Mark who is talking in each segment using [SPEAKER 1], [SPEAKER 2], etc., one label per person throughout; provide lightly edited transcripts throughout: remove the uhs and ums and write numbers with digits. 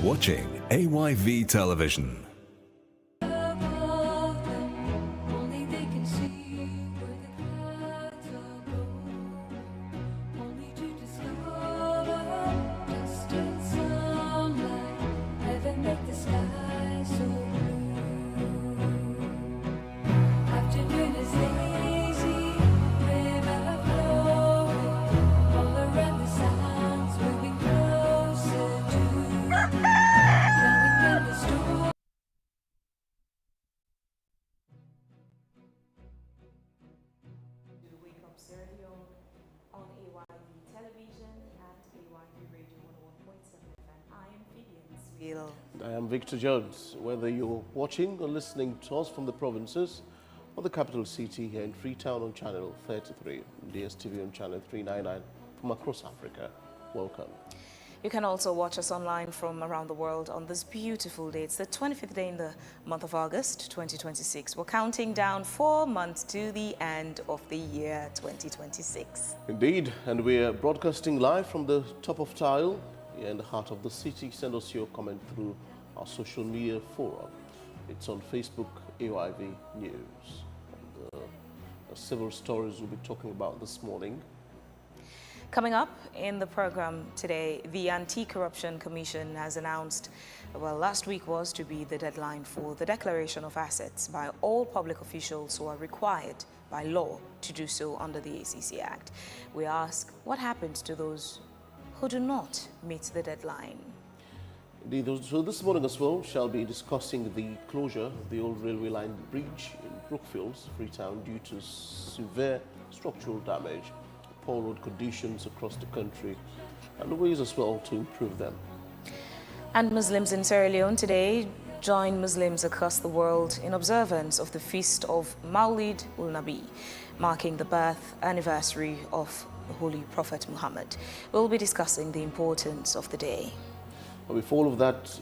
[SPEAKER 1] watching AYV Television.
[SPEAKER 2] On AYV Television and AYV Radio 101.7 FM. I am Vivian Sweel.
[SPEAKER 3] I am Victor Jones. Whether you're watching or listening to us from the provinces or the capital city here in Freetown on channel 33, DSTV on channel 399 from across Africa, welcome.
[SPEAKER 2] You can also watch us online from around the world on this beautiful day. It's the 25th day in the month of August 2026. We're counting down 4 months to the end of the year 2026.
[SPEAKER 3] Indeed, and we're broadcasting live from the top of Tile here in the heart of the city. Send us your comment through our social media forum. It's on Facebook, AYV News. And, several stories we'll be talking about this morning.
[SPEAKER 2] Coming up in the program today, the Anti-Corruption Commission has announced, well, last week was to be the deadline for the declaration of assets by all public officials who are required by law to do so under the ACC Act. We ask, what happens to those who do not meet the deadline?
[SPEAKER 3] Indeed, so this morning as well, shall be discussing the closure of the old railway line bridge in Brookfields, Freetown, due to severe structural damage, poor road conditions across the country, and ways as well to improve them.
[SPEAKER 2] And Muslims in Sierra Leone today join Muslims across the world in observance of the feast of Maulid ul-Nabi, marking the birth anniversary of the Holy Prophet Muhammad. We'll be discussing the importance of the day.
[SPEAKER 3] But before all of that,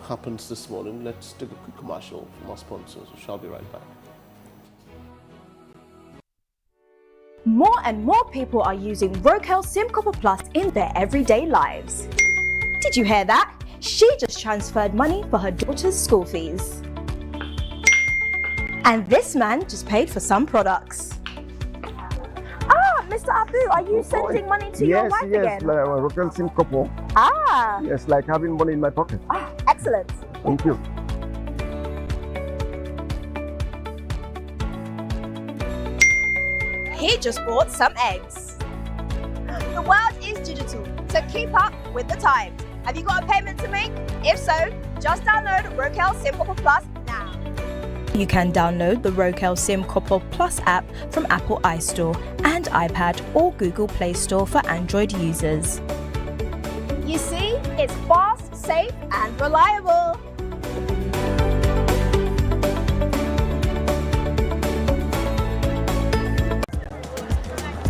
[SPEAKER 3] happens this morning, let's take a quick commercial from our sponsors. We shall be right back.
[SPEAKER 4] More and more people are using Wakeup SIM Copper Plus in their everyday lives. Did you hear that? She just transferred money for her daughter's school fees. And this man just paid for some products. Ah, Mr. Abu, are you sending money to your wife again?
[SPEAKER 5] Yes, like Wakeup SIM Copper.
[SPEAKER 4] Ah.
[SPEAKER 5] Yes, like having money in my pocket.
[SPEAKER 4] Ah, excellent.
[SPEAKER 5] Thank you.
[SPEAKER 4] He just bought some eggs. The world is digital, so keep up with the times. Have you got a payment to make? If so, just download Wakeup SIM Copper Plus now. You can download the Wakeup SIM Copper Plus app from Apple iStore and iPad or Google Play Store for Android users. You see, it's fast, safe and reliable.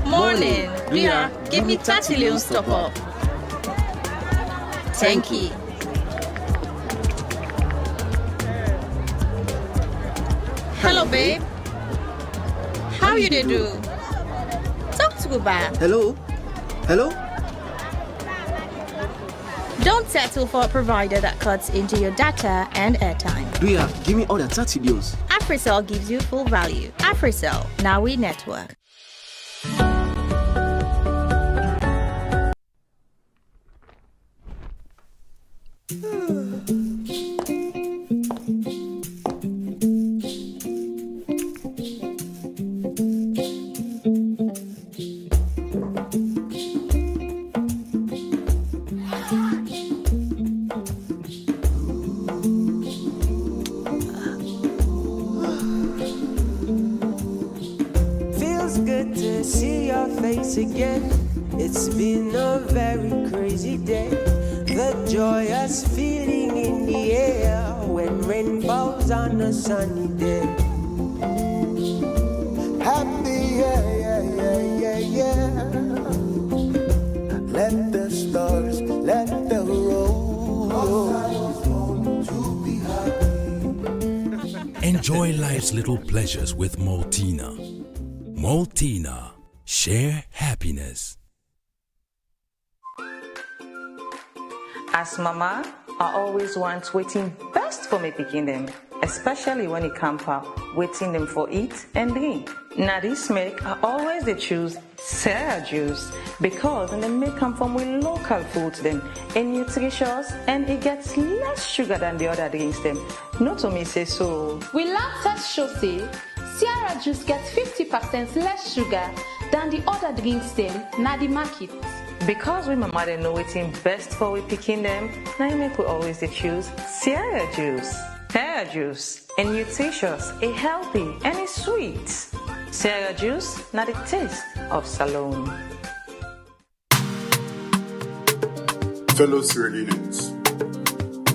[SPEAKER 6] Morning, Ria, give me 30 Leone top up. Thank you. Hello, babe. How you dey do? Talk to Uba.
[SPEAKER 7] Hello? Hello?
[SPEAKER 6] Don't settle for a provider that cuts into your data and airtime.
[SPEAKER 7] Ria, give me all the 30 deals.
[SPEAKER 6] AfriCell gives you full value. AfriCell, now we network.
[SPEAKER 8] Again, it's been a very crazy day. The joyous feeling in the air when rain falls on a sunny day. Happy, yeah. Let the stars, let the roll.
[SPEAKER 1] Enjoy life's little pleasures with Maltina. Maltina. Share happiness.
[SPEAKER 2] As mama,
[SPEAKER 9] I always want waiting best for me picking them, especially when it comes out waiting them for eat and drink. Now this make I always they choose Sarah juice because they make come from with local foods them and nutritious and it gets less sugar than the other drinks them. Not to me say so.
[SPEAKER 6] We lab test show say Sierra juice gets 50% less sugar than the other drinks them na the market.
[SPEAKER 9] Because we mama they know waiting best for we picking them, now make we always they choose Sierra juice. Sierra juice is nutritious, it's healthy and it's sweet. Sierra juice, not the taste of Salone.
[SPEAKER 10] Fellow Sierra Leoneans,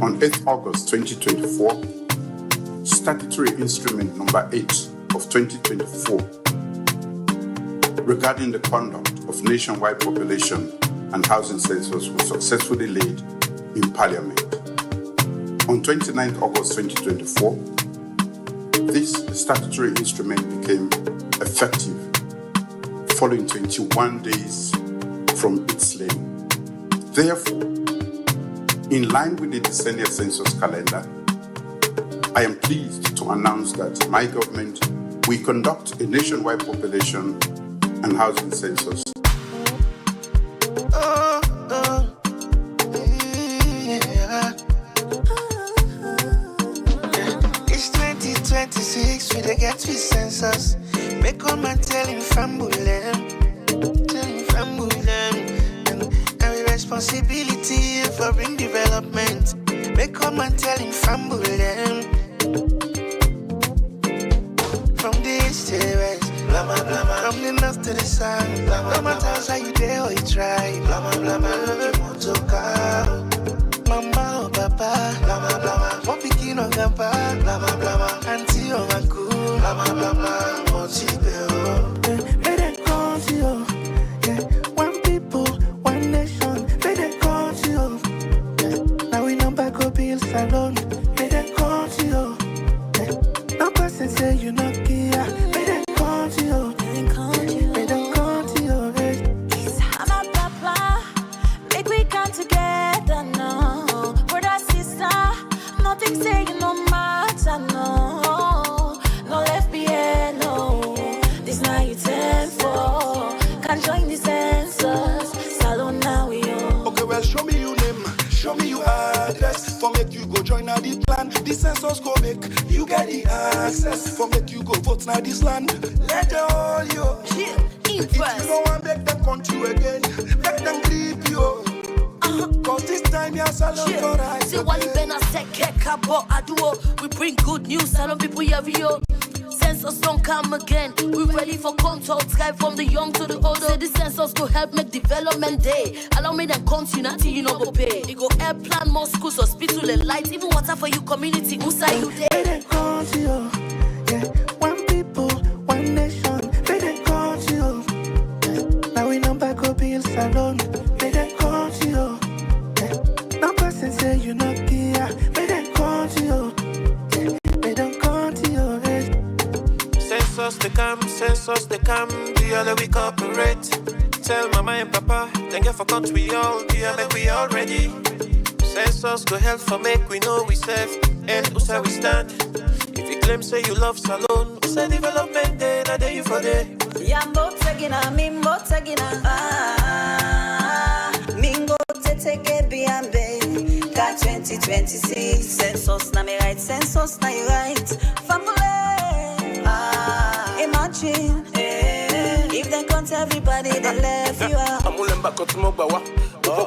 [SPEAKER 10] on 8th August 2024, Statutory Instrument Number 8 of 2024 regarding the conduct of nationwide population and housing census was successfully laid in Parliament. On 29th August 2024, this statutory instrument became effective following 21 days from its laying. Therefore, in line with the decennial census calendar, I am pleased to announce that my government will conduct a nationwide population and housing census.
[SPEAKER 11] It's 2026, we dey get with census. Make all man tell him famble them, and responsibility for bring development. Make all man tell him famble them. From the east to the west, blama blama. From the north to the south, blama. No matter how you dare or you try, blama blama. Motoka, mama or papa, blama blama. One pikin or grandpa, blama blama. Auntie or uncle, blama blama. Motibe, let it come to you. Yeah, one people, one nation. Let it come to you. Yeah, now we number go build salon. Let it come to you. Yeah, no person say you not here. Let it come to you. Let it come to you.
[SPEAKER 12] I'm a papa. Make we come together now. Brother, sister, nothing saying no matter, no. No left behind, no. This night you 10 for. Can join the census. Salon now we on.
[SPEAKER 11] Okay, well, show me your name. Show me your address. For make you go join now the plan. The census go make you get the access. For make you go vote now this land. Let the all you. If you don't want make them country again, make them creep you. Cause this time you're salon for us.
[SPEAKER 12] See what you better say, Kekabo, Aduo. We bring good news, salon people here, yo. Census don't come again. We ready for contact, sky from the young to the old. Say the census go help make development day. Allow me them continue until you know go pay. It go help plan more schools, hospital and light, even water for you community. Who say you there?
[SPEAKER 11] Let it come to you. Yeah, one people, one nation. Let it come to you. Yeah, now we number go build salon. Let it come to you. Yeah, no person say you not here. Let it come to you. Yeah, let it come to you.
[SPEAKER 13] Census they come, the other we cooperate. Tell mama and papa, then get for country all, the make we all ready. Census go help for make we know we safe, and who's how we stand. If you claim say you love Salone, who's a development day, that day you for day.
[SPEAKER 12] Yambo tegina, mimbo tegina, mingo teteke biambe. Got 2026 census na me right, census na you right. Family. Imagine if they count everybody that left you out.
[SPEAKER 13] I'm moving back to Mobawa.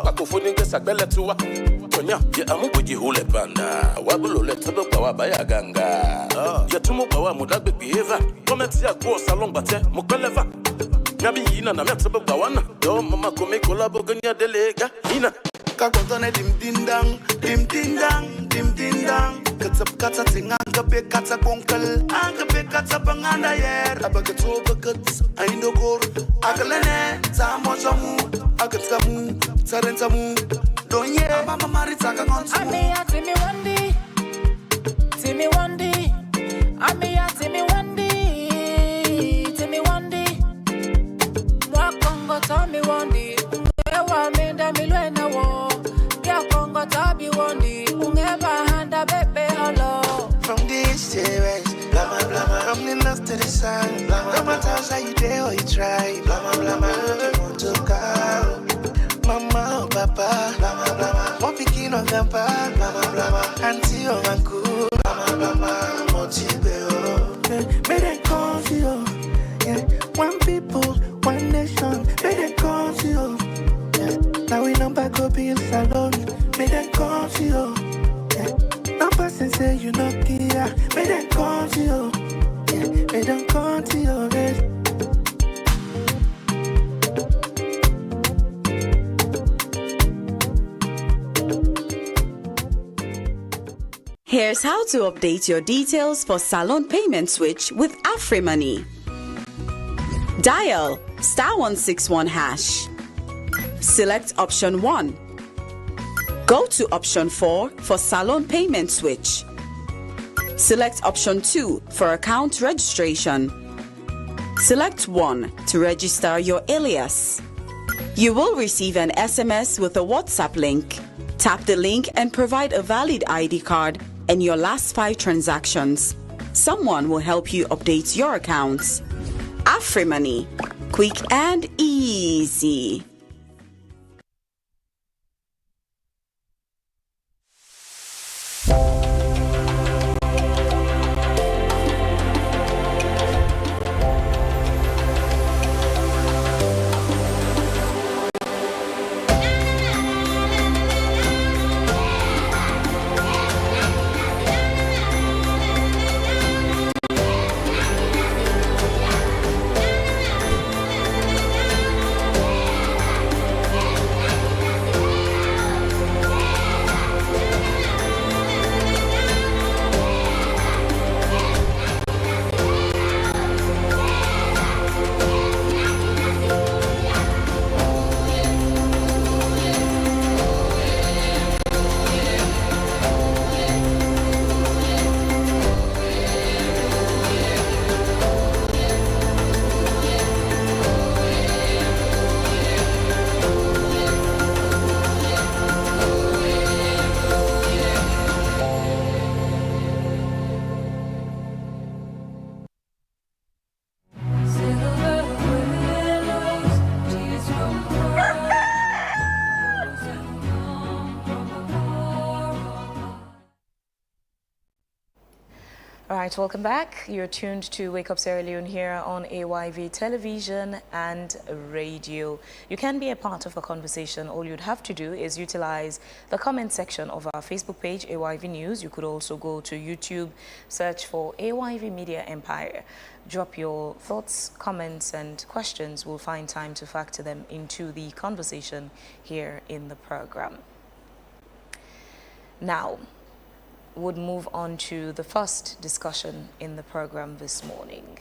[SPEAKER 13] Back of Footing gets a bella to what? Tonya, I'm with you, Hule Panda. Wabulu let Tabawa by a ganga. Yatumobawa, Mudabi behavior. Comments your course along Bate, Mokaleva. Nabi Ina, Namabawana. Don't Mama Kome Colabogania delega. Ina.
[SPEAKER 11] Kakotone dim din dang, dim din dang, dim din dang. Katsap katsating angabe katsakonkel, angabe katsapanganda yer. Abagato bagats, aindokor, agalene, zamojamu, agatsamu, zarenzamu. Donye, mama maritaka ngonsu.
[SPEAKER 12] Amiya timi wandi, timi wandi. Amiya timi wandi, timi wandi. Mwakongo tami wandi, ewa menda milwena wo. Ya kongo tabi wandi.
[SPEAKER 11] there or you try. Blama blama, you want to car. Mama or papa, blama blama. One picking on grandpa, blama blama. Auntie or uncle, blama blama. May they come to you, yeah. One people, one nation. May they come to you, yeah. Now we number go build salon. May they come to you, yeah. No person say you no care. May they come to you, yeah. May they come to you, yeah.
[SPEAKER 14] Here's how to update your details for Salon Payment Switch with AfriMoney. Dial *161#. Select option 1. Go to option 4 for Salon Payment Switch. Select option 2 for account registration. Select 1 to register your alias. You will receive an SMS with a WhatsApp link. Tap the link and provide a valid ID card and your last 5 transactions. Someone will help you update your accounts. AfriMoney, quick and easy.
[SPEAKER 2] All right, welcome back. You're tuned to Wake Up Sierra Leone here on AYV television and radio. You can be a part of the conversation. All you'd have to do is utilize the comment section of our Facebook page, AYV News. You could also go to YouTube, search for AYV Media Empire. Drop your thoughts, comments, and questions. We'll find time to factor them into the conversation here in the program. Now, would move on to the first discussion in the program this morning.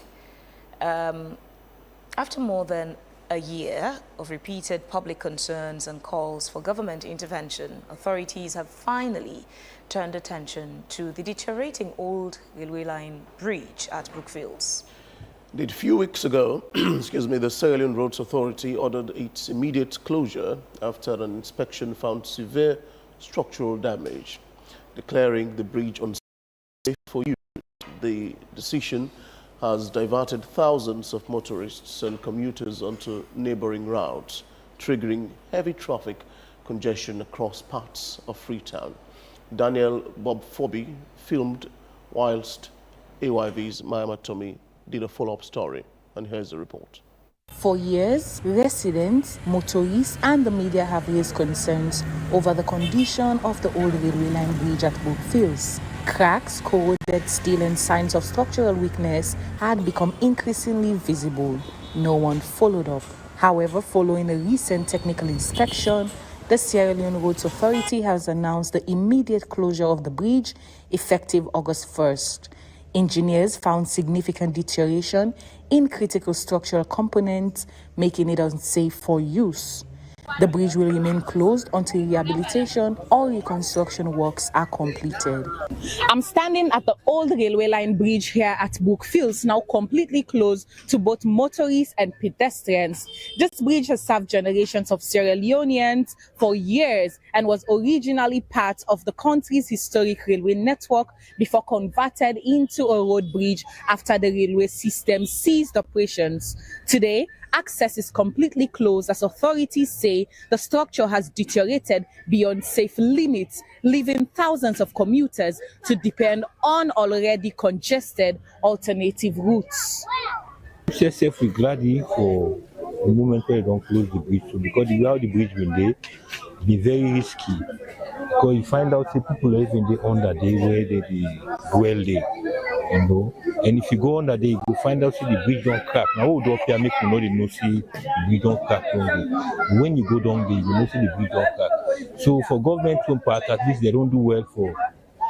[SPEAKER 2] After more than a year of repeated public concerns and calls for government intervention, authorities have finally turned attention to the deteriorating old railway line bridge at Brookfields.
[SPEAKER 3] A few weeks ago, the Sierra Leone Roads Authority ordered its immediate closure after an inspection found severe structural damage, declaring the bridge unsafe for use. The decision has diverted thousands of motorists and commuters onto neighboring routes, triggering heavy traffic congestion across parts of Freetown. Daniel Bob Fobi filmed whilst AYV's Mayama Tommy did a follow-up story, and here's the report.
[SPEAKER 15] For years, residents, motorists and the media have raised concerns over the condition of the old railway line bridge at Brookfields. Cracks, corroded steel and signs of structural weakness had become increasingly visible. No one followed up. However, following a recent technical inspection, the Sierra Leone Roads Authority has announced the immediate closure of the bridge effective August 1st. Engineers found significant deterioration in critical structural components, making it unsafe for use. The bridge will remain closed until rehabilitation or reconstruction works are completed. I'm standing at the old railway line bridge here at Brookfields, now completely closed to both motorists and pedestrians. This bridge has served generations of Sierra Leoneans for years and was originally part of the country's historic railway network before converted into a road bridge after the railway system ceased operations. Today, access is completely closed as authorities say the structure has deteriorated beyond safe limits, leaving thousands of commuters to depend on already congested alternative routes.
[SPEAKER 16] CSF is glad for the moment where they don't close the bridge, so because the way the bridge been there, be very risky. Because you find out say people living there under there where they dwell there, you know. And if you go under there, you will find out see the bridge don't crack. Now we don't here make you know they know see the bridge don't crack down there. When you go down there, you know see the bridge don't crack. So for government to part, at least they don't do well for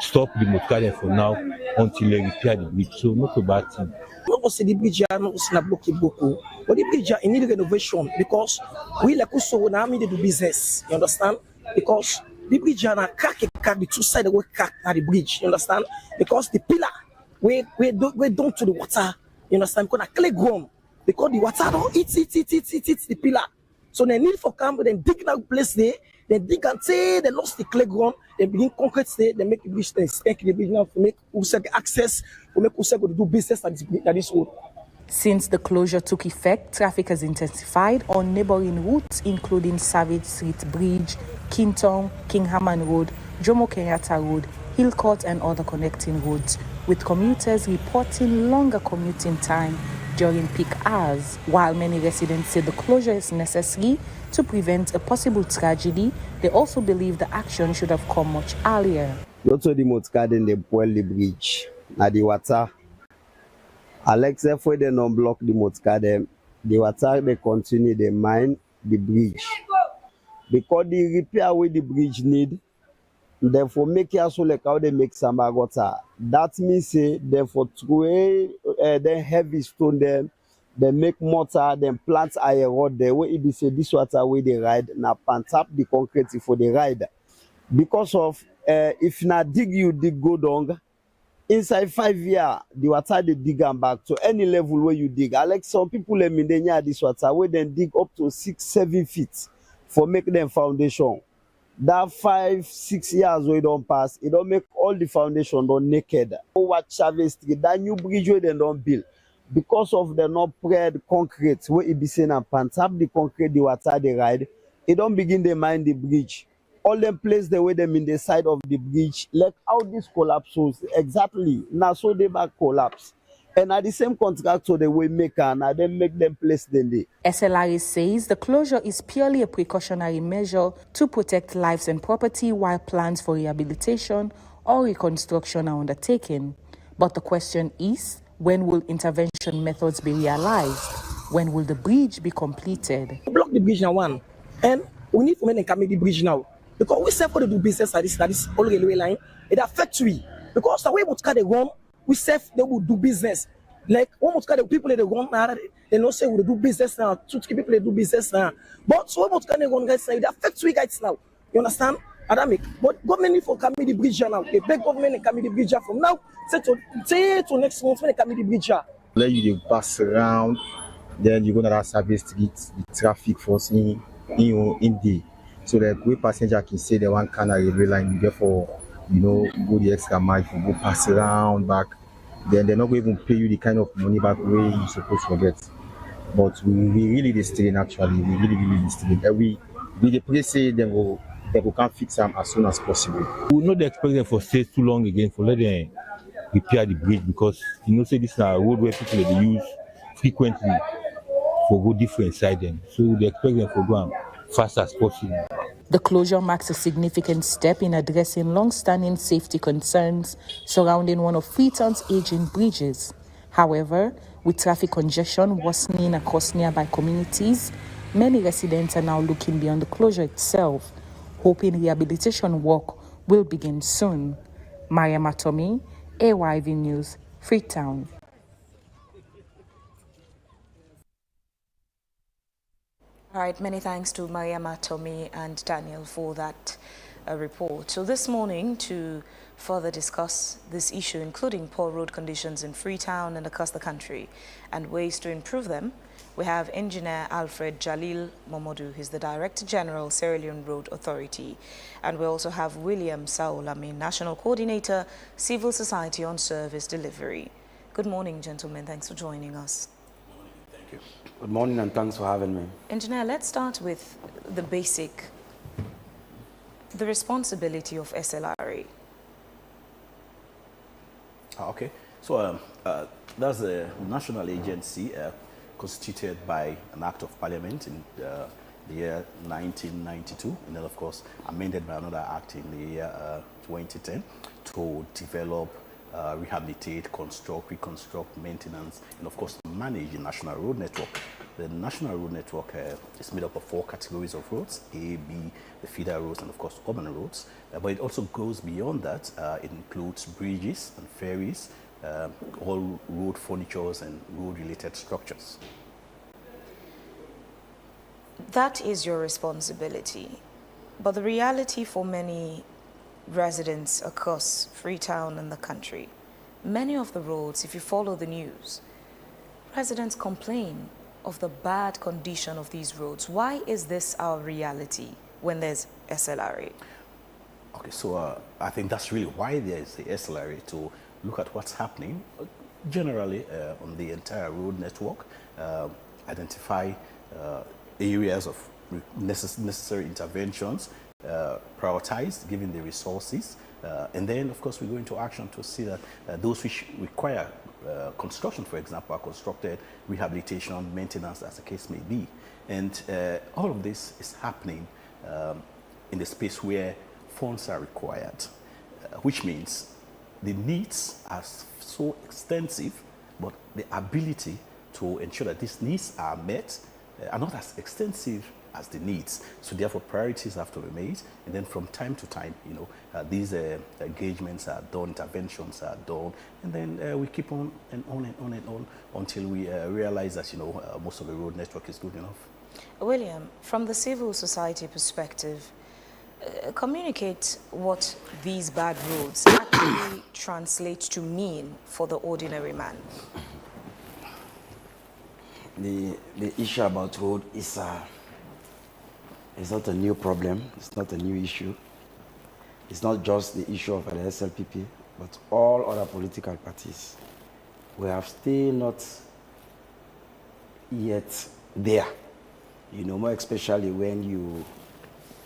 [SPEAKER 16] stop the motorcar for now until they repair the bridge. So not a bad thing.
[SPEAKER 17] Not say the bridge not blocky boko, but the bridge in need renovation because we like also now need to do business. You understand? Because the bridge na crack the two sides we crack at the bridge. You understand? Because the pillar we down to the water. You understand? Because clay ground because the water don't eat the pillar. So they need for camp then dig that place there. They dig and say they lost the clay ground. They begin concrete there. They make the bridge. They stake the bridge now to make Useg access. To make Useg to do business at this road.
[SPEAKER 15] Since the closure took effect, traffic has intensified on neighboring routes, including Savage Street Bridge, Kintong, King Haman Road, Jomo Kenyatta Road, Hillcourt, and other connecting roads, with commuters reporting longer commuting time during peak hours. While many residents say the closure is necessary to prevent a possible tragedy, they also believe the action should have come much earlier.
[SPEAKER 18] Also, the motorcar then they boil the bridge. Now the water. Alex, if they don't block the motorcar, the water they continue they mine the bridge. Because the repair with the bridge need, therefore make it so like how they make some water. That means say therefore throw the heavy stone them, they make mortar, then plant iron rod there. Where it be say this water where they ride, now pant up the concrete for the ride. Because of if na dig you dig go down, inside 5 years the water they dig and back to any level where you dig. I like some people let me near this water where then dig up to 6-7 feet for make them foundation. That 5-6 years where it don't pass, it don't make all the foundation don't naked. Over Chavez Street, that new bridge where they don't build. Because of the not spread concrete where it be saying and pant up the concrete the water they ride, it don't begin to mine the bridge. All them place the way them in the side of the bridge, like how this collapses exactly. Now so they back collapse. And at the same contractor they will make and then make them place then they.
[SPEAKER 15] SLRA says the closure is purely a precautionary measure to protect lives and property while plans for rehabilitation or reconstruction are undertaken. But the question is, when will intervention methods be realized? When will the bridge be completed?
[SPEAKER 17] Block the bridge now one. And we need to make the bridge now. Because we say for the do business at this old railway line, it affects we. Because the way motorcar they run, we say they will do business. Like one motorcar the people they run, they don't say we do business now. 2 people they do business now. But so motorcar they run guys now, it affects we guys now. You understand? Adamic. But government need for coming the bridge now. They beg government and coming the bridge from now. Say to next month when they coming the bridge.
[SPEAKER 19] Let you pass around, then you go to that service street, the traffic force in the. So that we passenger can say the one kind of railway line, you therefore, go the extra mile to go pass around back. Then they're not going to even pay you the kind of money back way you're supposed to get. But we really distrain actually. We really distrain. We pray say they will can fix them as soon as possible.
[SPEAKER 16] We not expect them for stay too long again for let them repair the bridge because say this is a road where people they use frequently for go different side them. So they expect them for go fast as possible.
[SPEAKER 15] The closure marks a significant step in addressing long-standing safety concerns surrounding one of Freeton's aging bridges. However, with traffic congestion worsening across nearby communities, many residents are now looking beyond the closure itself, hoping rehabilitation work will begin soon. Maria Matomi, AYV News, Freetown.
[SPEAKER 2] All right, many thanks to Mariama, Tommy and Daniel for that report. So this morning, to further discuss this issue, including poor road conditions in Freetown and across the country and ways to improve them, we have Engineer Alfred Jalil Momodu. He's the Director General, Sierra Leone Road Authority. And we also have William Saul Amin, National Coordinator, Civil Society on Service Delivery. Good morning, gentlemen. Thanks for joining us.
[SPEAKER 20] Thank you. Good morning and thanks for having me.
[SPEAKER 2] Engineer, let's start with the basic, the responsibility of SLRA.
[SPEAKER 21] Okay, so that's a national agency constituted by an act of parliament in the year 1992, and then of course amended by another act in the year 2010 to develop, rehabilitate, construct, reconstruct, maintenance, and of course manage the national road network. The national road network is made up of 4 categories of roads: A, B, the feeder roads, and of course urban roads. But it also goes beyond that. It includes bridges and ferries, all road furnitures and road-related structures.
[SPEAKER 2] That is your responsibility. But the reality for many residents across Freetown and the country, many of the roads, if you follow the news, residents complain of the bad condition of these roads. Why is this our reality when there's SLRA?
[SPEAKER 21] Okay, so I think that's really why there is the SLRA, to look at what's happening generally on the entire road network, identify areas of necessary interventions, prioritized given the resources, and then of course we go into action to see that those which require construction, for example, are constructed, rehabilitation, maintenance, as the case may be. And all of this is happening in the space where funds are required, which means the needs are so extensive, but the ability to ensure that these needs are met are not as extensive as the needs. So therefore priorities have to be made, and then from time to time, these engagements are done, interventions are done, and then we keep on and on and on and on until we realize that most of the road network is good enough.
[SPEAKER 2] William, from the civil society perspective, communicate what these bad roads actually translate to mean for the ordinary man.
[SPEAKER 20] The issue about road is it's not a new problem. It's not a new issue. It's not just the issue of the SLPP, but all other political parties. We have still not yet there, more especially when you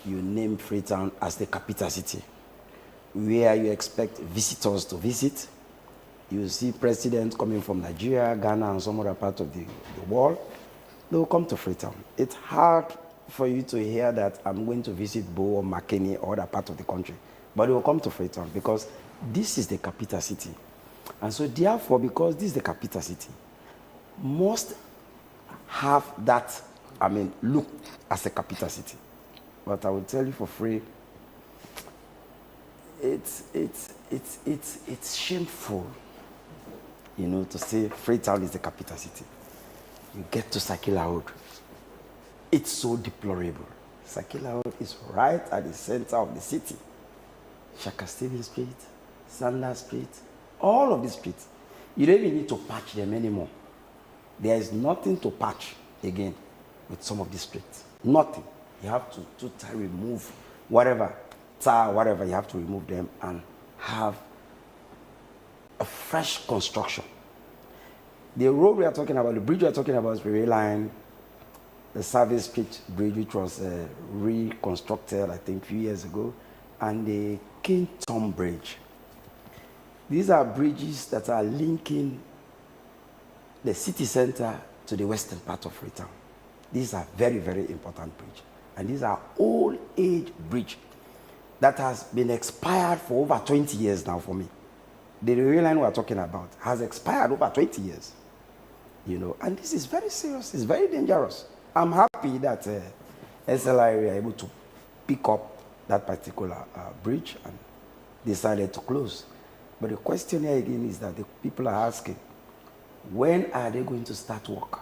[SPEAKER 20] name Freetown as the capital city, where you expect visitors to visit. You see presidents coming from Nigeria, Ghana, and some other parts of the world. They will come to Freetown. It's hard for you to hear that I'm going to visit Bo or Makeni or other part of the country, but they will come to Freetown because this is the capital city. And so therefore, because this is the capital city, must have that, look as a capital city. But I will tell you for free, it's shameful, to say Freetown is the capital city. You get to Sakila Road. It's so deplorable. Sakila Road is right at the center of the city. Shaka Stephen Street, Sanders Street, all of the streets. You don't even need to patch them anymore. There is nothing to patch again with some of these streets. Nothing. You have to totally remove whatever, whatever, you have to remove them and have a fresh construction. The road we are talking about, the bridge we are talking about is the rail line, the Service Street Bridge, which was reconstructed, I think, a few years ago, and the King Tom Bridge. These are bridges that are linking the city center to the western part of Freetown. These are very, very important bridges. And these are old age bridge that has been expired for over 20 years now for me. The rail line we're talking about has expired over 20 years. And this is very serious, it's very dangerous. I'm happy that SLI were able to pick up that particular bridge and decided to close. But the question here again is that the people are asking, when are they going to start work?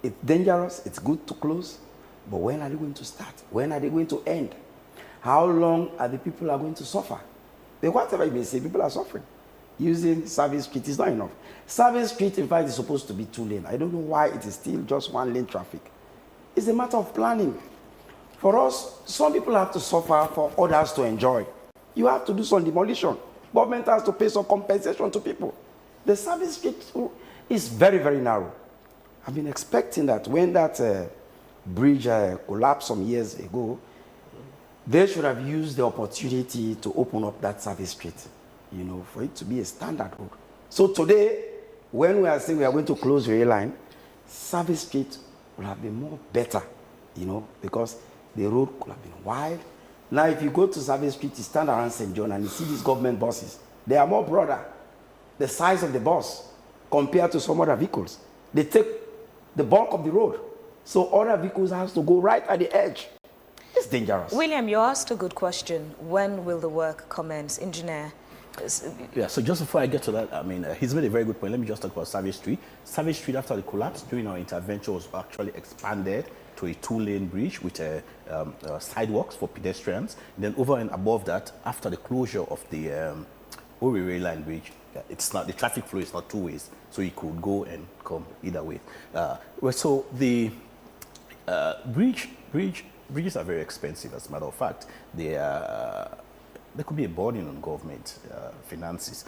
[SPEAKER 20] It's dangerous, it's good to close, But when are they going to start? When are they going to end? How long are the people are going to suffer? But whatever you may say, people are suffering. Using Service Street is not enough. Service Street, in fact, is supposed to be 2 lane. I don't know why it is still just 1 lane traffic. It's a matter of planning. For us, some people have to suffer for others to enjoy. You have to do some demolition. Government has to pay some compensation to people. The Service Street is very, very narrow. I've been expecting that when that bridge collapsed some years ago, they should have used the opportunity to open up that Service Street, you know, for it to be a standard road. So today, when we are saying we are going to close the rail line, Service Street will have been more better, you know, because the road could have been wide. Now, if you go to Service Street, you stand around St. John and you see these government buses, they are more broader, the size of the bus, compared to some other vehicles. They take the bulk of the road. So other vehicles have to go right at the edge. It's dangerous.
[SPEAKER 2] William, you asked a good question. When will the work commence? Engineer?
[SPEAKER 21] Yeah, so just before I get to that, I mean, he's made a very good point. Let me just talk about Service Street. Service Street, after the collapse, during our intervention, was actually expanded to a 2-lane bridge with sidewalks for pedestrians. And then over and above that, after the closure of the Ori rail line bridge, it's not, the traffic flow is not 2 ways, so you could go and come either way. So the bridges are very expensive, as a matter of fact. There could be a burden on government finances.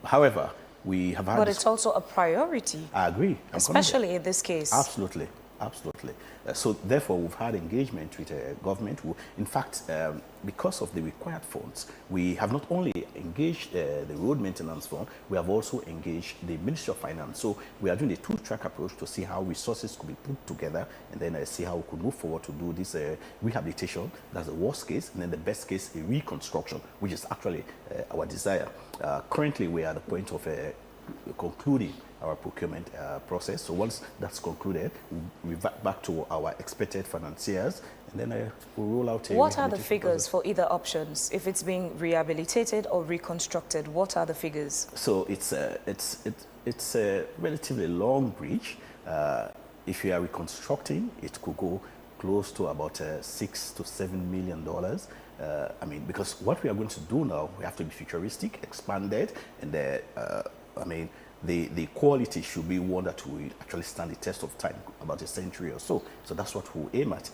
[SPEAKER 21] However, we have had...
[SPEAKER 2] But it's also a priority.
[SPEAKER 21] I agree.
[SPEAKER 2] Especially in this case.
[SPEAKER 21] Absolutely. Absolutely. So therefore, we've had engagement with government. In fact, because of the required funds, we have not only engaged the road maintenance fund, we have also engaged the Ministry of Finance. So we are doing a 2-track approach to see how resources could be put together and then see how we could move forward to do this rehabilitation. That's the worst case. And then the best case, a reconstruction, which is actually our desire. Currently, we are at the point of concluding our procurement process. So once that's concluded, we'll revert back to our expected financiers, and then we'll roll out a...
[SPEAKER 2] What are the figures for either options? If it's being rehabilitated or reconstructed, what are the figures?
[SPEAKER 21] So it's a relatively long bridge. If you are reconstructing, it could go close to about $6 to $7 million. I mean, because what we are going to do now, we have to be futuristic, expanded, and I mean, the quality should be one that will actually stand the test of time, about a century or so. So that's what we'll aim at.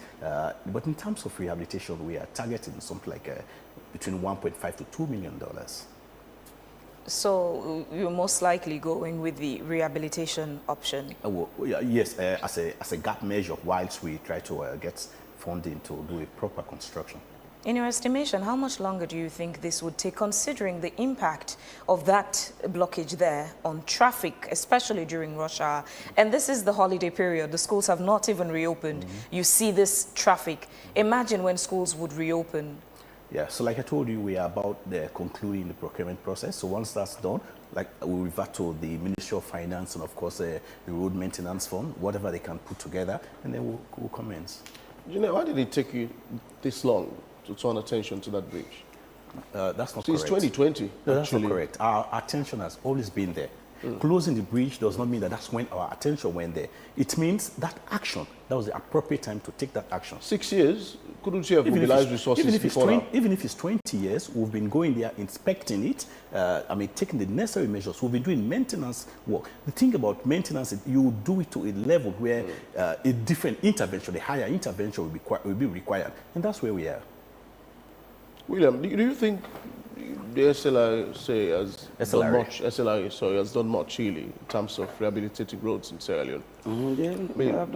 [SPEAKER 21] But in terms of rehabilitation, we are targeting something like between $1.5 to $2 million.
[SPEAKER 2] So you're most likely going with the rehabilitation option?
[SPEAKER 21] Well, yes, as a gap measure, whilst we try to get funding to do a proper construction.
[SPEAKER 2] In your estimation, how much longer do you think this would take, considering the impact of that blockage there on traffic, especially during rush hour? And this is the holiday period. The schools have not even reopened. You see this traffic. Imagine when schools would reopen.
[SPEAKER 21] Yeah, so like I told you, we are about concluding the procurement process. So once that's done, like we'll revert to the Ministry of Finance and, of course, the Road Maintenance Fund, whatever they can put together, and then we'll commence.
[SPEAKER 3] You know, why did it take you this long to turn attention to that bridge?
[SPEAKER 21] That's not
[SPEAKER 3] Since
[SPEAKER 21] correct.
[SPEAKER 3] 2020,
[SPEAKER 21] No, that's not correct. Our attention has always been there. Closing the bridge does not mean that that's when our attention went there. It means that action, that was the appropriate time to take that action.
[SPEAKER 3] 6 years? Couldn't you have mobilized resources before now?
[SPEAKER 21] Even if it's 20 years, we've been going there, inspecting it, I mean, taking the necessary measures. We've been doing maintenance work. The thing about maintenance is you do it to a level where a different intervention, a higher intervention will be required. And that's where we are.
[SPEAKER 3] William, do you think the SLI has done much really in terms of rehabilitating roads in Sierra Leone?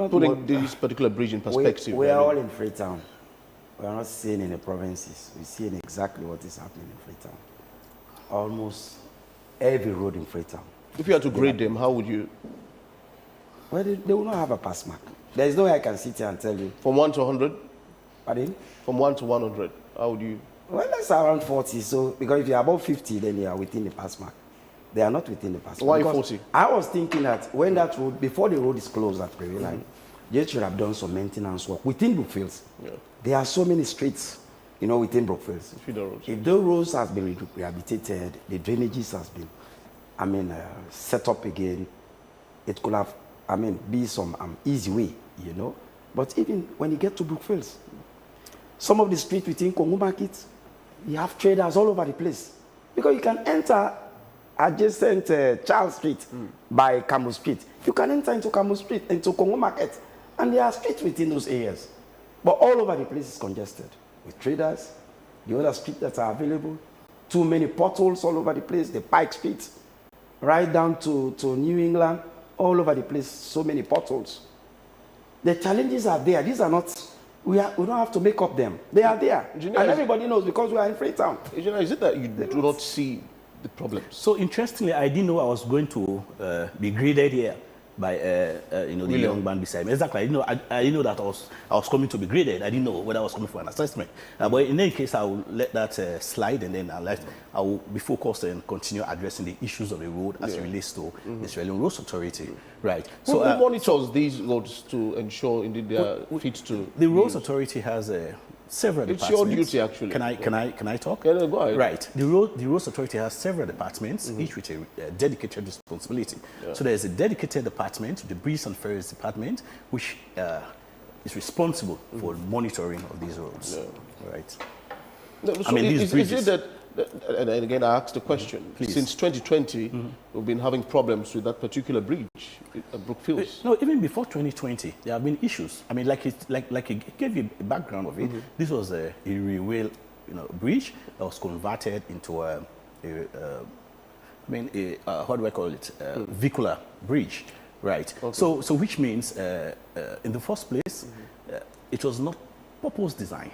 [SPEAKER 3] Putting this particular bridge in perspective.
[SPEAKER 20] We are all in Freetown. We are not seeing in the provinces. We're seeing exactly what is happening in Freetown. Almost every road in Freetown.
[SPEAKER 3] If you had to grade them, how would you?
[SPEAKER 20] Well, they will not have a pass mark. There is no way I can sit here and tell you.
[SPEAKER 3] From 1 to 100?
[SPEAKER 20] Pardon?
[SPEAKER 3] From 1 to 100, how would you?
[SPEAKER 20] Well, that's around 40. So, because if you're above 50, then you are within the pass mark. They are not within the pass mark.
[SPEAKER 3] Why 40?
[SPEAKER 20] I was thinking that when that road, before the road is closed at railway line, they should have done some maintenance work within Brookfields. Yeah. There are so many streets, you know, within Brookfields. If the roads has been rehabilitated, the drainages has been, I mean, set up again, it could have, I mean, be some easy way, you know. But even when you get to Brookfields, some of the streets within Congo Market, you have traders all over the place. Because you can enter adjacent Charles Street by Camus Street. You can enter into Camus Street, into Congo Market, and there are streets within those areas. But all over the place is congested with traders, the other streets that are available, too many potholes all over the place, the Pike Street, right down to New England, all over the place, so many potholes. The challenges are there. These are not, we don't have to make up them. They are there. Engineer, and everybody knows because we are in Freetown.
[SPEAKER 3] Engineer, is it that you do not see the problems?
[SPEAKER 21] So interestingly, I didn't know I was going to be graded here by the young man beside me. Exactly. I didn't know that I was coming to be graded. I didn't know whether I was coming for an assessment. But in any case, I will let that slide, and then I will be focused and continue addressing the issues of the road as it relates to the Sierra Leone Roads Authority. Right.
[SPEAKER 3] So who monitors these roads to ensure indeed they are fit to
[SPEAKER 21] the Roads Authority has several departments.
[SPEAKER 3] It's your duty, actually.
[SPEAKER 21] Can I talk?
[SPEAKER 3] Yeah, no, go ahead.
[SPEAKER 21] Right. The Roads Authority has several departments, each with a dedicated responsibility.
[SPEAKER 3] Yeah.
[SPEAKER 21] So there's a dedicated department, the Bridges and Ferries Department, which is responsible for monitoring of these roads. Yeah. Right.
[SPEAKER 3] No, so is it that, and again I asked the question, since 2020, we've been having problems with that particular bridge at Brookfields?
[SPEAKER 21] No, even before 2020, there have been issues. I mean, like it gave you a background of it. This was a railway, bridge that was converted into what do I call it? Vehicular bridge, right? Okay. So which means, in the first place, it was not purpose design,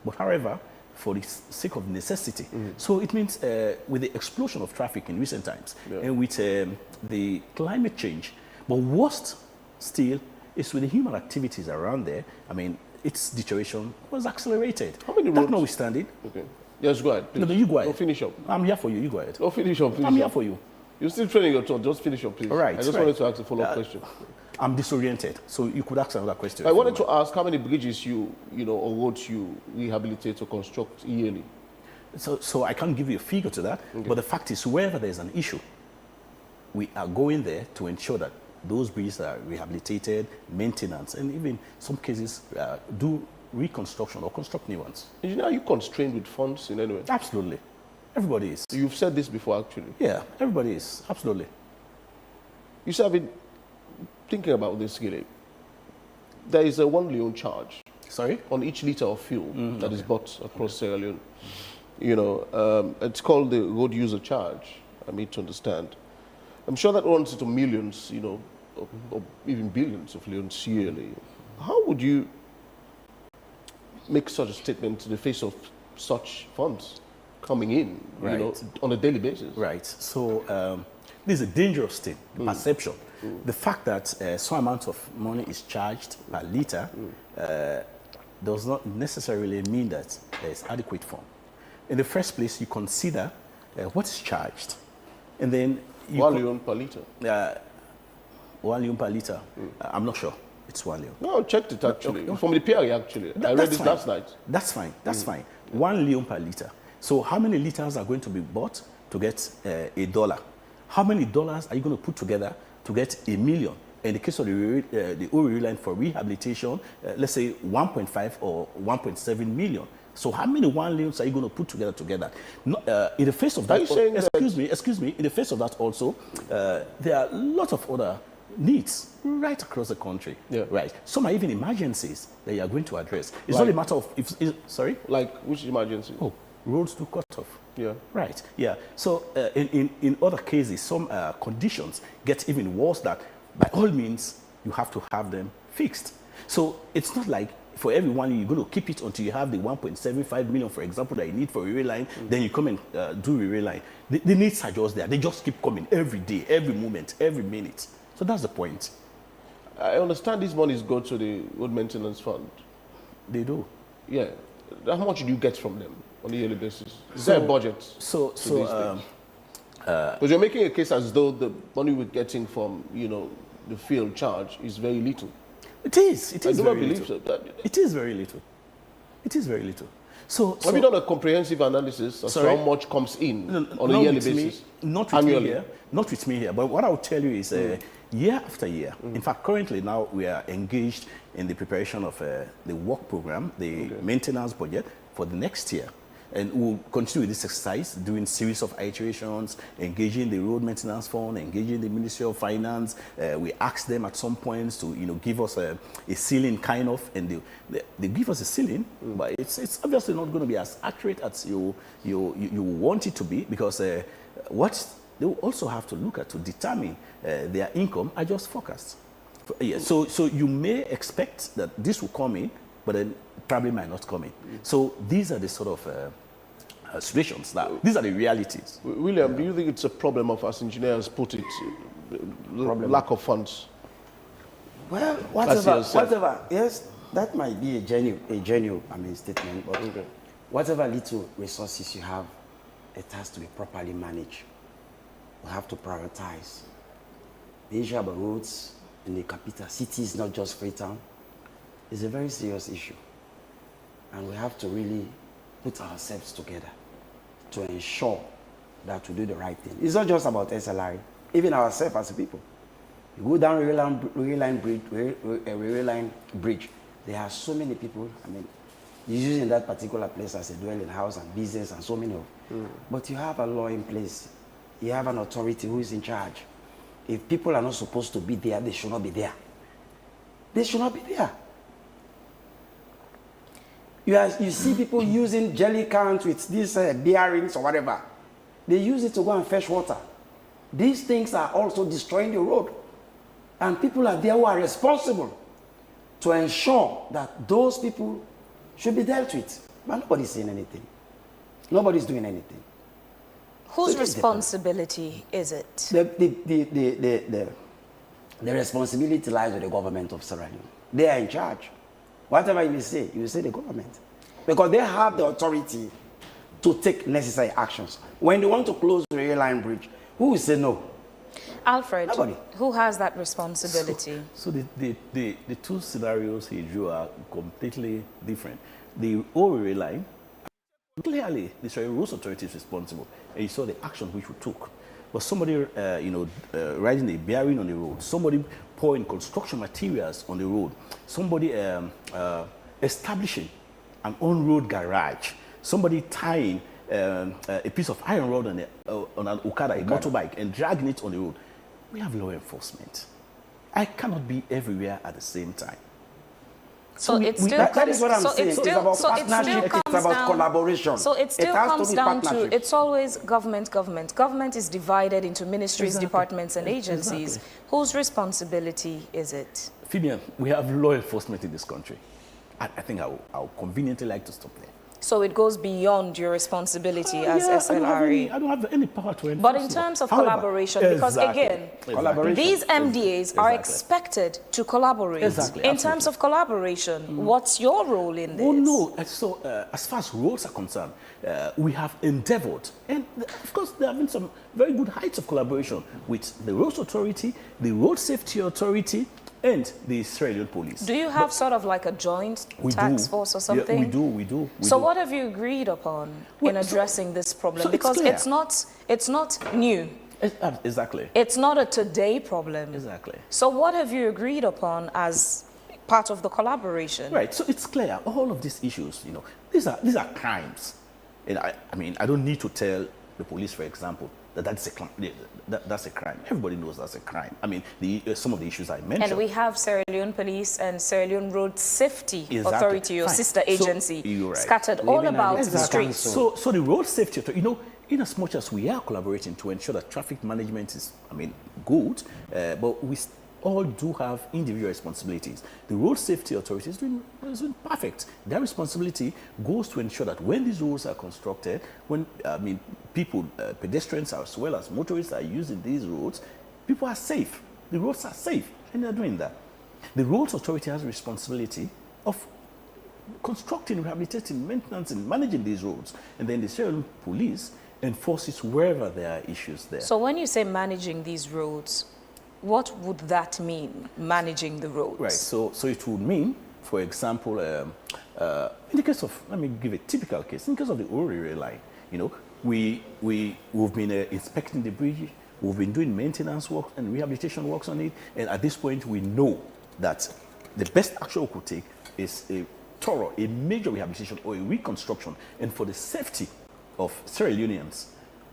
[SPEAKER 21] but however, for the sake of necessity. So it means with the explosion of traffic in recent times and with the climate change, but worst still is with the human activities around there. I mean, its deterioration was accelerated.
[SPEAKER 3] How many roads?
[SPEAKER 21] That notwithstanding.
[SPEAKER 3] Okay. Yes, go ahead. Please.
[SPEAKER 21] No, you go ahead.
[SPEAKER 3] No, finish up.
[SPEAKER 21] I'm here for you. You go ahead.
[SPEAKER 3] No, finish up, please.
[SPEAKER 21] I'm here for you.
[SPEAKER 3] You're still training your thought. Just finish up, please.
[SPEAKER 21] All right.
[SPEAKER 3] I just wanted to ask a follow-up question.
[SPEAKER 21] I'm disoriented, so you could ask another question.
[SPEAKER 3] I wanted to ask how many bridges or roads you rehabilitate or construct yearly.
[SPEAKER 21] So I can't give you a figure to that, but the fact is, wherever there's an issue, we are going there to ensure that those bridges are rehabilitated, maintenance, and even some cases do reconstruction or construct new ones.
[SPEAKER 3] Engineer, are you constrained with funds in any way?
[SPEAKER 21] Absolutely. Everybody is.
[SPEAKER 3] You've said this before, actually.
[SPEAKER 21] Yeah, everybody is. Absolutely.
[SPEAKER 3] You said, I've been thinking about this, Gile. There is a 1 Leone charge.
[SPEAKER 21] Sorry?
[SPEAKER 3] On each litre of fuel that is bought across Sierra Leone. It's called the road user charge, I need to understand. I'm sure that runs into millions, or even billions of leones yearly. How would you make such a statement in the face of such funds coming in, on a daily basis?
[SPEAKER 21] Right. So this is a dangerous thing, perception. The fact that some amount of money is charged per litre does not necessarily mean that there is adequate fund. In the first place, you consider what is charged, and then you
[SPEAKER 3] 1 Leone per litre.
[SPEAKER 21] 1 Leone per litre. I'm not sure. It's 1 Leone.
[SPEAKER 3] No, I checked it actually. From the PRE actually. I read it last night.
[SPEAKER 21] That's fine. That's fine. 1 Leone per litre. So how many litres are going to be bought to get $1? How many dollars are you going to put together to get $1 million? In the case of the ORE line for rehabilitation, let's say 1.5 or 1.7 million. So how many 1 Leones are you going to put together? No, in the face of that, excuse me, in the face of that also, there are a lot of other needs right across the country. Yeah. Right. Some are even emergencies that you are going to address. It's not a matter of, sorry?
[SPEAKER 3] Like which emergency?
[SPEAKER 21] Oh, roads to cut off.
[SPEAKER 3] Yeah.
[SPEAKER 21] Right. Yeah. So in other cases, some conditions get even worse that by all means, you have to have them fixed. So it's not like for every 1 you're going to keep it until you have the 1.75 million, for example, that you need for a rail line. Then you come and do a rail line. The needs are just there. They just keep coming every day, every moment, every minute. So that's the point.
[SPEAKER 3] I understand these monies go to the road maintenance fund.
[SPEAKER 21] They do.
[SPEAKER 3] Yeah. How much do you get from them on a yearly basis? Is there a budget? Because you're making a case as though the money we're getting from, the field charge is very little.
[SPEAKER 21] It is. It is
[SPEAKER 3] I do
[SPEAKER 21] very
[SPEAKER 3] not believe
[SPEAKER 21] little.
[SPEAKER 3] so.
[SPEAKER 21] It is very little. It is very little.
[SPEAKER 3] Have you done a comprehensive analysis as to how much comes in on a yearly basis?
[SPEAKER 21] Not with me here, but what I'll tell you is year after year. In fact, currently now we are engaged in the preparation of the work program, the maintenance budget for the next year. And we'll continue with this exercise, doing series of iterations, engaging the road maintenance fund, engaging the Ministry of Finance. We ask them at some points to, give us a ceiling kind of, and they give us a ceiling, but it's obviously not going to be as accurate as you want it to be, because what they will also have to look at to determine their income are just forecasts. So you may expect that this will come in, but then probably might not come in. So these are the sort of situations now. These are the realities.
[SPEAKER 3] William, do you think it's a problem of, as engineers put it, lack of funds?
[SPEAKER 20] Well, whatever. Yes, that might be a genuine statement, but whatever little resources you have, it has to be properly managed. We have to prioritize. The issue about roads in the capital city is not just Freetown. It's a very serious issue. And we have to really put ourselves together to ensure that we do the right thing. It's not just about SLRE, even ourselves as people. You go down rail line bridge, there are so many people. You're using that particular place as a dwelling house and business and so many of them. But you have a law in place. You have an authority who is in charge. If people are not supposed to be there, they should not be there. They should not be there. You see people using jelly cans with these bearings or whatever. They use it to go and fetch water. These things are also destroying the road. And people are there who are responsible to ensure that those people should be dealt with. But nobody's saying anything. Nobody's doing anything.
[SPEAKER 2] Whose responsibility is it?
[SPEAKER 20] The responsibility lies with the government of Sierra Leone. They are in charge. Whatever you say the government. Because they have the authority to take necessary actions. When they want to close the rail line bridge, who will say no?
[SPEAKER 2] Alfred,
[SPEAKER 20] Nobody.
[SPEAKER 2] Who has that responsibility?
[SPEAKER 21] So the two scenarios he drew are completely different. The old rail line, clearly the Sierra Roads Authority is responsible, and you saw the action which we took. But somebody, riding a bearing on the road, somebody pouring construction materials on the road, somebody establishing an on-road garage, somebody tying a piece of iron rod on an Okada, a motorbike, and dragging it on the road. We have law enforcement. I cannot be everywhere at the same time.
[SPEAKER 2] So it still
[SPEAKER 20] that is what I'm saying. It's about partnership, it's about collaboration.
[SPEAKER 2] So it still comes down to, it's always government. Government is divided into ministries, departments, and agencies. Whose responsibility is it?
[SPEAKER 21] Fabian, we have law enforcement in this country. I think I'll conveniently like to stop there.
[SPEAKER 2] So it goes beyond your responsibility as SLRE.
[SPEAKER 21] I don't have any power to enforce.
[SPEAKER 2] But in terms of collaboration, because again, these MDAs are expected to collaborate. In terms of collaboration, what's your role in this?
[SPEAKER 21] Oh no, so as far as roads are concerned, we have endeavored, and of course there have been some very good heights of collaboration with the Roads Authority, the Road Safety Authority, and the Sierra Leone Police.
[SPEAKER 2] Do you have sort of like a joint task force or something?
[SPEAKER 21] Yeah, we do.
[SPEAKER 2] So what have you agreed upon in addressing this problem? Because it's not new.
[SPEAKER 21] Exactly.
[SPEAKER 2] It's not a today problem.
[SPEAKER 21] Exactly.
[SPEAKER 2] So what have you agreed upon as part of the collaboration?
[SPEAKER 21] Right. So it's clear all of these issues. These are crimes. And I don't need to tell the police, for example, that's a crime. That's a crime. Everybody knows that's a crime. Some of the issues I mentioned.
[SPEAKER 2] And we have Sierra Leone Police and Sierra Leone Road Safety Authority, your sister agency, scattered all about the streets.
[SPEAKER 21] So the Road Safety Authority, in as much as we are collaborating to ensure that traffic management is, good, but we all do have individual responsibilities. The Road Safety Authority is doing perfect. Their responsibility goes to ensure that when these roads are constructed, when people, pedestrians as well as motorists are using these roads, people are safe. The roads are safe, and they're doing that. The Roads Authority has a responsibility of constructing, rehabilitating, maintenance, and managing these roads. And then the Sierra Leone Police enforces wherever there are issues there.
[SPEAKER 2] So when you say managing these roads, what would that mean, managing the roads?
[SPEAKER 21] Right, so it would mean for example, in the case of, let me give a typical case. In the case of the Ori line, you know, we've been inspecting the bridge, we've been doing maintenance work and rehabilitation works on it, and at this point we know that the best action we could take is a thorough, a major rehabilitation or a reconstruction, and for the safety of Sierra Leoneans,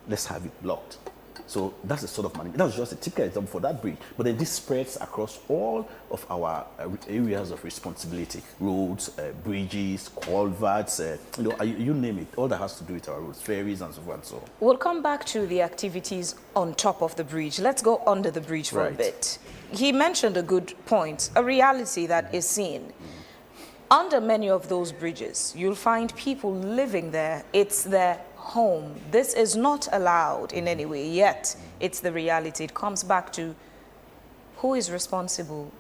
[SPEAKER 21] let's have it blocked. So that's the sort of money. That's just a typical example for that bridge. But then this spreads across all of our areas of responsibility: roads, bridges, culverts, you know, you name it. All that has to do with our roads, ferries, and so forth and so on.
[SPEAKER 2] We'll come back to the activities on top of the bridge. Let's go under the bridge for a bit. He mentioned a good point, a reality that is seen. Under many of those bridges, you'll find people living there. It's their home. This is not allowed in any way, yet it's the reality. It comes back to who is responsible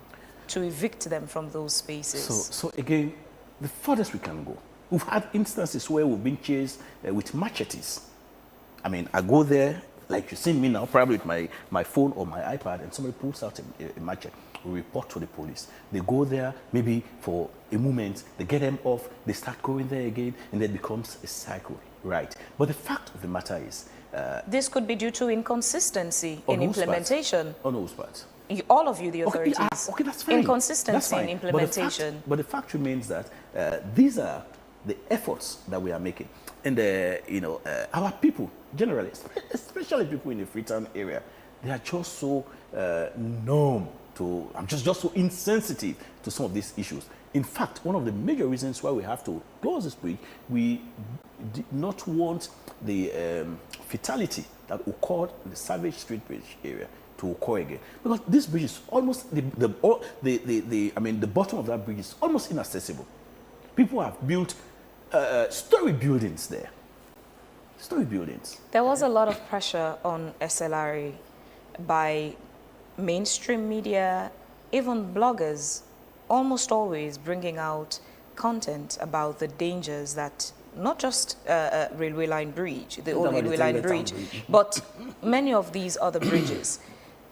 [SPEAKER 2] to evict them from those spaces.
[SPEAKER 21] So again, the furthest we can go. We've had instances where we've been chased with machetes. I mean, I go there, like you see me now, probably with my phone or my iPad, and somebody pulls out a machete. We report to the police. They go there maybe for a moment, they get them off, they start going there again, and then it becomes a cycle, right? But the fact of the matter is...
[SPEAKER 2] this could be due to inconsistency in implementation.
[SPEAKER 21] On whose part?
[SPEAKER 2] All of you, the authorities.
[SPEAKER 21] Okay, that's fine.
[SPEAKER 2] Inconsistency
[SPEAKER 21] that's fine.
[SPEAKER 2] in implementation.
[SPEAKER 21] But the fact remains that these are the efforts that we are making. And, you know, our people, generally, especially people in the Freetown area, they are just so numb to, I'm just so insensitive to some of these issues. In fact, one of the major reasons why we have to close this bridge, we did not want the fatality that occurred in the Savage Street Bridge area to occur again, because this bridge is almost the bottom of that bridge is almost inaccessible. People have built story buildings there. Story buildings.
[SPEAKER 2] There was a lot of pressure on SLRA by mainstream media, even bloggers, almost always bringing out content about the dangers that not just railway line bridge, the old railway line bridge, but many of these other bridges.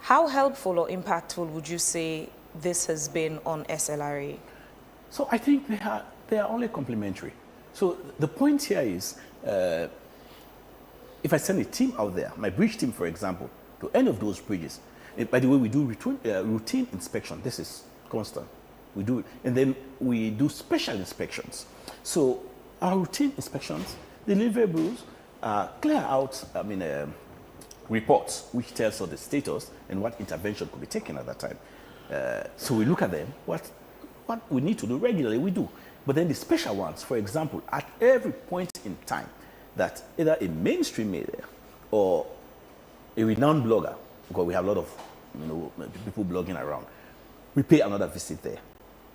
[SPEAKER 2] How helpful or impactful would you say this has been on SLRA?
[SPEAKER 21] So I think they are only complementary. So the point here is, if I send a team out there, my bridge team, for example, to any of those bridges, by the way, we do routine inspection. This is constant. We do it. And then we do special inspections. So our routine inspections, the deliverables clear out, reports which tells us the status and what intervention could be taken at that time. So we look at them, what we need to do regularly, we do. But then the special ones, for example, at every point in time that either a mainstream media or a renowned blogger, because we have a lot of people blogging around, we pay another visit there.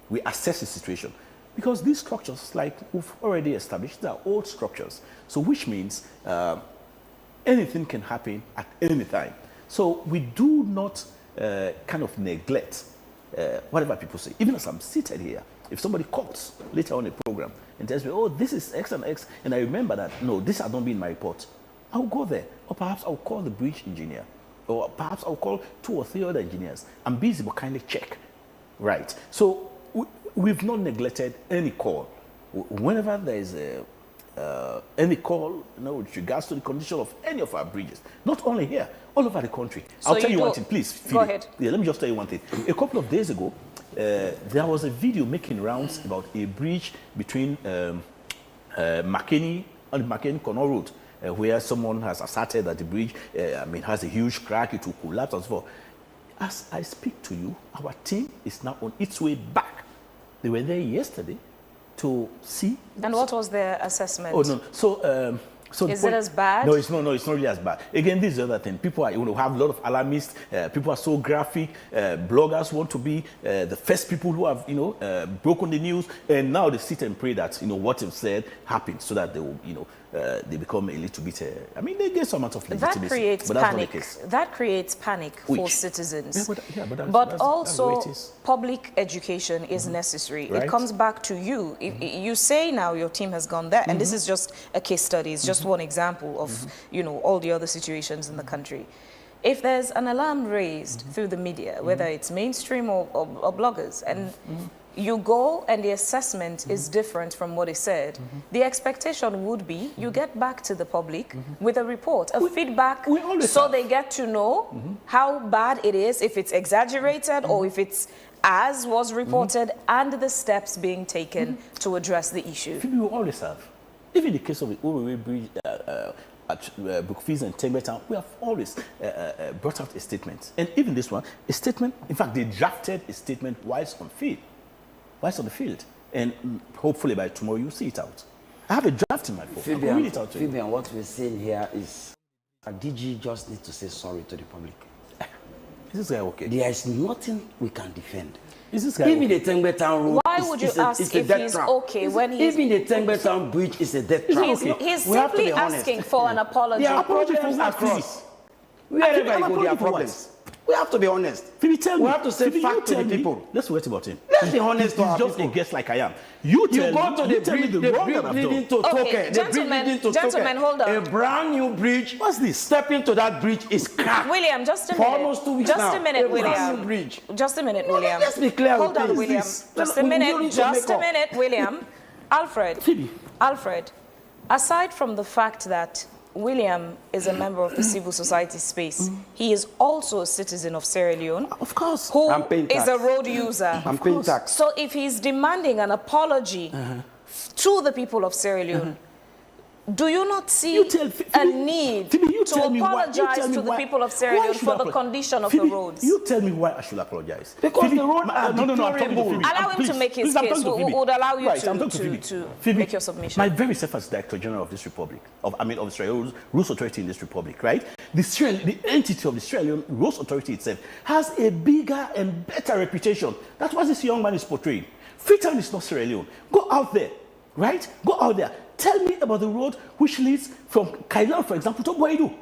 [SPEAKER 21] We assess the situation. Because these structures, like we've already established, they are old structures. So which means anything can happen at any time. So we do not kind of neglect whatever people say. Even as I'm seated here, if somebody calls later on a program and tells me, oh, this is X and X, and I remember that, no, this has not been in my report, I'll go there. Or perhaps I'll call the bridge engineer. Or perhaps I'll call 2 or 3 other engineers. I'm busy, but kindly check. Right. So we've not neglected any call. Whenever there is any call, with regards to the condition of any of our bridges, not only here, all over the country. So I'll tell you one thing, please.
[SPEAKER 2] Go ahead.
[SPEAKER 21] Yeah, let me just tell you one thing. A couple of days ago, there was a video making rounds about a bridge between Makeni and Makeni-Kono Road, where someone has asserted that the bridge has a huge crack, it will collapse and so forth. As I speak to you, our team is now on its way back. They were there yesterday to see. And
[SPEAKER 2] what was their assessment?
[SPEAKER 21] Oh, no. So
[SPEAKER 2] is it as bad?
[SPEAKER 21] No, it's not really as bad. Again, this is the other thing. People are, have a lot of alarmists. People are so graphic. Bloggers want to be the first people who have, broken the news. And now they sit and pray that, what they've said happens so that they will, they become a little bit, they get some amount of legitimacy.
[SPEAKER 2] That creates panic. That creates panic for citizens. But also, public education is necessary. Right? It comes back to you. You say now your team has gone there, and this is just a case study. It's just one example of, all the other situations in the country. If there's an alarm raised through the media, whether it's mainstream or bloggers, and you go and the assessment is different from what is said, the expectation would be you get back to the public with a report, a feedback, so they get to know how bad it is, if it's exaggerated or if it's as was reported, and the steps being taken to address the issue.
[SPEAKER 21] We will always have. Even in the case of the Owerri Bridge at Brookfields and Tengbetown, we have always brought out a statement. And even this one, a statement, in fact, they drafted a statement whilst on the field. And hopefully by tomorrow you'll see it out. I have a draft in my phone. I'll read it out to you.
[SPEAKER 20] Fabian, what we're saying here is DG just need to say sorry to the public.
[SPEAKER 21] Is this guy okay?
[SPEAKER 20] There is nothing we can defend.
[SPEAKER 21] Is this guy
[SPEAKER 20] even
[SPEAKER 21] okay?
[SPEAKER 20] the Tengbetown road
[SPEAKER 2] Why would you ask if he's okay when he's...
[SPEAKER 20] Even the Tengbetown bridge is a death trap.
[SPEAKER 2] He's simply asking for an apology.
[SPEAKER 20] There are problems across. Wherever you go, there are problems. We have to be honest.
[SPEAKER 21] Phoebe, tell me.
[SPEAKER 20] We have to say fact to the people.
[SPEAKER 21] Let's wait about him.
[SPEAKER 20] Let's be honest to our people.
[SPEAKER 21] He's just a guest like I am. You go to the bridge leading to Toke.
[SPEAKER 2] Gentlemen, hold on.
[SPEAKER 20] A brand new bridge.
[SPEAKER 21] What's this?
[SPEAKER 20] Step into that bridge is cracked.
[SPEAKER 2] William, just a
[SPEAKER 20] for
[SPEAKER 2] minute.
[SPEAKER 20] Almost 2 weeks now.
[SPEAKER 2] Just a minute, William.
[SPEAKER 20] Brand new bridge.
[SPEAKER 2] Just a minute, William.
[SPEAKER 20] Let's be clear.
[SPEAKER 2] Hold on, William. Just a minute. Just a minute, William. Alfred.
[SPEAKER 21] Phoebe.
[SPEAKER 2] Alfred. Aside from the fact that William is a member of the civil society space, he is also a citizen of Sierra Leone.
[SPEAKER 21] Of course.
[SPEAKER 2] Who is a road user.
[SPEAKER 20] I'm paying tax.
[SPEAKER 2] So if he's demanding an apology to the people of Sierra Leone, do you not see a need to apologize to the people of Sierra Leone for the condition of the roads?
[SPEAKER 21] You tell me why I should apologize.
[SPEAKER 20] Because the road are
[SPEAKER 21] deplorable.
[SPEAKER 2] Allow him to make his case. We would allow you to make your submission.
[SPEAKER 21] My very self as Director General of this Republic, of Australia Rules Authority in this Republic, right? The entity of the Sierra Leone Rules Authority itself has a bigger and better reputation. That's what this young man is portraying. Freetown is not Sierra Leone. Go out there, right? Go out there. Tell me about the road which leads from Kailan, for example, to Boidu.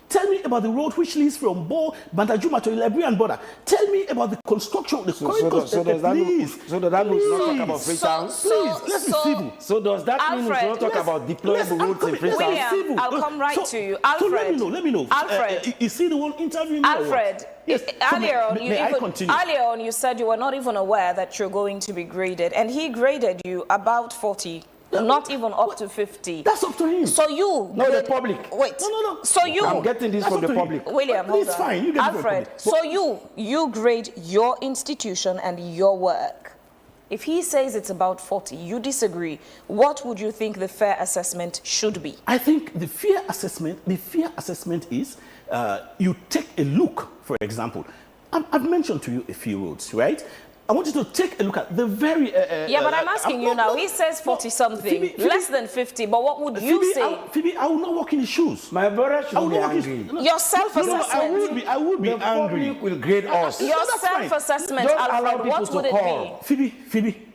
[SPEAKER 21] Tell me about the road which leads from Bo, Bandajuma to the Liberian border. Tell me about the construction of the corridors.
[SPEAKER 20] So does that mean we don't talk about Freetown?
[SPEAKER 21] Please, let's be civil.
[SPEAKER 20] So does that mean we don't talk about deplorable roads in Freetown?
[SPEAKER 2] William, I'll come right to you. Alfred.
[SPEAKER 21] So let me know.
[SPEAKER 2] Alfred.
[SPEAKER 21] Is he the one interviewing me?
[SPEAKER 2] Alfred.
[SPEAKER 21] Yes.
[SPEAKER 2] Earlier on, you said you were not even aware that you're going to be graded, and he graded you about 40. Not even up to 50.
[SPEAKER 21] That's up to him.
[SPEAKER 2] So you...
[SPEAKER 20] No, the public.
[SPEAKER 2] Wait.
[SPEAKER 21] No.
[SPEAKER 2] So you...
[SPEAKER 20] I'm getting this from the public.
[SPEAKER 2] William, hold on.
[SPEAKER 21] It's fine. You get
[SPEAKER 2] Alfred, so you grade your institution and your work. If he says it's about 40, you disagree, what would you think the fair assessment should be?
[SPEAKER 21] I think the fair assessment is you take a look, for example. I've mentioned to you a few roads, right? I want you to take a look at the very...
[SPEAKER 2] yeah, but I'm asking you now. He says 40-something, less than 50, but what would you say?
[SPEAKER 21] Phoebe, I will not walk in his shoes.
[SPEAKER 20] My brother should be angry.
[SPEAKER 2] Your self-assessment...
[SPEAKER 21] I would be angry.
[SPEAKER 20] The public will grade us.
[SPEAKER 2] Your self-assessment, Alfred, what would it be?
[SPEAKER 21] Phoebe,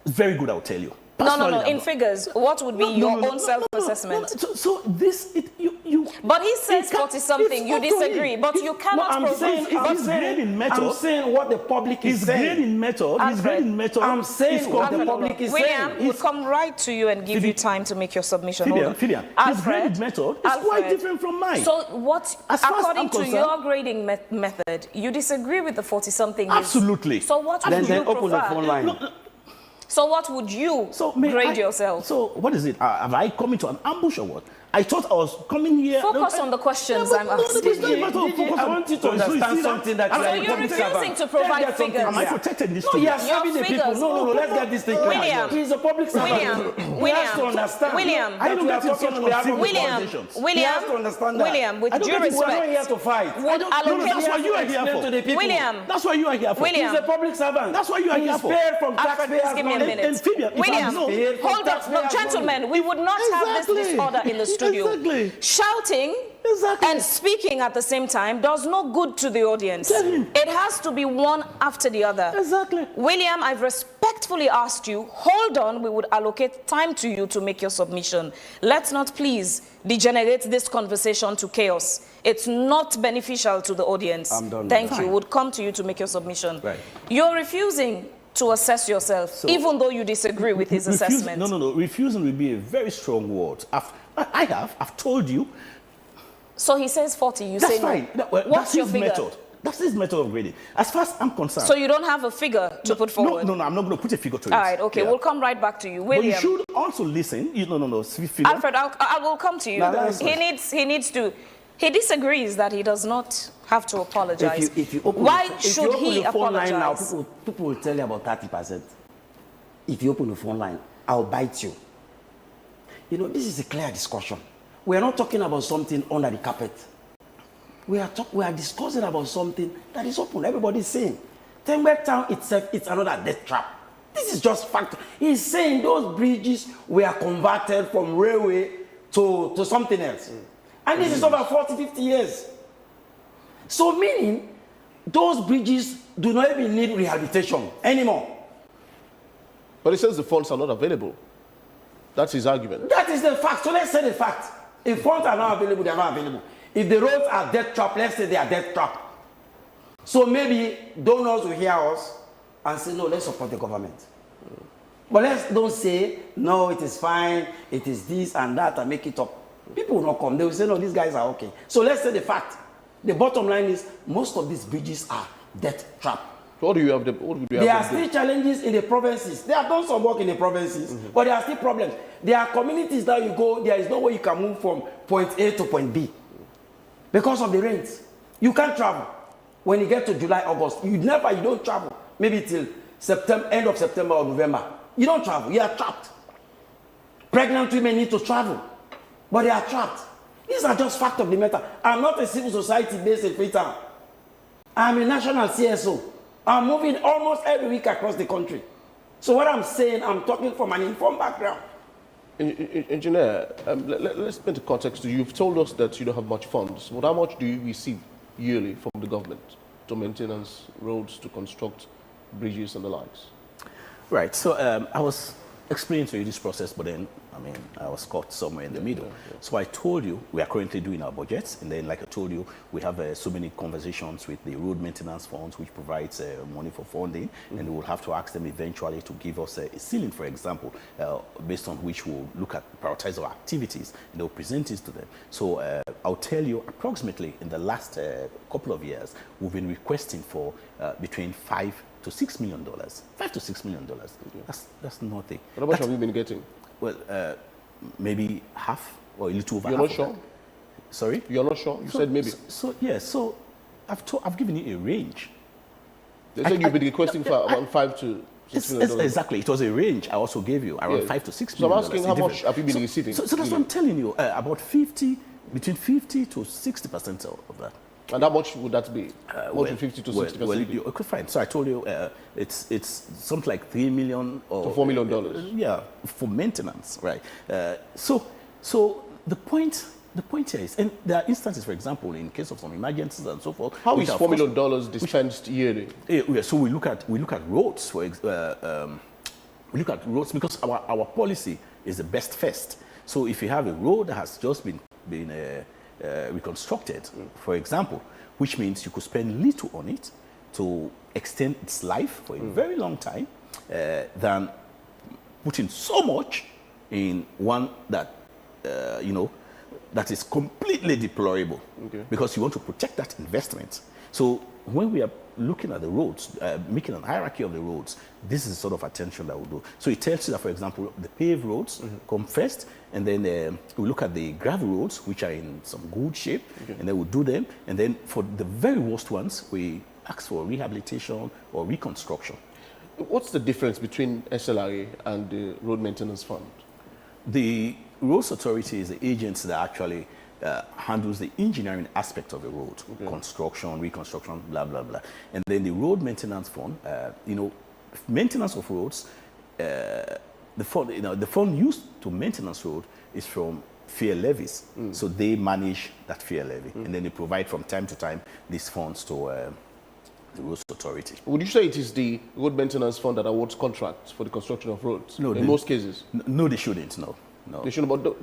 [SPEAKER 21] very good, I'll tell you.
[SPEAKER 2] No. In figures, what would be your own self-assessment?
[SPEAKER 21] So this, you.
[SPEAKER 2] But he says 40-something. You disagree, but you cannot provide.
[SPEAKER 21] I'm saying
[SPEAKER 20] what the public is saying.
[SPEAKER 21] He's grading method.
[SPEAKER 20] I'm saying what the public is saying.
[SPEAKER 2] William will come right to you and give you time to make your submission.
[SPEAKER 21] His grading method is quite different from mine.
[SPEAKER 2] So what, according to your grading method, you disagree with the 40-something?
[SPEAKER 21] Absolutely.
[SPEAKER 2] So what would you prefer?
[SPEAKER 20] Open the phone line.
[SPEAKER 2] So what would you grade yourself?
[SPEAKER 21] So what is it? Have I come into an ambush or what? I thought I was coming here...
[SPEAKER 2] Focus on the questions I'm asking.
[SPEAKER 20] I want you to understand something that
[SPEAKER 2] so you're refusing to provide figures.
[SPEAKER 21] Am I protected in this
[SPEAKER 20] studio? No, he has the people. No, let's get this thing clear. He's a public servant. He has to understand.
[SPEAKER 2] William,
[SPEAKER 20] I don't get talking on behalf of organizations. He has to understand that.
[SPEAKER 2] William, with due respect.
[SPEAKER 20] We're not here to fight.
[SPEAKER 21] That's what you are here for.
[SPEAKER 2] William.
[SPEAKER 21] That's what you are here for.
[SPEAKER 2] William.
[SPEAKER 20] He's a public servant.
[SPEAKER 21] That's what you are here for.
[SPEAKER 20] He's paid from taxpayers'
[SPEAKER 2] give me a minute.
[SPEAKER 21] William,
[SPEAKER 2] hold on. No, gentlemen, we would not have this disorder in the studio.
[SPEAKER 21] Exactly.
[SPEAKER 2] Shouting and speaking at the same time does no good to the audience. It has to be one after the other.
[SPEAKER 21] Exactly.
[SPEAKER 2] William, I've respectfully asked you, hold on, we would allocate time to you to make your submission. Let's not please degenerate this conversation to chaos. It's not beneficial to the audience.
[SPEAKER 20] I'm done.
[SPEAKER 2] Thank you. Would come to you to make your submission.
[SPEAKER 21] Right.
[SPEAKER 2] You're refusing to assess yourself, even though you disagree with his assessment.
[SPEAKER 21] No. Refusing will be a very strong word. I've told you.
[SPEAKER 2] So he says 40, you
[SPEAKER 21] that's
[SPEAKER 2] say
[SPEAKER 21] fine.
[SPEAKER 2] no.
[SPEAKER 21] What's your figure? Method. That's his method of grading. As far as I'm concerned.
[SPEAKER 2] So you don't have a figure to put forward?
[SPEAKER 21] No, I'm not going to put a figure to it.
[SPEAKER 2] All right, okay, we'll come right back to you. William.
[SPEAKER 21] But you should also listen. No.
[SPEAKER 2] Alfred, I will come to you.
[SPEAKER 21] No,
[SPEAKER 2] he needs to. He disagrees that he does not have to apologize. Why should he apologize?
[SPEAKER 20] Now, people will tell you about 30%. If you open the phone line, I'll bite you. You know, this is a clear discussion. We are not talking about something under the carpet. We are discussing about something that is open. Everybody's saying. Tengbe Town itself, it's another death trap. This is just fact. He's saying those bridges were converted from railway to something else. And this is over 40, 50 years. So meaning, those bridges do not even need rehabilitation anymore.
[SPEAKER 3] But he says the funds are not available. That's his argument.
[SPEAKER 20] That is the fact. So let's say the fact. If funds are not available, they are not available. If the roads are death trap, let's say they are death trap. So maybe donors will hear us and say, no, let's support the government. But don't say, no, it is fine, it is this and that, and make it up. People will not come. They will say, no, these guys are okay. So let's say the fact. The bottom line is, most of these bridges are death trap.
[SPEAKER 3] So what do you have?
[SPEAKER 20] There are still challenges in the provinces. They have done some work in the provinces, but there are still problems. There are communities that you go, there is no way you can move from point A to point B because of the rains. You can't travel. When you get to July, August, you don't travel. Maybe till September, end of September or November. You don't travel. You are trapped. Pregnant women need to travel, but they are trapped. These are just facts of the matter. I'm not a civil society based in Freetown. I'm a national CSO. I'm moving almost every week across the country. So what I'm saying, I'm talking from an informed background.
[SPEAKER 3] Engineer, let's put the context. You've told us that you don't have much funds. But how much do you receive yearly from the government to maintenance roads, to construct bridges and the likes?
[SPEAKER 21] Right. So I was explaining to you this process, but then, I was caught somewhere in the middle. Yeah. So I told you, we are currently doing our budgets, and then, like I told you, we have so many conversations with the road maintenance funds, which provides money for funding, and we will have to ask them eventually to give us a ceiling, for example, based on which we'll look at, prioritize our activities, and they'll present it to them. So I'll tell you, approximately in the last couple of years, we've been requesting for between $5 to $6 million. $5 to $6 million. That's nothing.
[SPEAKER 3] How much have you been getting?
[SPEAKER 21] Well, maybe half or a little over.
[SPEAKER 3] You're
[SPEAKER 21] half
[SPEAKER 3] not sure?
[SPEAKER 21] Sorry?
[SPEAKER 3] You're not sure? You said maybe.
[SPEAKER 21] So I've given you a range.
[SPEAKER 3] They said you've been requesting for around $5 to $6 million.
[SPEAKER 21] Exactly. It was a range I also gave you, around $5 to $6 million.
[SPEAKER 3] So I'm asking, how much have you been receiving?
[SPEAKER 21] So that's what I'm telling you, about between 50 to 60% of that.
[SPEAKER 3] And how much would that be? More than 50 to 60%?
[SPEAKER 21] Okay, fine. So I told you it's something like $3 million or
[SPEAKER 3] to $4 million.
[SPEAKER 21] Yeah, for maintenance, right? So the point here is, and there are instances, for example, in case of some emergencies and so forth.
[SPEAKER 3] How is $4 million dispensed yearly?
[SPEAKER 21] So we look at roads. We look at roads because our policy is the best first. So if you have a road that has just been reconstructed, for example, which means you could spend little on it to extend its life for a very long time, than putting so much in one that that is completely deplorable, because you want to protect that investment. So when we are looking at the roads, making an hierarchy of the roads, this is the sort of attention that we'll do. So it tells you that, for example, the paved roads come first, and then we look at the gravel roads, which are in some good shape, and then we'll do them. And then for the very worst ones, we ask for rehabilitation or reconstruction.
[SPEAKER 3] What's the difference between SLRA and the Road Maintenance Fund?
[SPEAKER 21] The Roads Authority is the agency that actually handles the engineering aspect of the road, construction, reconstruction, blah, blah, blah. And then the Road Maintenance Fund, maintenance of roads, the fund used to maintenance road is from fare levies. So they manage that fare levy, and then they provide from time to time these funds to the Roads Authority.
[SPEAKER 3] Would you say it is the Road Maintenance Fund that awards contracts for the construction of roads?
[SPEAKER 21] No,
[SPEAKER 3] in most cases.
[SPEAKER 21] No, they shouldn't. No.
[SPEAKER 3] They shouldn't. But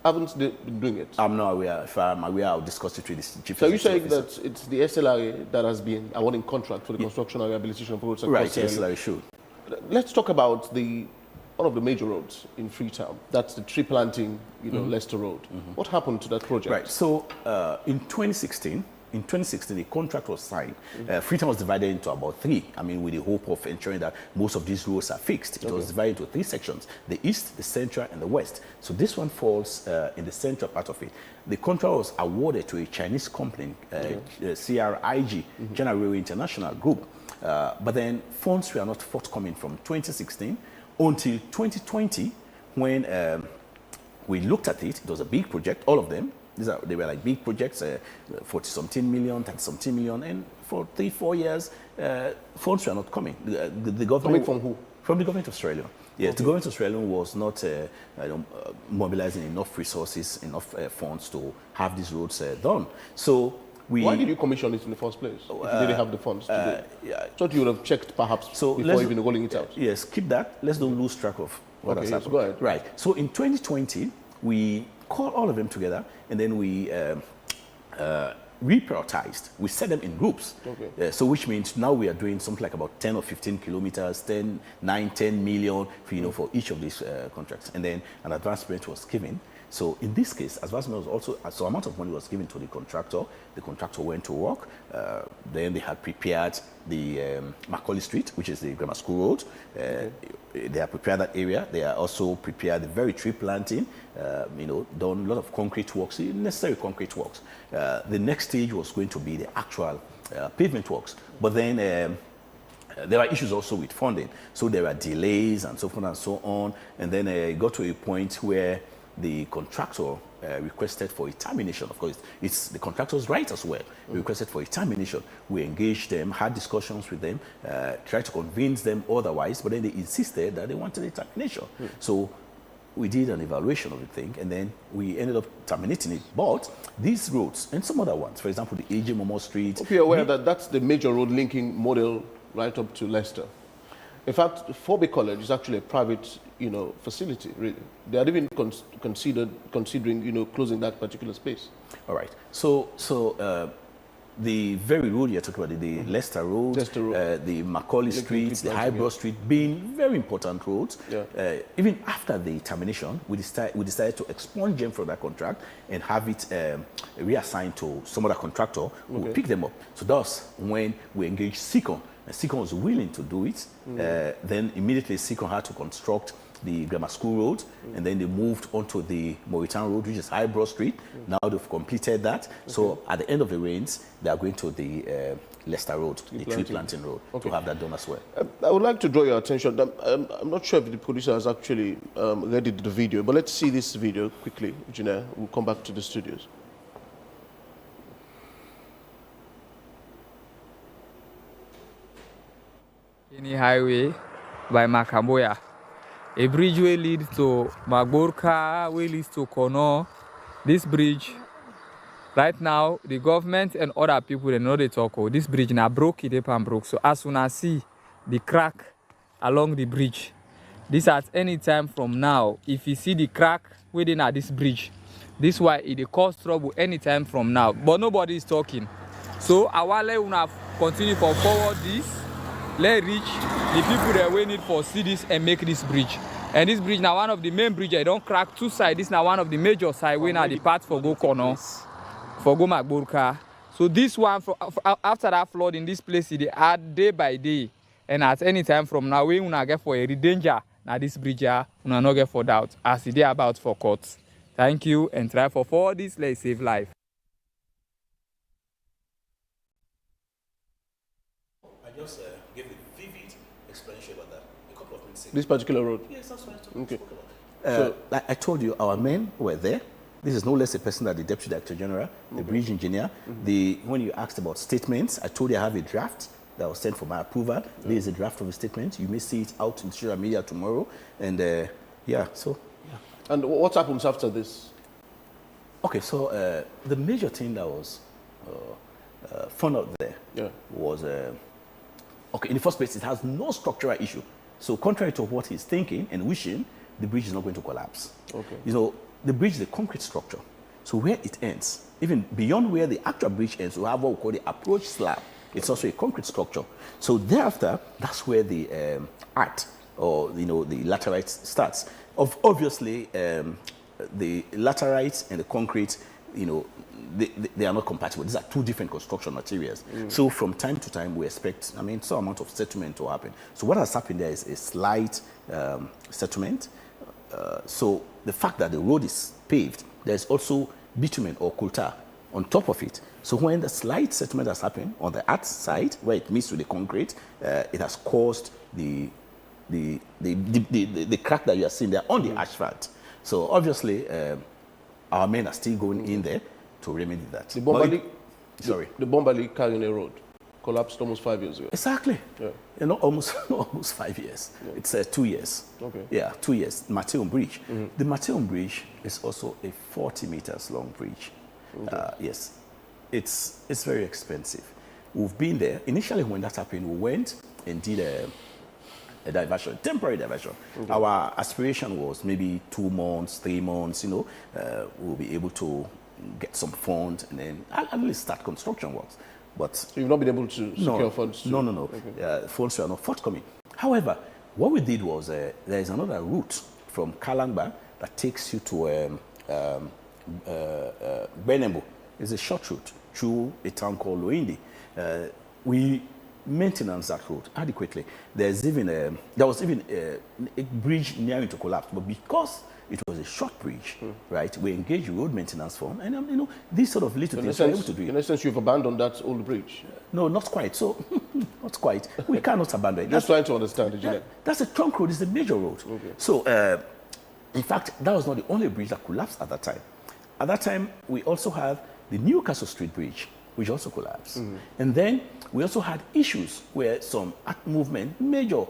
[SPEAKER 3] haven't they been doing it?
[SPEAKER 21] I'm not aware. If I'm aware, I'll discuss it with the chief.
[SPEAKER 3] So you saying that it's the SLRA that has been awarding contract for the construction and rehabilitation of roads?
[SPEAKER 21] Right, the SLRA should.
[SPEAKER 3] Let's talk about one of the major roads in Freetown. That's the tree planting, Leicester Road. What happened to that project?
[SPEAKER 21] Right. So in 2016, in 2016, a contract was signed. Freetown was divided into about 3. I mean, with the hope of ensuring that most of these roads are fixed. It was divided into 3 sections: the east, the central, and the west. So this one falls in the central part of it. The contract was awarded to a Chinese company, CRIG, General Railway International Group. But then funds were not forthcoming from 2016 until 2020, when we looked at it. It was a big project, all of them. They were like big projects, 40-something million, 30-something million, and for 3-4 years, funds were not coming. The government,
[SPEAKER 3] coming from who?
[SPEAKER 21] From the government of Australia. Yeah, the government of Australia was not mobilizing enough resources, enough funds to have these roads done. So
[SPEAKER 3] why did you commission it in the first place if you didn't have the funds to do it? I thought you would have checked perhaps before even rolling it out.
[SPEAKER 21] Yes, keep that. Let's don't lose track of what has happened.
[SPEAKER 3] Go ahead.
[SPEAKER 21] Right. So in 2020, we called all of them together, and then we reprioritized. We set them in groups. So which means now we are doing something like about 10 or 15 kilometers, 10 million for each of these contracts. And then an advance payment was given. So in this case, advance payment was also, so amount of money was given to the contractor. The contractor went to work. Then they had prepared the Macaulay Street, which is the grammar school road. They have prepared that area. They are also prepared the very tree planting, done a lot of concrete works, necessary concrete works. The next stage was going to be the actual pavement works. But then there are issues also with funding. So there are delays and so forth and so on. And then it got to a point where the contractor requested for a termination. Of course, it's the contractor's right as well. We requested for a termination. We engaged them, had discussions with them, tried to convince them otherwise, but then they insisted that they wanted a termination. So we did an evaluation of the thing, and then we ended up terminating it. But these roads and some other ones, for example, the AJ Momo Street.
[SPEAKER 3] Hope you're aware that that's the major road linking model right up to Leicester. In fact, Forby College is actually a private, facility, really. They are even considering, closing that particular space.
[SPEAKER 21] All right. So the very road you're talking about, the Leicester Road, the Macaulay Street, the Highbrow Street, being very important roads. Even after the termination, we decided to expunge them from that contract and have it reassigned to some other contractor who will pick them up. So thus, when we engaged Seacon, and Seacon was willing to do it, then immediately Seacon had to construct the Grammar School Road, and then they moved onto the Mauritania Road, which is Highbrow Street. Now they've completed that. So at the end of the rains, they are going to the Leicester Road, the tree planting road, to have that done as well.
[SPEAKER 3] I would like to draw your attention. I'm not sure if the producer has actually edited the video, but let's see this video quickly, Gina. We'll come back to the studios.
[SPEAKER 5] Highway by Makamboya. A bridge will lead to Magborka, will lead to Kono. This bridge, right now, the government and other people, they know they talk. This bridge now broke it and broke. So as soon as see the crack along the bridge, this at any time from now, if you see the crack within at this bridge, this why it cause trouble anytime from now. But nobody is talking. So I want to continue for forward this. Let reach the people that we need for see this and make this bridge. And this bridge now one of the main bridges. I don't crack 2 sides. This now one of the major sides. We now the part for go corner, for go Magburka. So this one after that flood in this place, they add day by day. And at any time from now, we will not get for a danger. Now this bridge we will not get for doubt. As they about for court. Thank you and try for forward this. Let's save life.
[SPEAKER 21] I just gave a vivid explanation about that a couple of minutes ago.
[SPEAKER 3] This particular road?
[SPEAKER 21] Yes, that's what I
[SPEAKER 3] Okay.
[SPEAKER 21] So, like I told you, our men were there. This is no less a person than the Deputy Director General, the bridge engineer. When you asked about statements, I told you I have a draft that was sent for my approval. There is a draft of a statement. You may see it out in social media tomorrow. And And
[SPEAKER 3] what happens after this?
[SPEAKER 21] Okay, so the major thing that was found out there was, okay, in the first place, it has no structural issue. So contrary to what he's thinking and wishing, the bridge is not going to collapse.
[SPEAKER 3] Okay.
[SPEAKER 21] The bridge is a concrete structure. So where it ends, even beyond where the actual bridge ends, we have what we call the approach slab. It's also a concrete structure. So thereafter, that's where the art or the laterite starts. Obviously, the laterite and the concrete, they are not compatible. These are two different construction materials. So from time to time, we expect, some amount of settlement to happen. So what has happened there is a slight settlement. So the fact that the road is paved, there's also bitumen or coal tar on top of it. So when the slight settlement has happened on the earth side, where it meets with the concrete, it has caused the crack that you are seeing there on the asphalt. So obviously, our men are still going in there to remedy that.
[SPEAKER 3] The Bombali Carine Road collapsed almost 5 years ago.
[SPEAKER 21] Exactly.
[SPEAKER 3] Yeah.
[SPEAKER 21] Almost 5 years. Yeah. It's 2 years.
[SPEAKER 3] Okay.
[SPEAKER 21] Yeah, 2 years. Mateum Bridge. The Mateum Bridge is also a 40 meters long bridge. Okay. Yes. It's very expensive. We've been there. Initially, when that happened, we went and did a diversion, temporary diversion. Okay. Our aspiration was maybe 2 months, 3 months, we'll be able to get some funds and then at least start construction works. But
[SPEAKER 3] so you've not been able to secure funds?
[SPEAKER 21] No.
[SPEAKER 3] Okay.
[SPEAKER 21] Funds were not forthcoming. However, what we did was there is another route from Kalangba that takes you to Benembo. It's a short route through a town called Leone. We maintenance that road adequately. There was even a bridge nearing to collapse, but because it was a short bridge, right? We engaged road maintenance fund, and these sort of little things we're able to do.
[SPEAKER 3] In essence, you've abandoned that old bridge.
[SPEAKER 21] No, not quite. So, not quite. We cannot abandon it.
[SPEAKER 3] Just trying to understand,
[SPEAKER 21] that's a trunk road. It's a major road. Okay. So, in fact, that was not the only bridge that collapsed at that time. At that time, we also had the Newcastle Street Bridge, which also collapsed. And then we also had issues where some movement, major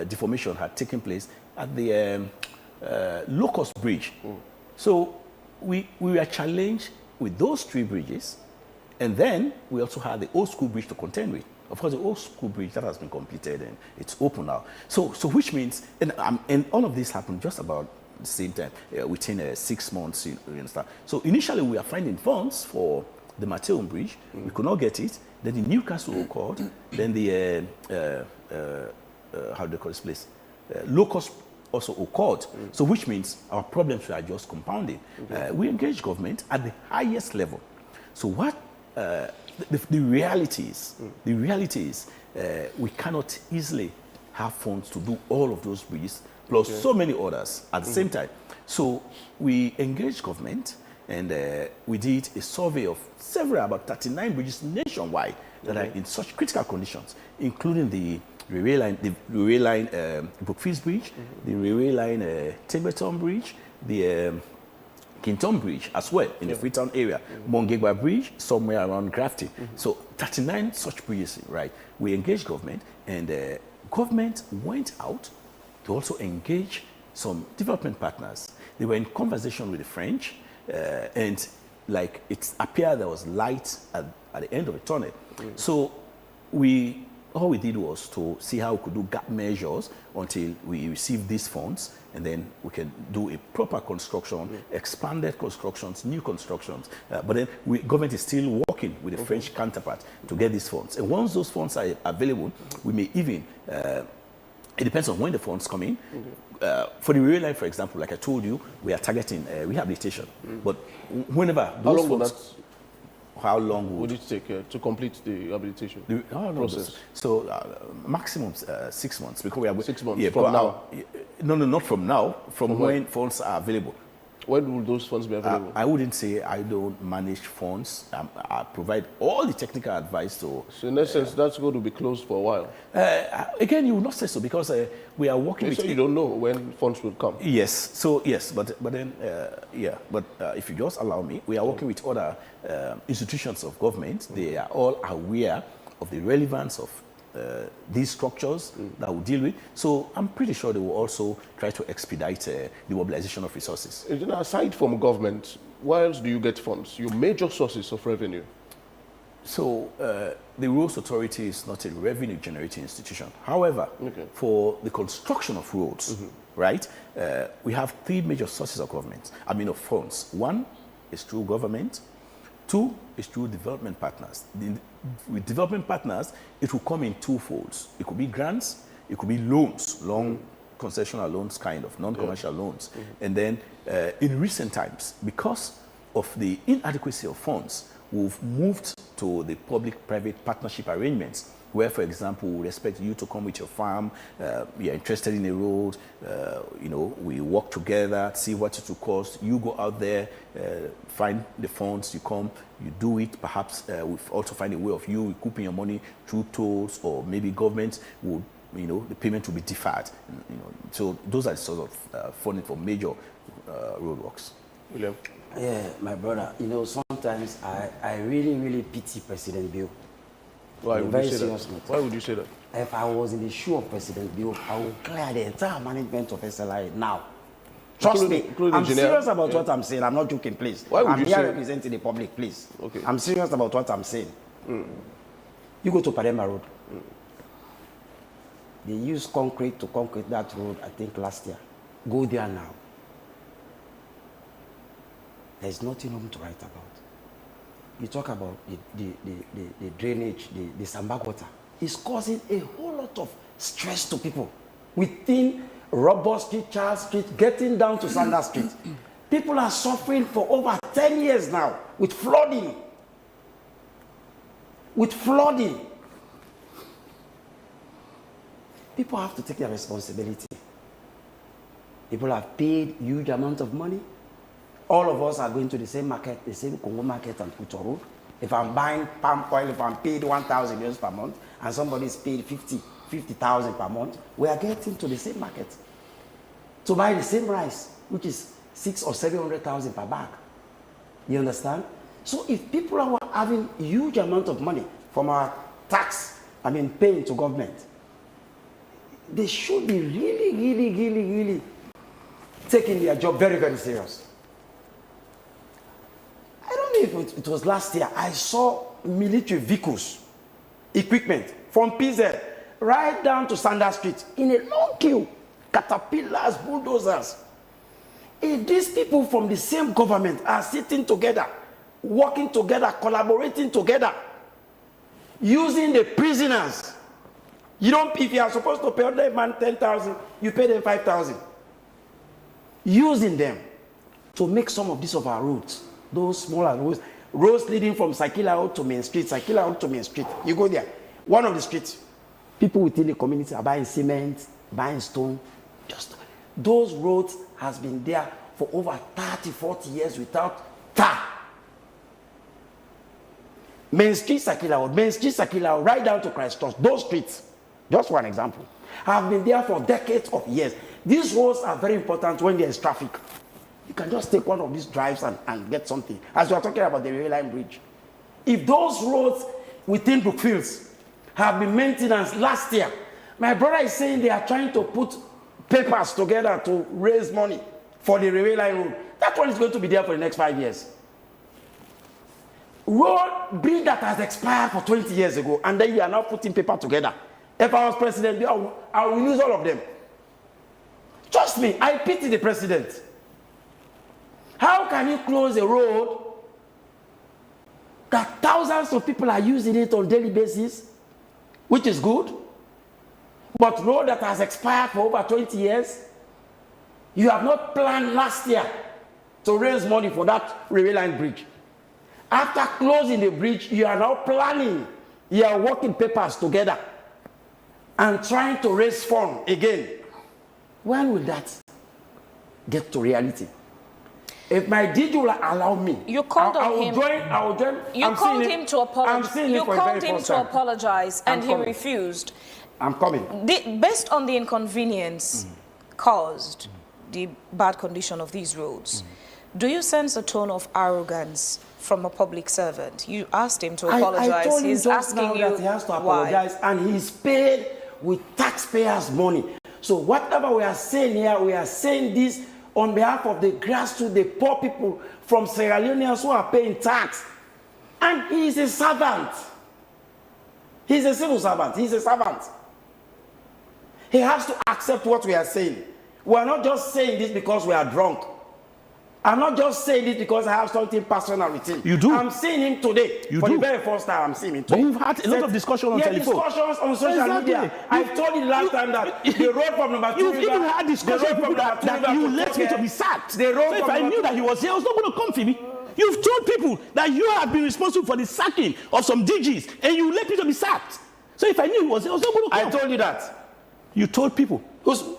[SPEAKER 21] deformation had taken place at the Locust Bridge. So we were challenged with those 3 bridges, and then we also had the Old School Bridge to contend with. Of course, the Old School Bridge, that has been completed and it's open now. So which means, and all of this happened just about the same time, within 6 months, you understand. So initially we are finding funds for the Mateum Bridge. We could not get it. Then the Newcastle occurred. Then the, how do they call this place? Locust also occurred. So which means our problems were just compounding. We engaged government at the highest level. So what the reality is, we cannot easily have funds to do all of those bridges, plus so many others at the same time. So we engaged government, and we did a survey of about 39 bridges nationwide that are in such critical conditions, including the railway line Brookfields Bridge, the railway line Tiverton Bridge, the Kinton Bridge as well in the Freetown area, Mongegwa Bridge somewhere around Grafton. So 39 such bridges, right? We engaged government, and government went out to also engage some development partners. They were in conversation with the French, and like it appeared there was light at the end of the tunnel. So all we did was to see how we could do gap measures until we receive these funds, and then we can do a proper construction, expanded constructions, new constructions. But then government is still working with the French counterpart to get these funds. And once those funds are available, we may even, it depends on when the funds come in. For the rail line, for example, like I told you, we are targeting rehabilitation. But whenever those funds... How long
[SPEAKER 3] would it take to complete the rehabilitation process?
[SPEAKER 21] So maximum 6 months, because we are 6 months
[SPEAKER 3] from now.
[SPEAKER 21] No, not from now. From when funds are available.
[SPEAKER 3] When will those funds be available?
[SPEAKER 21] I wouldn't say I don't manage funds. I provide all the technical advice to...
[SPEAKER 3] So in essence, that's going to be closed for a while?
[SPEAKER 21] Again, you will not say so, because we are working with...
[SPEAKER 3] So you don't know when funds will come?
[SPEAKER 21] Yes. So, yes, but then, But if you just allow me, we are working with other institutions of government. They are all aware of the relevance of these structures that we deal with. So I'm pretty sure they will also try to expedite the mobilization of resources.
[SPEAKER 3] Aside from government, where else do you get funds? Your major sources of revenue?
[SPEAKER 21] So the Roads Authority is not a revenue generating institution. However, for the construction of roads, right, we have 3 major sources of government, of funds. 1 is through government. 2 is through development partners. With development partners, it will come in 2 folds. It could be grants, it could be loans, long concessional loans, kind of non-commercial loans. And then in recent times, because of the inadequacy of funds, we've moved to the public-private partnership arrangements, where, for example, we expect you to come with your farm, you're interested in a road, we work together, see what it will cost, you go out there, find the funds, you come, you do it, perhaps we also find a way of you recouping your money through tolls, or maybe government would, the payment will be deferred. So those are the sort of funding for major roadworks. William?
[SPEAKER 20] Yeah, my brother, sometimes I really, really pity President Bill.
[SPEAKER 3] Why would you say that? Why would you say that?
[SPEAKER 20] If I was in the shoe of President Bill, I would clear the entire management of SLI now. Trust me, I'm serious about what I'm saying. I'm not joking, please.
[SPEAKER 3] Why would
[SPEAKER 20] I'm
[SPEAKER 3] you
[SPEAKER 20] here
[SPEAKER 3] say
[SPEAKER 20] representing the public, please.
[SPEAKER 3] Okay.
[SPEAKER 20] I'm serious about what I'm saying. You go to Parema Road. They used concrete to concrete that road, I think, last year. Go there now. There's nothing home to write about. You talk about the drainage, the sandbag water. It's causing a whole lot of stress to people. Within Robert Street, Charles Street, getting down to Sanders Street. People are suffering for over 10 years now with flooding. With flooding. People have to take their responsibility. People have paid huge amount of money. All of us are going to the same market, the same Congo market and Kuto Road. If I'm buying palm oil, if I'm paid 1,000 euros per month, and somebody's paid 50,000 per month, we are getting to the same market to buy the same rice, which is 600,000 or 700,000 per bag. You understand? So if people are having huge amount of money from our tax, paying to government, they should be really taking their job very, very serious. I don't know if it was last year, I saw military vehicles, equipment from PZ right down to Sanders Street in a long queue, caterpillars, bulldozers. If these people from the same government are sitting together, working together, collaborating together, using the prisoners, if you are supposed to pay another man 10,000, you pay them 5,000. Using them to make some of these of our roads, those smaller roads leading from Sakila out to Main Street, you go there. One of the streets, people within the community are buying cement, buying stone. Just those roads has been there for over 30, 40 years without tar. Main Street, Sakila, right down to Christ Church, those streets, just one example, have been there for decades of years. These roads are very important when there is traffic. You can just take one of these drives and get something. As we are talking about the rail line bridge. If those roads within Brookfields have been maintenance last year, my brother is saying they are trying to put papers together to raise money for the railway line road. That one is going to be there for the next 5 years. Road bridge that has expired for 20 years ago, and then you are now putting paper together. If I was president, I will use all of them. Trust me, I pity the president. How can you close a road that thousands of people are using it on a daily basis, which is good, but road that has expired for over 20 years, you have not planned last year to raise money for that railway line bridge. After closing the bridge, you are now planning, you are working papers together and trying to raise funds again. When will that get to reality? If my DG will allow me,
[SPEAKER 2] you called
[SPEAKER 20] I will
[SPEAKER 2] him. Join. You called him to apologize. You called him to apologize, and he refused.
[SPEAKER 20] I'm coming.
[SPEAKER 2] Based on the inconvenience caused, the bad condition of these roads, do you sense a tone of arrogance from a public servant? You asked him to apologize.
[SPEAKER 20] I told him
[SPEAKER 2] he's
[SPEAKER 20] just
[SPEAKER 2] asking
[SPEAKER 20] now
[SPEAKER 2] you
[SPEAKER 20] that he has to apologize, and he's paid with taxpayers' money. So whatever we are saying here, we are saying this on behalf of the grassroots, the poor people from Sierra Leoneans who are paying tax. And he is a servant. He's a civil servant. He's a servant. He has to accept what we are saying. We are not just saying this because we are drunk.
[SPEAKER 4] I'm not just saying this because I have something personal with him.
[SPEAKER 21] You do.
[SPEAKER 4] I'm seeing him today. For the very first time, I'm seeing him today.
[SPEAKER 21] But we've had a lot of discussion on telephone.
[SPEAKER 4] Discussions on social media. I told you last time that the road from number 2
[SPEAKER 21] You've even had discussions that you left me to be sacked. So if I knew that he was here, I was not going to come, Phoebe. You've told people that you have been responsible for the sacking of some DGs, and you let me to be sacked. So if I knew he was here, I was not going to come.
[SPEAKER 4] I told you that.
[SPEAKER 21] You told people.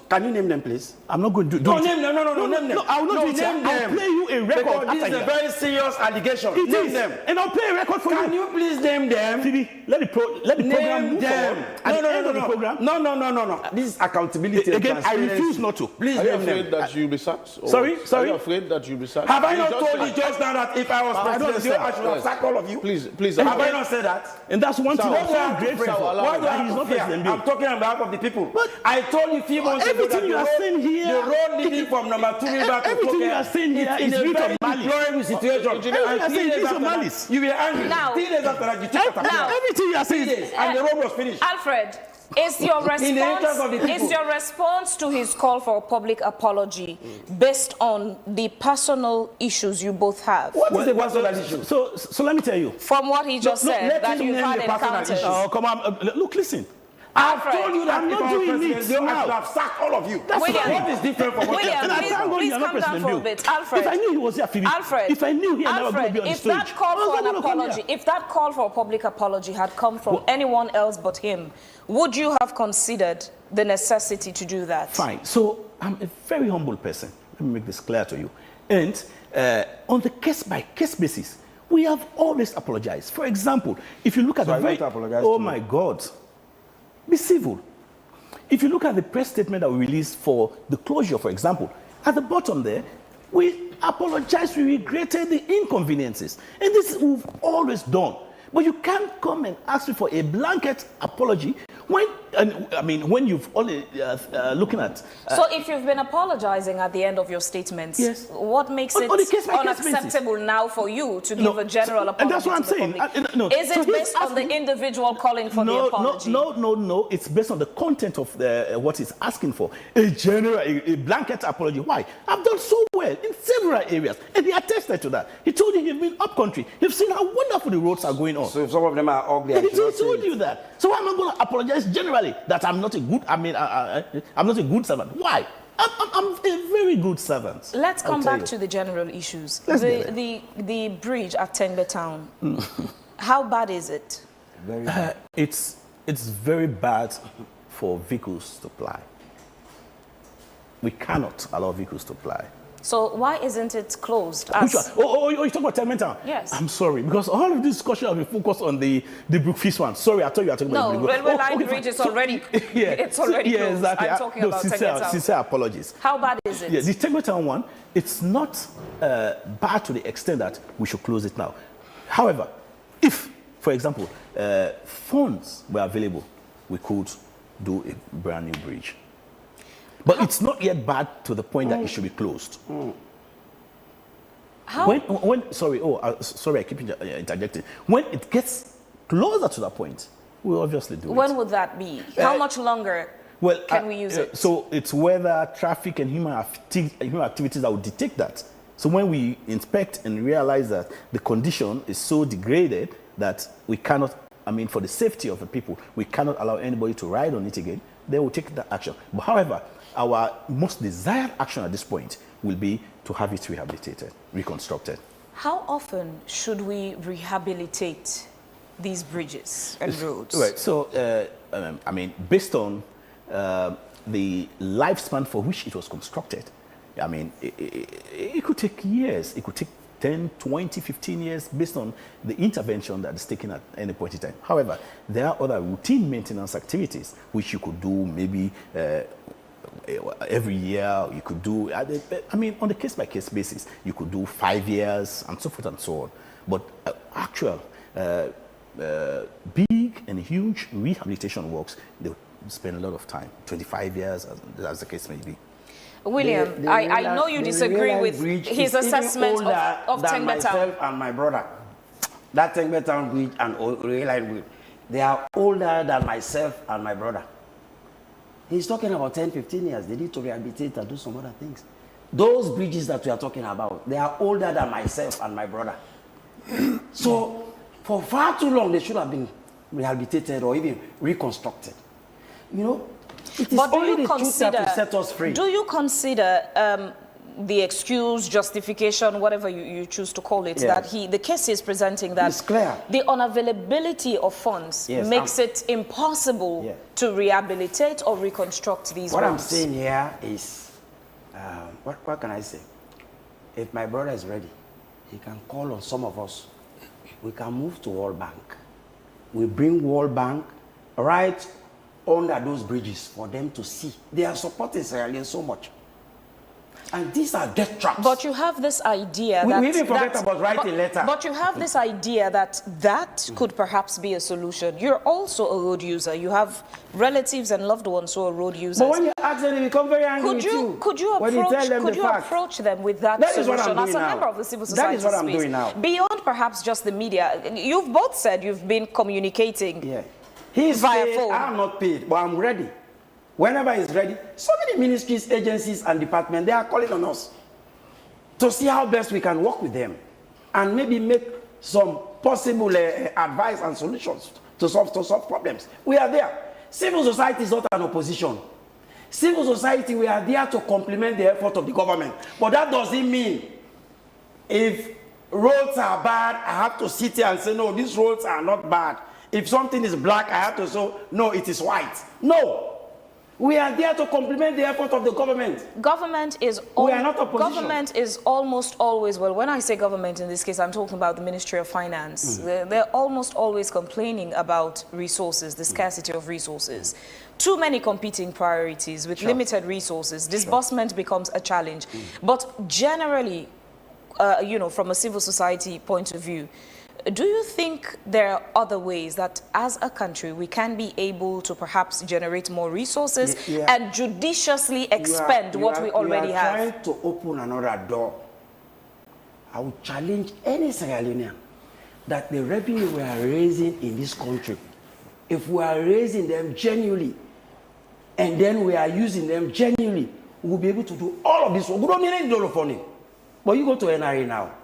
[SPEAKER 4] Can you name them, please?
[SPEAKER 21] I'm not going to do it.
[SPEAKER 4] Name them. No, name them.
[SPEAKER 21] No, I will not do it. I'll play you a record.
[SPEAKER 4] Because this is a very serious allegation.
[SPEAKER 21] Name them. And I'll play a record for you.
[SPEAKER 4] Can you please name them?
[SPEAKER 21] Phoebe, let the program move forward.
[SPEAKER 4] No. This is accountability.
[SPEAKER 21] Again, I refuse not to.
[SPEAKER 4] Please
[SPEAKER 3] Are you
[SPEAKER 4] name
[SPEAKER 3] afraid
[SPEAKER 4] them.
[SPEAKER 3] that you'll be sacked?
[SPEAKER 21] Sorry?
[SPEAKER 3] Are you afraid that you'll be sacked?
[SPEAKER 4] Have I not told you just now that if I was president, I should have sacked all of you?
[SPEAKER 3] Please.
[SPEAKER 4] Have I not said that?
[SPEAKER 21] And that's one thing I'm so grateful for.
[SPEAKER 4] Why do I have to fear? I'm talking on behalf of the people. I told you a few months ago that
[SPEAKER 21] you are saying here,
[SPEAKER 4] the road leading from number 2 river to
[SPEAKER 21] everything you are saying here is
[SPEAKER 4] in a
[SPEAKER 21] built
[SPEAKER 4] very
[SPEAKER 21] on malice.
[SPEAKER 4] deplorable situation. And 3 days after that, you were angry.
[SPEAKER 2] Now,
[SPEAKER 4] 3 days after that, you took it.
[SPEAKER 21] Everything you are saying,
[SPEAKER 4] and the road was finished.
[SPEAKER 2] Alfred, is your response to his call for a public apology based on the personal issues you both have?
[SPEAKER 4] What is the personal issue?
[SPEAKER 21] So let me tell you.
[SPEAKER 2] From what he just said, that you've had encounters.
[SPEAKER 21] Oh, come on. Look, listen.
[SPEAKER 4] I've told you that
[SPEAKER 21] I'm not doing it
[SPEAKER 4] now. I
[SPEAKER 21] now.
[SPEAKER 4] should have sacked all of you.
[SPEAKER 2] William,
[SPEAKER 4] what is different from what
[SPEAKER 2] William, please come down for a bit. Alfred,
[SPEAKER 21] if I knew he was here, Phoebe,
[SPEAKER 2] Alfred,
[SPEAKER 21] if I knew he had never going to be on the stage,
[SPEAKER 2] that call for an apology, if that call for a public apology had come from anyone else but him, would you have considered the necessity to do that?
[SPEAKER 21] Fine. So I'm a very humble person. Let me make this clear to you. And on the case-by-case basis, we have always apologized. For example, if you look at my God, be civil. If you look at the press statement that we released for the closure, for example, at the bottom there, we apologized, we regretted the inconveniences. And this we've always done. But you can't come and ask me for a blanket apology when you've only looking at...
[SPEAKER 2] so if you've been apologizing at the end of your statements,
[SPEAKER 21] yes.
[SPEAKER 2] What makes it unacceptable now for you to give a general apology?
[SPEAKER 21] And that's what I'm saying.
[SPEAKER 2] Is it based on the individual calling for the apology?
[SPEAKER 21] No. It's based on the content of what he's asking for. A blanket apology. Why? I've done so well in several areas. And he attested to that. He told you he's been up country. You've seen how wonderful the roads are going on.
[SPEAKER 4] So if some of them are ugly,
[SPEAKER 21] he told you that. So why am I going to apologize generally that I'm not a good, I'm not a good servant? Why? I'm a very good servant.
[SPEAKER 2] Let's come back to the general issues. The bridge at Tengbe Town. How bad is it?
[SPEAKER 21] Very bad. It's very bad for vehicles to ply. We cannot allow vehicles to ply.
[SPEAKER 2] So why isn't it closed?
[SPEAKER 21] Which one? You're talking about Tengbe Town?
[SPEAKER 2] Yes.
[SPEAKER 21] I'm sorry, because all of this discussion has been focused on the Brookfield one. Sorry, I thought you were talking about the Brookfield.
[SPEAKER 2] Railway line bridge is already, it's already closed.
[SPEAKER 21] Exactly.
[SPEAKER 2] I'm talking about Tengbe Town.
[SPEAKER 21] Sincere apologies.
[SPEAKER 2] How bad is it?
[SPEAKER 21] Yeah, the Tengbe Town one, it's not bad to the extent that we should close it now. However, if, for example, funds were available, we could do a brand new bridge. But it's not yet bad to the point that it should be closed.
[SPEAKER 2] How?
[SPEAKER 21] Sorry, I keep interjecting. When it gets closer to that point, we'll obviously do it.
[SPEAKER 2] When would that be? How much longer can we use it?
[SPEAKER 21] So it's weather, traffic, and human activities that will dictate that. So when we inspect and realize that the condition is so degraded that we cannot, for the safety of the people, we cannot allow anybody to ride on it again, then we'll take that action. But however, our most desired action at this point will be to have it rehabilitated, reconstructed.
[SPEAKER 2] How often should we rehabilitate these bridges and roads?
[SPEAKER 21] Right. So, based on the lifespan for which it was constructed, it could take years. It could take 10, 20, 15 years based on the intervention that is taken at any point in time. However, there are other routine maintenance activities which you could do maybe every year. You could do, on a case-by-case basis, you could do 5 years and so forth and so on. But actual big and huge rehabilitation works, they spend a lot of time, 25 years, as the case may be.
[SPEAKER 2] William, I know you disagree with his assessment of Tengbe Town.
[SPEAKER 4] Myself and my brother, that Tengbe Town bridge and rail line bridge, they are older than myself and my brother. He's talking about 10, 15 years. They need to rehabilitate and do some other things. those bridges that we are talking about, they are older than myself and my brother. So for far too long, they should have been rehabilitated or even reconstructed. You know, it is only the truth that will set us free.
[SPEAKER 2] Do you consider the excuse, justification, whatever you choose to call it, that the case is presenting that
[SPEAKER 4] it's clear.
[SPEAKER 2] The unavailability of funds makes it impossible to rehabilitate or reconstruct these
[SPEAKER 4] What
[SPEAKER 2] roads?
[SPEAKER 4] I'm saying here is, what can I say? If my brother is ready, he can call on some of us. We can move to World Bank. We bring World Bank right under those bridges for them to see. They are supporting Sierra Leone so much. And these are death traps.
[SPEAKER 2] But you have this idea
[SPEAKER 4] we even forget about writing letter.
[SPEAKER 2] But you have this idea that could perhaps be a solution. You're also a road user. You have relatives and loved ones who are road users.
[SPEAKER 4] But when you ask them, they become very angry with you.
[SPEAKER 2] Could you approach them with that solution as a member of the civil society space?
[SPEAKER 4] That is what I'm doing now.
[SPEAKER 2] Beyond perhaps just the media, you've both said you've been communicating via phone.
[SPEAKER 4] I'm not paid, but I'm ready. Whenever he's ready, so many ministries, agencies, and departments, they are calling on us to see how best we can work with them and maybe make some possible advice and solutions to solve problems. We are there. Civil society is not an opposition. Civil society, we are there to complement the effort of the government. But that doesn't mean if roads are bad, I have to sit here and say, no, these roads are not bad. If something is black, I have to say, no, it is white. No. We are there to complement the effort of the government.
[SPEAKER 2] Government is
[SPEAKER 4] we are not opposition.
[SPEAKER 2] Government is almost always, well, when I say government in this case, I'm talking about the Ministry of Finance. They're almost always complaining about resources, the scarcity of resources. Too many competing priorities with limited resources. Disbursement becomes a challenge. But generally, you know, from a civil society point of view, do you think there are other ways that as a country we can be able to perhaps generate more resources and judiciously expend what we already have?
[SPEAKER 4] You are trying to open another door. I would challenge any Sierra Leonean that the revenue we are raising in this country, if we are raising them genuinely and then we are using them genuinely, we will be able to do all of this. We don't need any dollar funding. But you go to NRA now.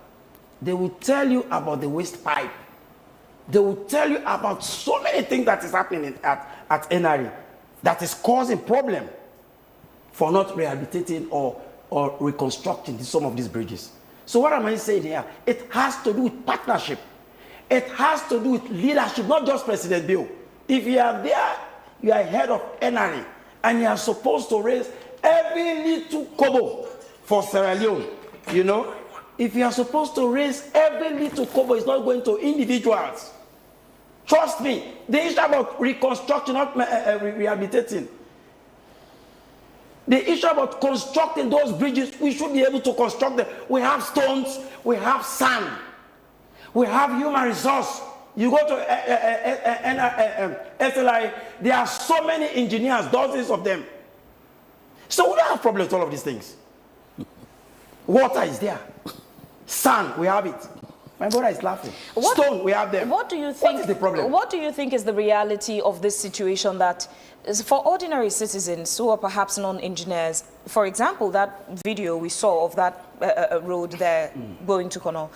[SPEAKER 4] They will tell you about the waste pipe. They will tell you about so many things that is happening at NRE that is causing problem for not rehabilitating or reconstructing some of these bridges. So what am I saying here? It has to do with partnership. It has to do with leadership, not just President Bill. If you are there, you are head of NRE, and you are supposed to raise every little kobo for Sierra Leone, you know. If you are supposed to raise every little kobo, it's not going to individuals. Trust me, the issue about reconstruction, not rehabilitating. The issue about constructing those bridges, we should be able to construct them. We have stones, we have sand, we have human resource. You go to SLI, there are so many engineers, dozens of them. So we don't have problems with all of these things. Water is there. Sand, we have it. My brother is laughing. Stone, we have them.
[SPEAKER 2] What do you think?
[SPEAKER 4] What is the problem?
[SPEAKER 2] What do you think is the reality of this situation that is for ordinary citizens who are perhaps non-engineers? For example, that video we saw of that road there going to Kono.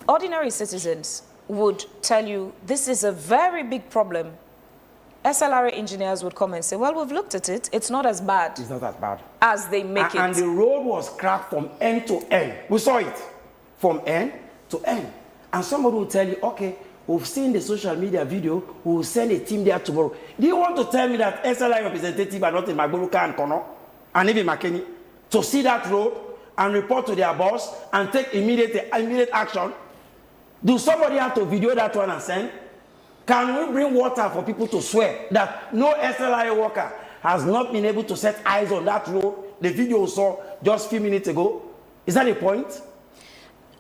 [SPEAKER 2] Ordinary citizens would tell you this is a very big problem. SLRA engineers would come and say, well, we've looked at it. It's not as bad.
[SPEAKER 4] It's not as bad.
[SPEAKER 2] As they make it.
[SPEAKER 4] And the road was cracked from end to end. We saw it from end to end. And somebody will tell you, okay, we've seen the social media video. We will send a team there tomorrow. Do you want to tell me that SLRA representatives are not in Magburuka and Kono and even Makeni to see that road and report to their boss and take immediate action? Do somebody have to video that one and send? Can we bring water for people to swear that no SLI worker has not been able to set eyes on that road? The video we saw just a few minutes ago. Is that the point?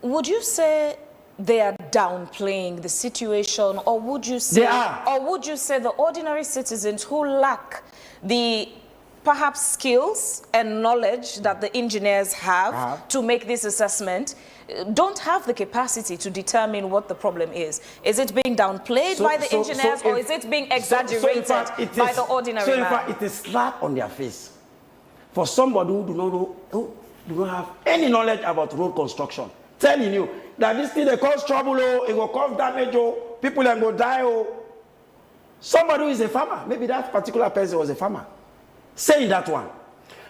[SPEAKER 2] Would you say they are downplaying the situation, or would you say,
[SPEAKER 4] they are.
[SPEAKER 2] Or would you say the ordinary citizens who lack the perhaps skills and knowledge that the engineers have to make this assessment don't have the capacity to determine what the problem is? Is it being downplayed by the engineers, or is it being exaggerated by the ordinary man?
[SPEAKER 4] So in fact, it is slap on their face for somebody who do not know, do not have any knowledge about road construction. Telling you that this thing they cause trouble, it will cause damage, people then go die. Somebody who is a farmer, maybe that particular person was a farmer, saying that one.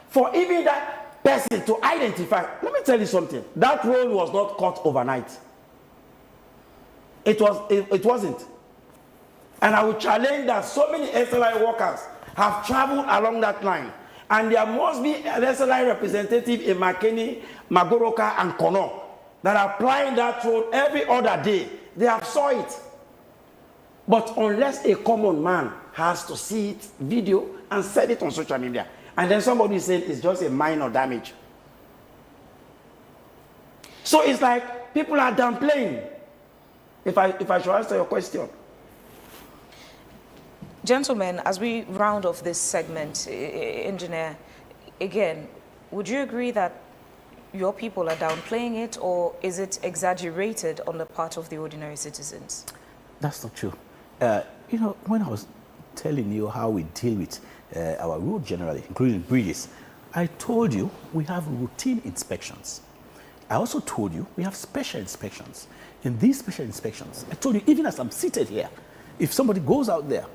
[SPEAKER 4] For even that person to identify, let me tell you something, that road was not cut overnight. It wasn't. And I will challenge that so many SLI workers have traveled along that line. And there must be an SLI representative in Makeni, Magoroka, and Kono that are applying that road every other day. They have saw it. But unless a common man has to see it, video, and send it on social media, and then somebody said it's just a minor damage. So it's like people are downplaying. If I should answer your question.
[SPEAKER 2] Gentlemen, as we round off this segment, Engineer, again, would you agree that your people are downplaying it, or is it exaggerated on the part of the ordinary citizens?
[SPEAKER 21] That's not true. You know, when I was telling you how we deal with our road generally, including bridges, I told you we have routine inspections. I also told you we have special inspections. In these special inspections, I told you, even as I'm seated here, if somebody goes out there,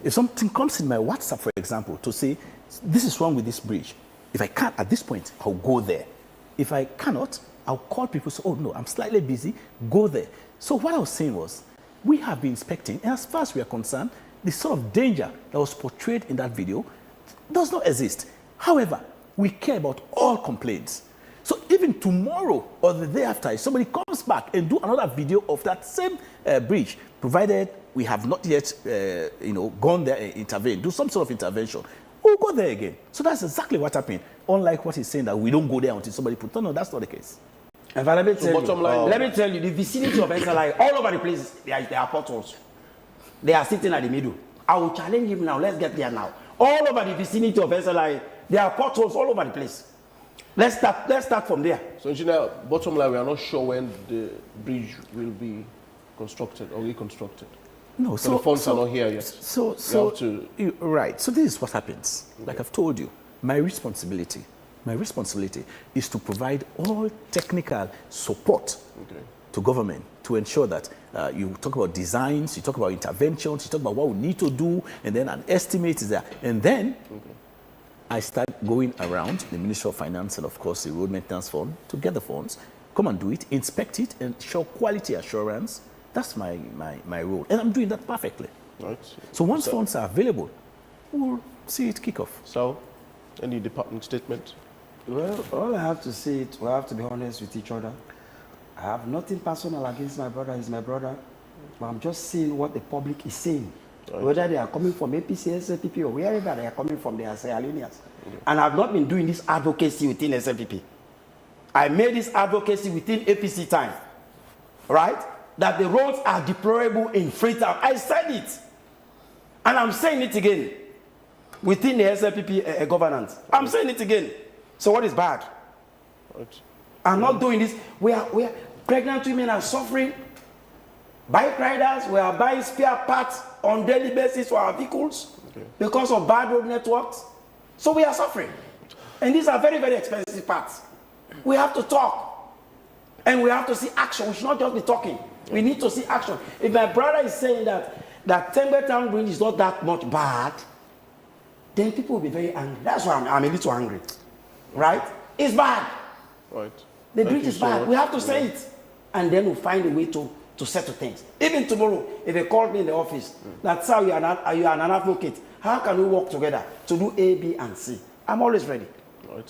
[SPEAKER 21] if something comes in my WhatsApp, for example, to say, this is wrong with this bridge, if I can't at this point, I'll go there. If I cannot, I'll call people, say, oh no, I'm slightly busy, go there. So what I was saying was, we have been inspecting, and as far as we are concerned, the sort of danger that was portrayed in that video does not exist. However, we care about all complaints. So even tomorrow or the day after, if somebody comes back and do another video of that same bridge, provided we have not yet gone there and intervened, do some sort of intervention, we'll go there again. So that's exactly what happened. Unlike what he's saying that we don't go there until somebody puts, no, that's not the case.
[SPEAKER 4] And let me tell you, the vicinity of SLI, all over the place, there are potholes. They are sitting at the middle. I will challenge him now. Let's get there now. All over the vicinity of SLI, there are potholes all over the place. Let's start from there.
[SPEAKER 3] So, Engineer, bottom line, we are not sure when the bridge will be constructed or reconstructed.
[SPEAKER 21] No,
[SPEAKER 3] so the funds are not here yet.
[SPEAKER 21] Right. So this is what happens. Okay. Like I've told you, my responsibility is to provide all technical support to government to ensure that you talk about designs, you talk about interventions, you talk about what we need to do, and then an estimate is there. And then I start going around the Ministry of Finance and, of course, the Road Maintenance Fund to get the funds, come and do it, inspect it, and show quality assurance. That's my role. And I'm doing that perfectly. Right. So once funds are available, we'll see it kick off.
[SPEAKER 3] So, any department statement?
[SPEAKER 4] Well, all I have to say is we have to be honest with each other. I have nothing personal against my brother. He's my brother. But I'm just seeing what the public is saying. Right. Whether they are coming from APC, SLPP, or wherever they are coming from, they are Sierra Leoneans. And I've not been doing this advocacy within SLPP. I made this advocacy within APC time. Right? That the roads are deplorable in Freetown. I said it. And I'm saying it again. Within the SLPP governance. I'm saying it again. So what is bad? Right. I'm not doing this. We are pregnant women are suffering. Bike riders, we are buying spare parts on daily basis for our vehicles because of bad road networks. So we are suffering. And these are very, very expensive parts. We have to talk. And we have to see action. We should not just be talking. We need to see action. If my brother is saying that Tembe Town Bridge is not that much bad, then people will be very angry. That's why I'm a little angry. Right? It's bad.
[SPEAKER 3] Right.
[SPEAKER 4] The bridge is bad. We have to say it. And then we'll find a way to settle things. Even tomorrow, if they call me in the office, that's how you are an advocate. How can we work together to do A, B, and C? I'm always ready.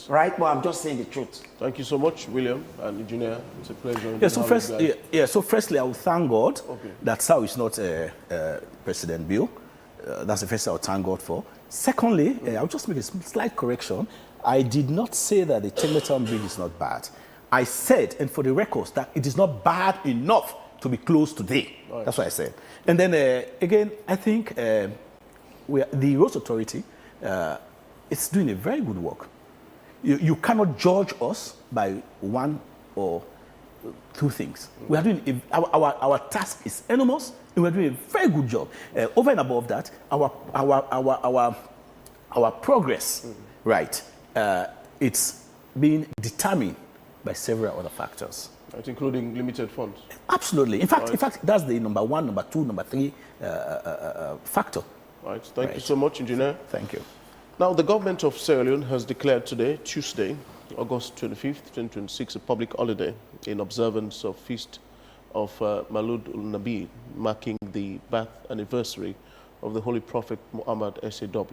[SPEAKER 4] Right? But I'm just saying the truth.
[SPEAKER 3] Thank you so much, William and Engineer. It's a pleasure.
[SPEAKER 21] So firstly, I will thank God that SAU is not President Bill. That's the first thing I will thank God for. Secondly, I'll just make a slight correction. I did not say that the Tembe Town Bridge is not bad. I said, and for the records, that it is not bad enough to be closed today. Right. That's what I said. And then, again, I think the Roads Authority is doing a very good work. You cannot judge us by one or two things. We are doing our task is enormous, and we are doing a very good job. Over and above that, our progress, right? It's being determined by several other factors.
[SPEAKER 3] Right, including limited funds.
[SPEAKER 21] Absolutely. In fact, that's the number one, number two, number three factor.
[SPEAKER 3] Right. Thank you so much, Engineer.
[SPEAKER 21] Thank you.
[SPEAKER 3] Now, the government of Sierra Leone has declared today, Tuesday, August 25th, 2026, a public holiday in observance of Feast of Maulud ul-Nabi, marking the birth anniversary of the Holy Prophet Muhammad SAW.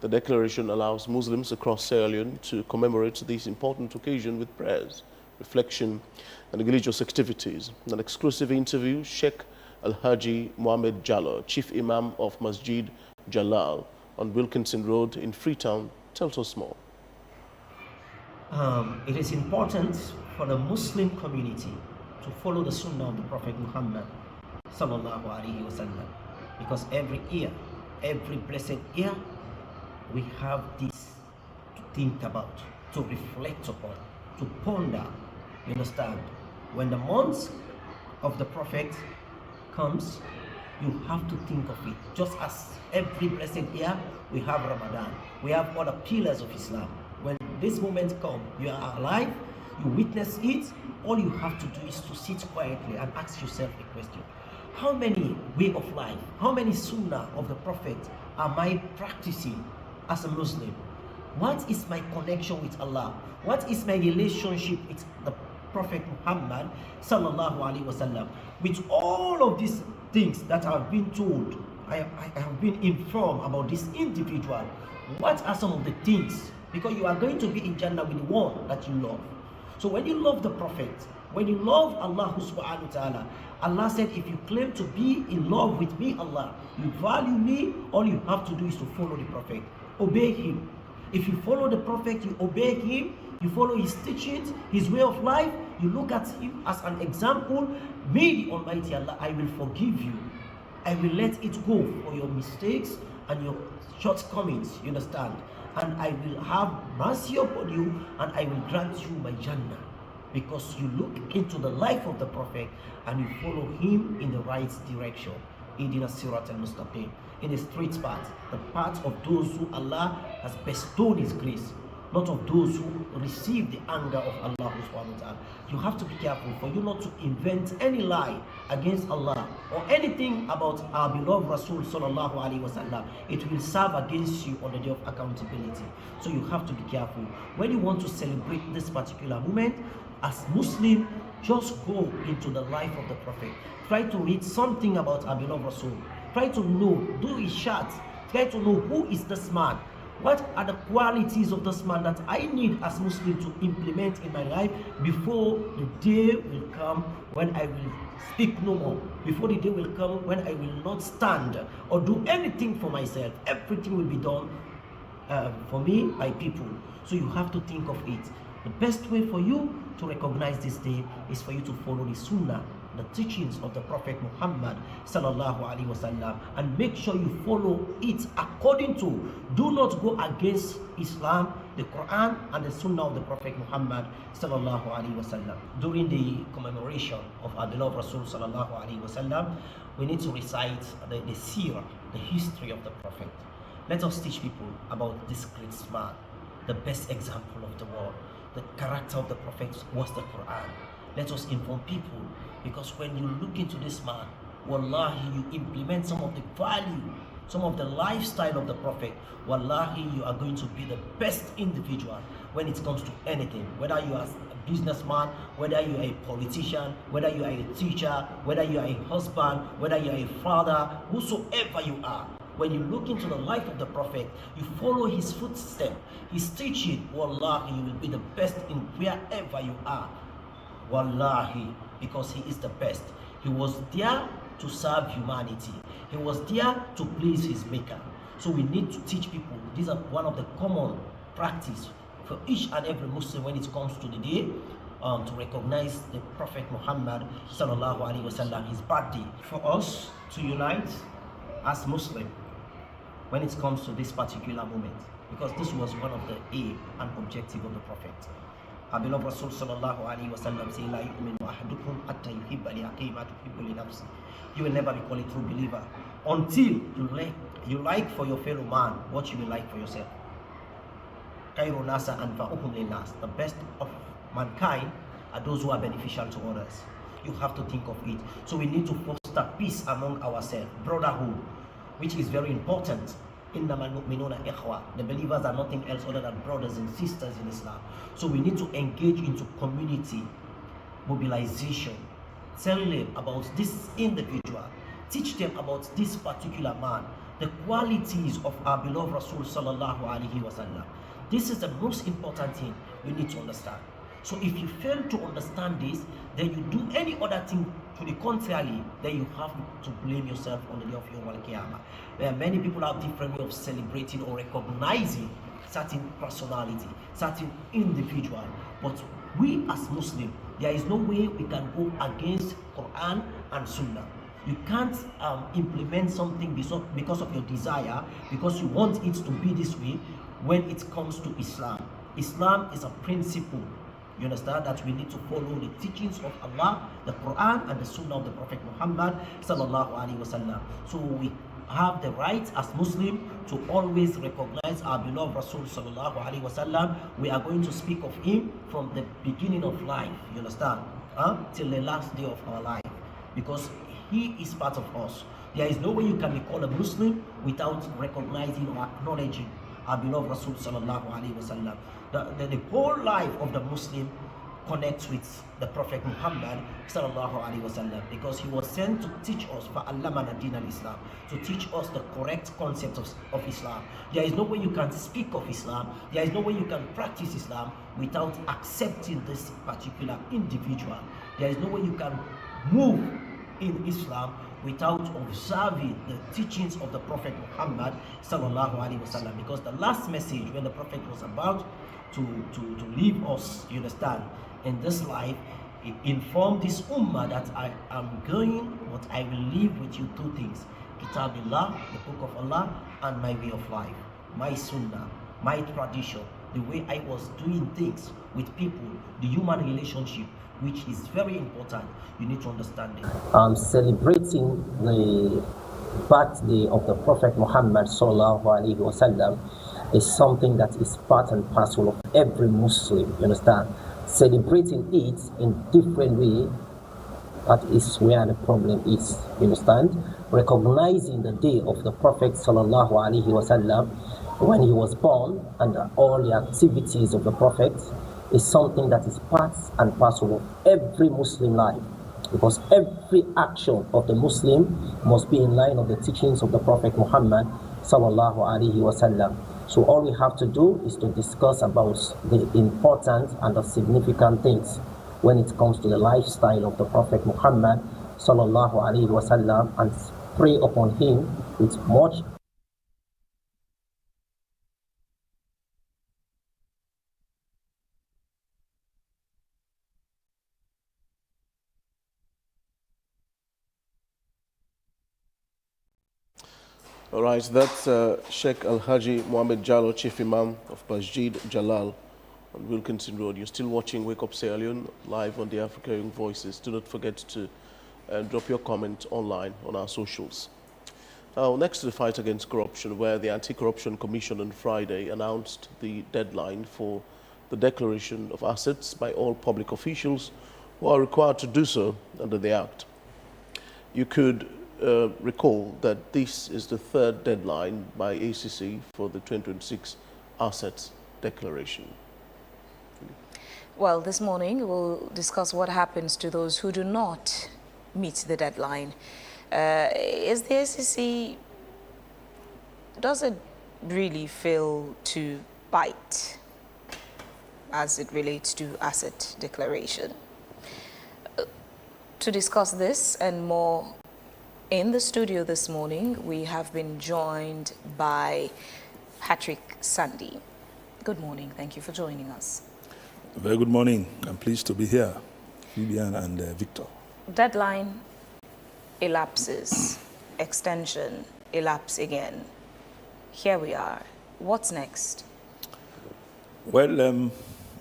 [SPEAKER 3] The declaration allows Muslims across Sierra Leone to commemorate this important occasion with prayers, reflection, and religious activities. In an exclusive interview, Sheikh Al-Haji Mohammed Jallo, Chief Imam of Masjid Jalal on Wilkinson Road in Freetown, tells us more.
[SPEAKER 7] It is important for the Muslim community to follow the Sunnah of the Prophet Muhammad sallallahu alaihi wasallam, because every year, every blessed year, we have this to think about, to reflect upon, to ponder. You understand? When the month of the Prophet comes, you have to think of it. Just as every blessed year, we have Ramadan, we have other pillars of Islam. When this moment comes, you are alive, you witness it, all you have to do is to sit quietly and ask yourself a question. How many way of life, how many Sunnah of the Prophet am I practicing as a Muslim? What is my connection with Allah? What is my relationship with the Prophet Muhammad sallallahu alaihi wasallam? With all of these things that I've been told, I have been informed about this individual. What are some of the things? Because you are going to be in Jannah with the one that you love. So when you love the Prophet, when you love Allah subhanahu wa ta'ala, Allah said, if you claim to be in love with me, Allah, you value me, all you have to do is to follow the Prophet. Obey him. If you follow the Prophet, you obey him, you follow his teachings, his way of life, you look at him as an example. Me, the Almighty Allah, I will forgive you. I will let it go for your mistakes and your shortcomings, you understand? And I will have mercy upon you, and I will grant you my Jannah. Because you look into the life of the Prophet and you follow him in the right direction. Idina Sirat al-Mustaqim, in the straight path, the path of those who Allah has bestowed his grace, not of those who receive the anger of Allah subhanahu wa ta'ala. You have to be careful for you not to invent any lie against Allah or anything about our beloved Rasul sallallahu alaihi wasallam. It will serve against you on the day of accountability. So you have to be careful. When you want to celebrate this particular moment, as Muslim, just go into the life of the Prophet. Try to read something about our beloved Rasul. Try to know, do research. Try to know who is this man. What are the qualities of this man that I need as Muslim to implement in my life before the day will come when I will speak no more, before the day will come when I will not stand or do anything for myself. Everything will be done for me by people. So you have to think of it. The best way for you to recognize this day is for you to follow the Sunnah, the teachings of the Prophet Muhammad sallallahu alaihi wasallam, and make sure you follow it according to. Do not go against Islam, the Quran, and the Sunnah of the Prophet Muhammad sallallahu alaihi wasallam. During the commemoration of our beloved Rasul sallallahu alaihi wasallam, we need to recite the seerah, the history of the Prophet. Let us teach people about this great man, the best example of the world. The character of the Prophet was the Quran. Let us inform people, because when you look into this man, wallahi, you implement some of the value, some of the lifestyle of the Prophet, wallahi, you are going to be the best individual when it comes to anything. Whether you are a businessman, whether you are a politician, whether you are a teacher, whether you are a husband, whether you are a father, whosoever you are. When you look into the life of the Prophet, you follow his footsteps, his teaching, wallahi, you will be the best in wherever you are. Wallahi, because he is the best. He was there to serve humanity. He was there to please his maker. So we need to teach people. These are one of the common practice for each and every Muslim when it comes to the day to recognize the Prophet Muhammad sallallahu alaihi wasallam, his birthday. For us to unite as Muslim when it comes to this particular moment, because this was one of the aim and objective of the Prophet. Our beloved Rasul sallallahu alaihi wasallam said, "La yu'minu ahadukum hatta yuhibba li akhihi ma tuhibbu li nafsi." You will never be called a true believer until you like for your fellow man what you will like for yourself. خَيْرُ نَاسَ أَنْفَعُهُمْ لِلنَّاسِ. The best of mankind are those who are beneficial to others. You have to think of it. So we need to foster peace among ourselves, brotherhood, which is very important. إِنَّمَا الْمُؤْمِنُونَ إِخْوَةٌ. The believers are nothing else other than brothers and sisters in Islam. So we need to engage into community mobilization. Tell them about this individual. Teach them about this particular man. The qualities of our beloved Rasul sallallahu alaihi wasallam. This is the most important thing we need to understand. So if you fail to understand this, then you do any other thing to the contrary, then you have to blame yourself on the day of Yawm al-Qiyamah. Where many people have different way of celebrating or recognizing certain personality, certain individual. But we as Muslims, there is no way we can go against Quran and Sunnah. You can't implement something because of your desire, because you want it to be this way when it comes to Islam. Islam is a principle. You understand that we need to follow the teachings of Allah, the Quran, and the Sunnah of the Prophet Muhammad sallallahu alaihi wasallam. So we have the right as Muslim to always recognize our beloved Rasul sallallahu alaihi wasallam. We are going to speak of him from the beginning of life. You understand? Till the last day of our life, because he is part of us. There is no way you can be called a Muslim without recognizing or acknowledging our beloved Rasul sallallahu alaihi wasallam. The whole life of the Muslim connects with the Prophet Muhammad sallallahu alaihi wasallam, because he was sent to teach us فَأَلَّمَنَا دِينَ الْإِسْلَامِ, to teach us the correct concept of Islam. There is no way you can speak of Islam, there is no way you can practice Islam without accepting this particular individual. There is no way you can move in Islam without observing the teachings of the Prophet Muhammad sallallahu alaihi wasallam, because the last message when the Prophet was about to leave us, you understand, in this life, he informed this ummah that I am going, but I will leave with you two things: Kitabillah, the book of Allah, and my way of life, my sunnah, my tradition, the way I was doing things with people, the human relationship, which is very important. You need to understand it.
[SPEAKER 8] Celebrating the birthday of the Prophet Muhammad sallallahu alaihi wasallam is something that is part and parcel of every Muslim. You understand? Celebrating it in different way, that is where the problem is. You understand? Recognizing the day of the Prophet sallallahu alaihi wasallam when he was born and all the activities of the Prophet is something that is part and parcel of every Muslim life, because every action of the Muslim must be in line of the teachings of the Prophet Muhammad sallallahu alaihi wasallam. So all we have to do is to discuss about the important and the significant things when it comes to the lifestyle of the Prophet Muhammad sallallahu alaihi wasallam, and pray upon him with much
[SPEAKER 3] All right, that's Sheikh Al-Haji Mohammed Jallo, Chief Imam of Masjid Jalal on Wilkinson Road. You're still watching Wake Up Sierra Leone live on the Africa Young Voices. Do not forget to drop your comment online on our socials. Now, next to the fight against corruption, where the Anti-Corruption Commission on Friday announced the deadline for the declaration of assets by all public officials who are required to do so under the Act. You could recall that this is the third deadline by ACC for the 2026 assets declaration.
[SPEAKER 2] Well, this morning we'll discuss what happens to those who do not meet the deadline. Is the ACC, does it really fail to bite as it relates to asset declaration? To discuss this and more, in the studio this morning, we have been joined by Patrick Sandy. Good morning. Thank you for joining us.
[SPEAKER 22] Very good morning. I'm pleased to be here, Vivian and Victor.
[SPEAKER 2] Deadline elapses, extension elapse again. Here we are. What's next?
[SPEAKER 22] Well,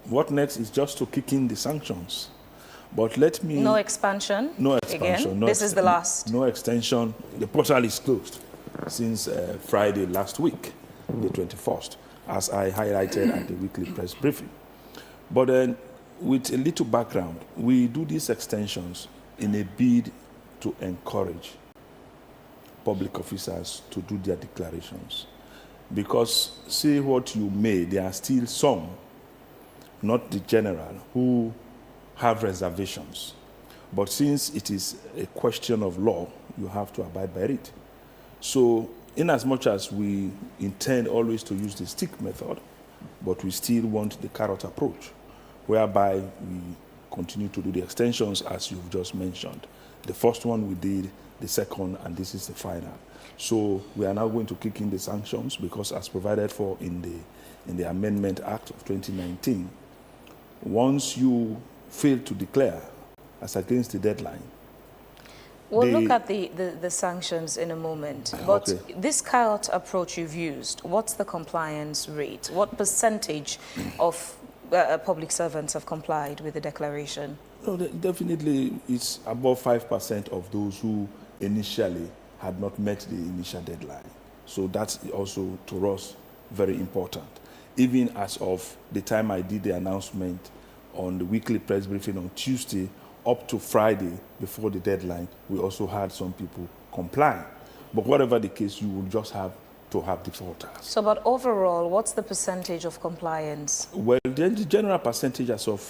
[SPEAKER 22] what next is just to kick in the sanctions. But let me...
[SPEAKER 2] No expansion?
[SPEAKER 22] No expansion.
[SPEAKER 2] Again?
[SPEAKER 22] No
[SPEAKER 2] This is the last?
[SPEAKER 22] No extension. The portal is closed since Friday last week, the 21st. as I highlighted at the weekly press briefing. But then, with a little background, we do these extensions in a bid to encourage public officers to do their declarations. Because say what you may, there are still some, not the general, who have reservations. But since it is a question of law, you have to abide by it. So, in as much as we intend always to use the stick method, but we still want the carrot approach, whereby we continue to do the extensions as you've just mentioned. The first one we did, the second, and this is the final. So we are now going to kick in the sanctions because as provided for in the Amendment Act of 2019, once you fail to declare as against the deadline.
[SPEAKER 2] We'll look at the sanctions in a moment, but okay. This carrot approach you've used, what's the compliance rate? What percentage of public servants have complied with the declaration?
[SPEAKER 22] No, definitely it's above 5% of those who initially had not met the initial deadline. So that's also, to us, very important. Even as of the time I did the announcement on the weekly press briefing on Tuesday, up to Friday before the deadline, we also had some people comply. But whatever the case, you will just have to have defaulters.
[SPEAKER 2] So, but overall, what's the percentage of compliance?
[SPEAKER 22] Well, the general percentage as of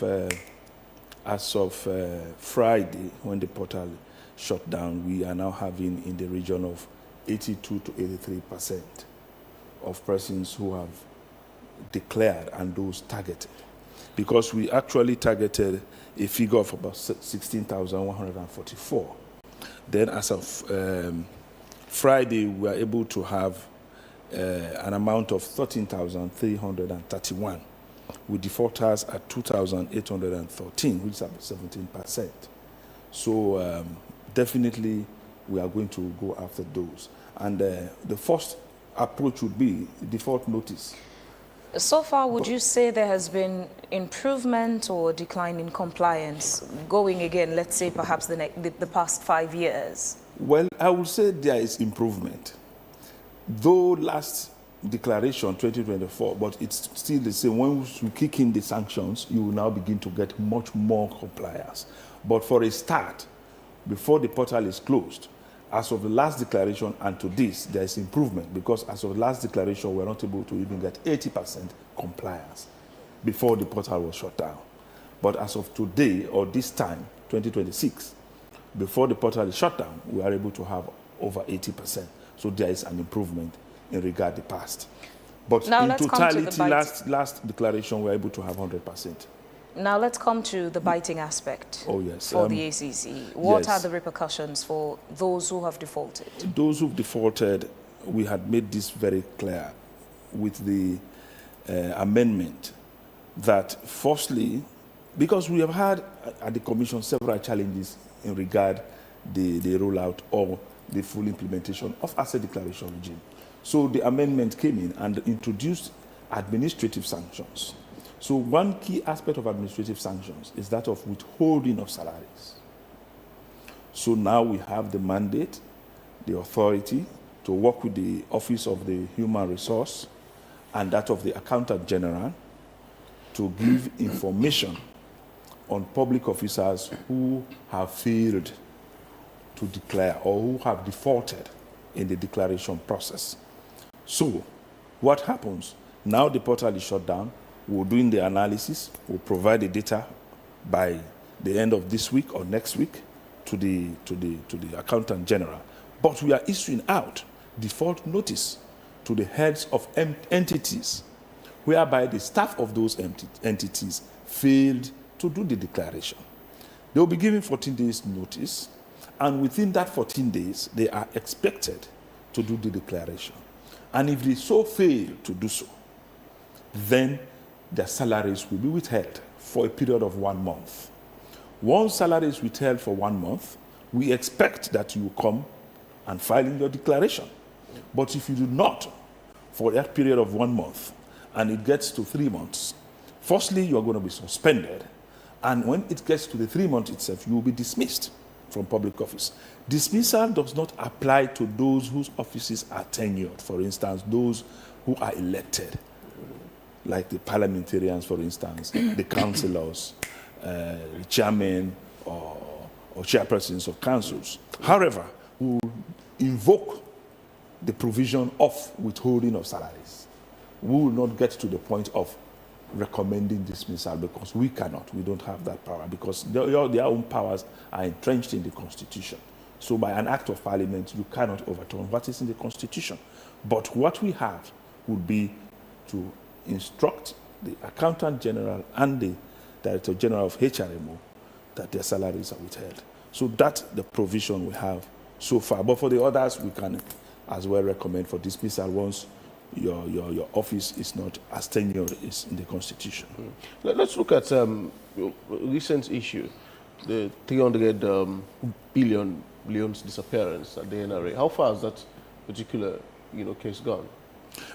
[SPEAKER 22] Friday, when the portal shut down, we are now having in the region of 82 to 83% of persons who have declared and those targeted. Because we actually targeted a figure of about 16,144. Then as of Friday, we were able to have an amount of 13,331, with defaulters at 2,813, which is about 17%. So definitely we are going to go after those. And the first approach would be default notice.
[SPEAKER 2] So far, would you say there has been improvement or decline in compliance going again, let's say perhaps the past 5 years?
[SPEAKER 22] Well, I would say there is improvement. Though last declaration, 2024, but it's still the same. When we kick in the sanctions, you will now begin to get much more compliance. But for a start, before the portal is closed, as of the last declaration and to this, there is improvement because as of the last declaration, we're not able to even get 80% compliance before the portal was shut down. But as of today or this time, 2026, before the portal is shut down, we are able to have over 80%. So there is an improvement in regard to the past. But
[SPEAKER 2] now
[SPEAKER 22] in totality, last declaration, we're able to have 100%.
[SPEAKER 2] Now let's come to the biting aspect
[SPEAKER 22] for
[SPEAKER 2] the ACC. What are the repercussions for those who have defaulted?
[SPEAKER 22] Those who've defaulted, we had made this very clear with the amendment that firstly, because we have had at the Commission several challenges in regard the rollout or the full implementation of asset declaration regime. So the amendment came in and introduced administrative sanctions. So one key aspect of administrative sanctions is that of withholding of salaries. So now we have the mandate, the authority to work with the Office of the Human Resource and that of the Accountant General to give information on public officers who have failed to declare or who have defaulted in the declaration process. So what happens? Now the portal is shut down. We're doing the analysis. We'll provide the data by the end of this week or next week to the Accountant General. But we are issuing out default notice to the heads of entities whereby the staff of those entities failed to do the declaration. They will be given 14 days notice, and within that 14 days, they are expected to do the declaration. And if they so fail to do so, then their salaries will be withheld for a period of 1 month. Once salary is withheld for 1 month, we expect that you come and file in your declaration. But if you do not, for that period of 1 month, and it gets to 3 months, firstly, you are going to be suspended. And when it gets to the 3 months itself, you will be dismissed from public office. Dismissal does not apply to those whose offices are tenured. For instance, those who are elected. like the parliamentarians, for instance, the councillors, the chairmen or chairpersons of councils. However, we will invoke the provision of withholding of salaries. We will not get to the point of recommending dismissal because we cannot. We don't have that power because their own powers are entrenched in the Constitution. So by an act of parliament, you cannot overturn what is in the Constitution. But what we have would be to instruct the Accountant General and the Director General of HRMO that their salaries are withheld. So that's the provision we have so far. But for the others, we can as well recommend for dismissal once your office is not as tenured is in the Constitution.
[SPEAKER 3] Let's look at recent issue, the 300 billion Leone's disappearance at the NRA. How far has that particular case gone?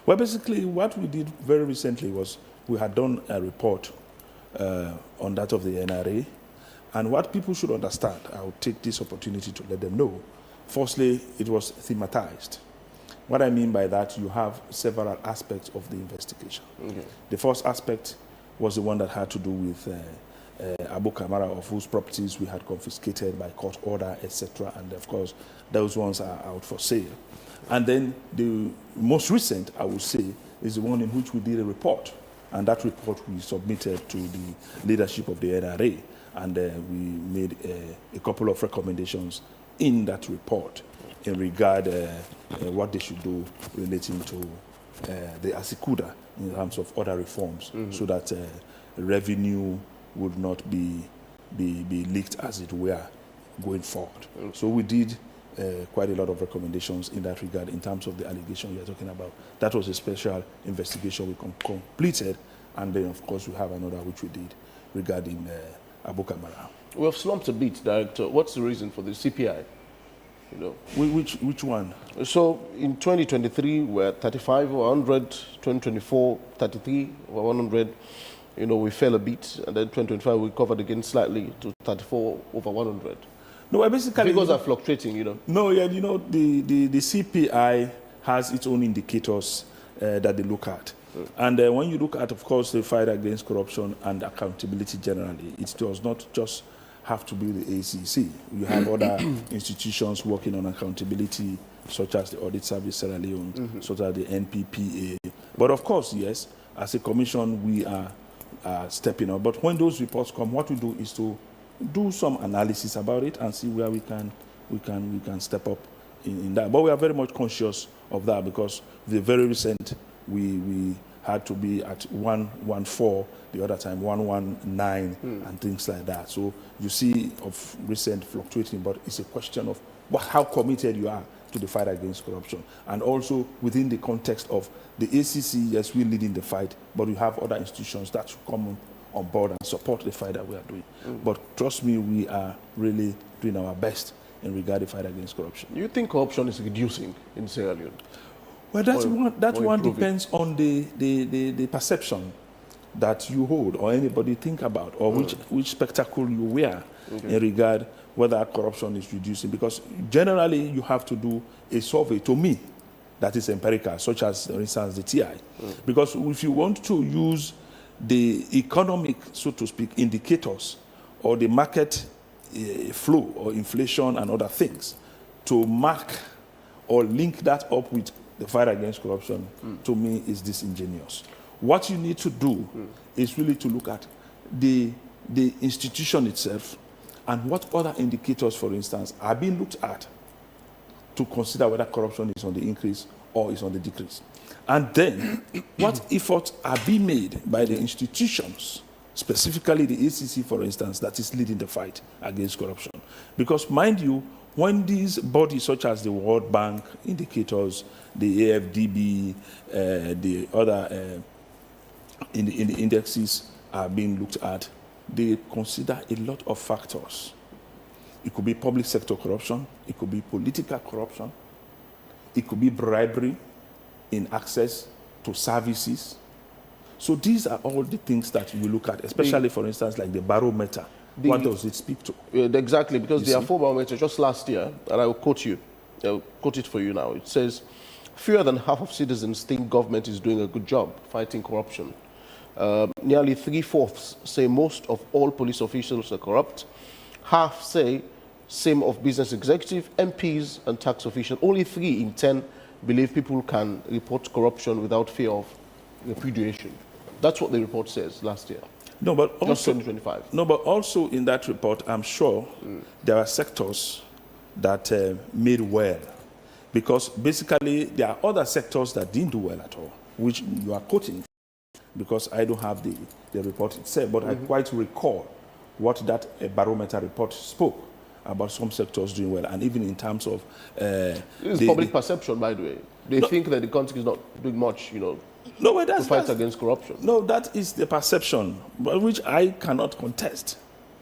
[SPEAKER 22] Well, basically, what we did very recently was we had done a report on that of the NRA. And what people should understand, I will take this opportunity to let them know. Firstly, it was thematized. What I mean by that, you have several aspects of the investigation.
[SPEAKER 3] Okay.
[SPEAKER 22] The first aspect was the one that had to do with Abu Kamara, of whose properties we had confiscated by court order, etc. And of course, those ones are out for sale. And then the most recent, I would say, is the one in which we did a report. And that report we submitted to the leadership of the NRA. And we made a couple of recommendations in that report in regard what they should do relating to the Asikuda in terms of other reforms, so that revenue would not be leaked, as it were, going forward. So we did quite a lot of recommendations in that regard in terms of the allegation you're talking about. That was a special investigation we completed, and then of course we have another which we did regarding Abu Kamara.
[SPEAKER 3] We have slumped a bit, Director. What's the reason for the CPI?
[SPEAKER 22] Which one?
[SPEAKER 3] So in 2023 we're at 35 over 100, 2024 33 over 100. We fell a bit, and then 2025 we recovered again slightly to 34 over 100.
[SPEAKER 22] No, basically
[SPEAKER 3] figures are fluctuating,
[SPEAKER 22] No, yeah, the CPI has its own indicators that they look at. And when you look at, of course, the fight against corruption and accountability generally, it does not just have to be the ACC. You have other institutions working on accountability, such as the Audit Service Sierra Leone, such as the NPPA. But of course, yes, as a commission, we are stepping up. But when those reports come, what we do is to do some analysis about it and see where we can step up in that. But we are very much conscious of that because the very recent we had to be at 114, the other time 119, and things like that. So you see of recent fluctuating, but it's a question of how committed you are to the fight against corruption. And also within the context of the ACC, yes, we're leading the fight, but we have other institutions that should come on board and support the fight that we are doing. But trust me, we are really doing our best in regard to the fight against corruption.
[SPEAKER 3] Do you think corruption is reducing in Sierra Leone?
[SPEAKER 22] Well, that one depends on the perception that you hold or anybody think about, or which spectacle you wear in regard whether corruption is reducing. Because generally you have to do a survey, to me, that is empirical, such as, for instance, the TI. Because if you want to use the economic, so to speak, indicators or the market flow or inflation and other things to mark or link that up with the fight against corruption, to me, is disingenuous. What you need to do is really to look at the institution itself and what other indicators, for instance, are being looked at to consider whether corruption is on the increase or is on the decrease. And then, what efforts are being made by the institutions, specifically the ACC, for instance, that is leading the fight against corruption. Because, mind you, when these bodies such as the World Bank indicators, the AFDB, the other in the indexes are being looked at, they consider a lot of factors. It could be public sector corruption, it could be political corruption, it could be bribery in access to services. So these are all the things that we look at, especially, for instance, like the barometer. What does it speak to?
[SPEAKER 3] Exactly, because the Afro barometer just last year, and I will quote you, I'll quote it for you now. It says, fewer than half of citizens think government is doing a good job fighting corruption. Nearly 3/4 say most of all police officials are corrupt. Half say same of business executive, MPs, and tax officials. Only 3 in 10 believe people can report corruption without fear of repudiation. That's what the report says last year.
[SPEAKER 22] No, but also,
[SPEAKER 3] just 2025.
[SPEAKER 22] No, but also in that report, I'm sure there are sectors that made well. Because basically, there are other sectors that didn't do well at all, which you are quoting, because I don't have the report itself, but I quite recall what that barometer report spoke about some sectors doing well, and even in terms of...
[SPEAKER 3] this is public perception, by the way. They think that the country is not doing much, to fight against corruption.
[SPEAKER 22] No, that is the perception, but which I cannot contest.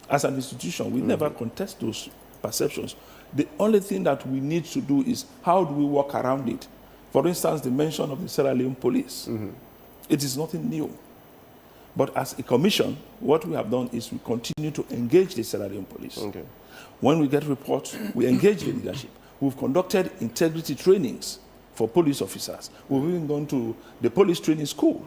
[SPEAKER 22] As an institution, we never contest those perceptions. The only thing that we need to do is how do we work around it? For instance, the mention of the Sierra Leone police. It is nothing new. But as a commission, what we have done is we continue to engage the Sierra Leone police. When we get reports, we engage the leadership. We've conducted integrity trainings for police officers. We've even gone to the police training school.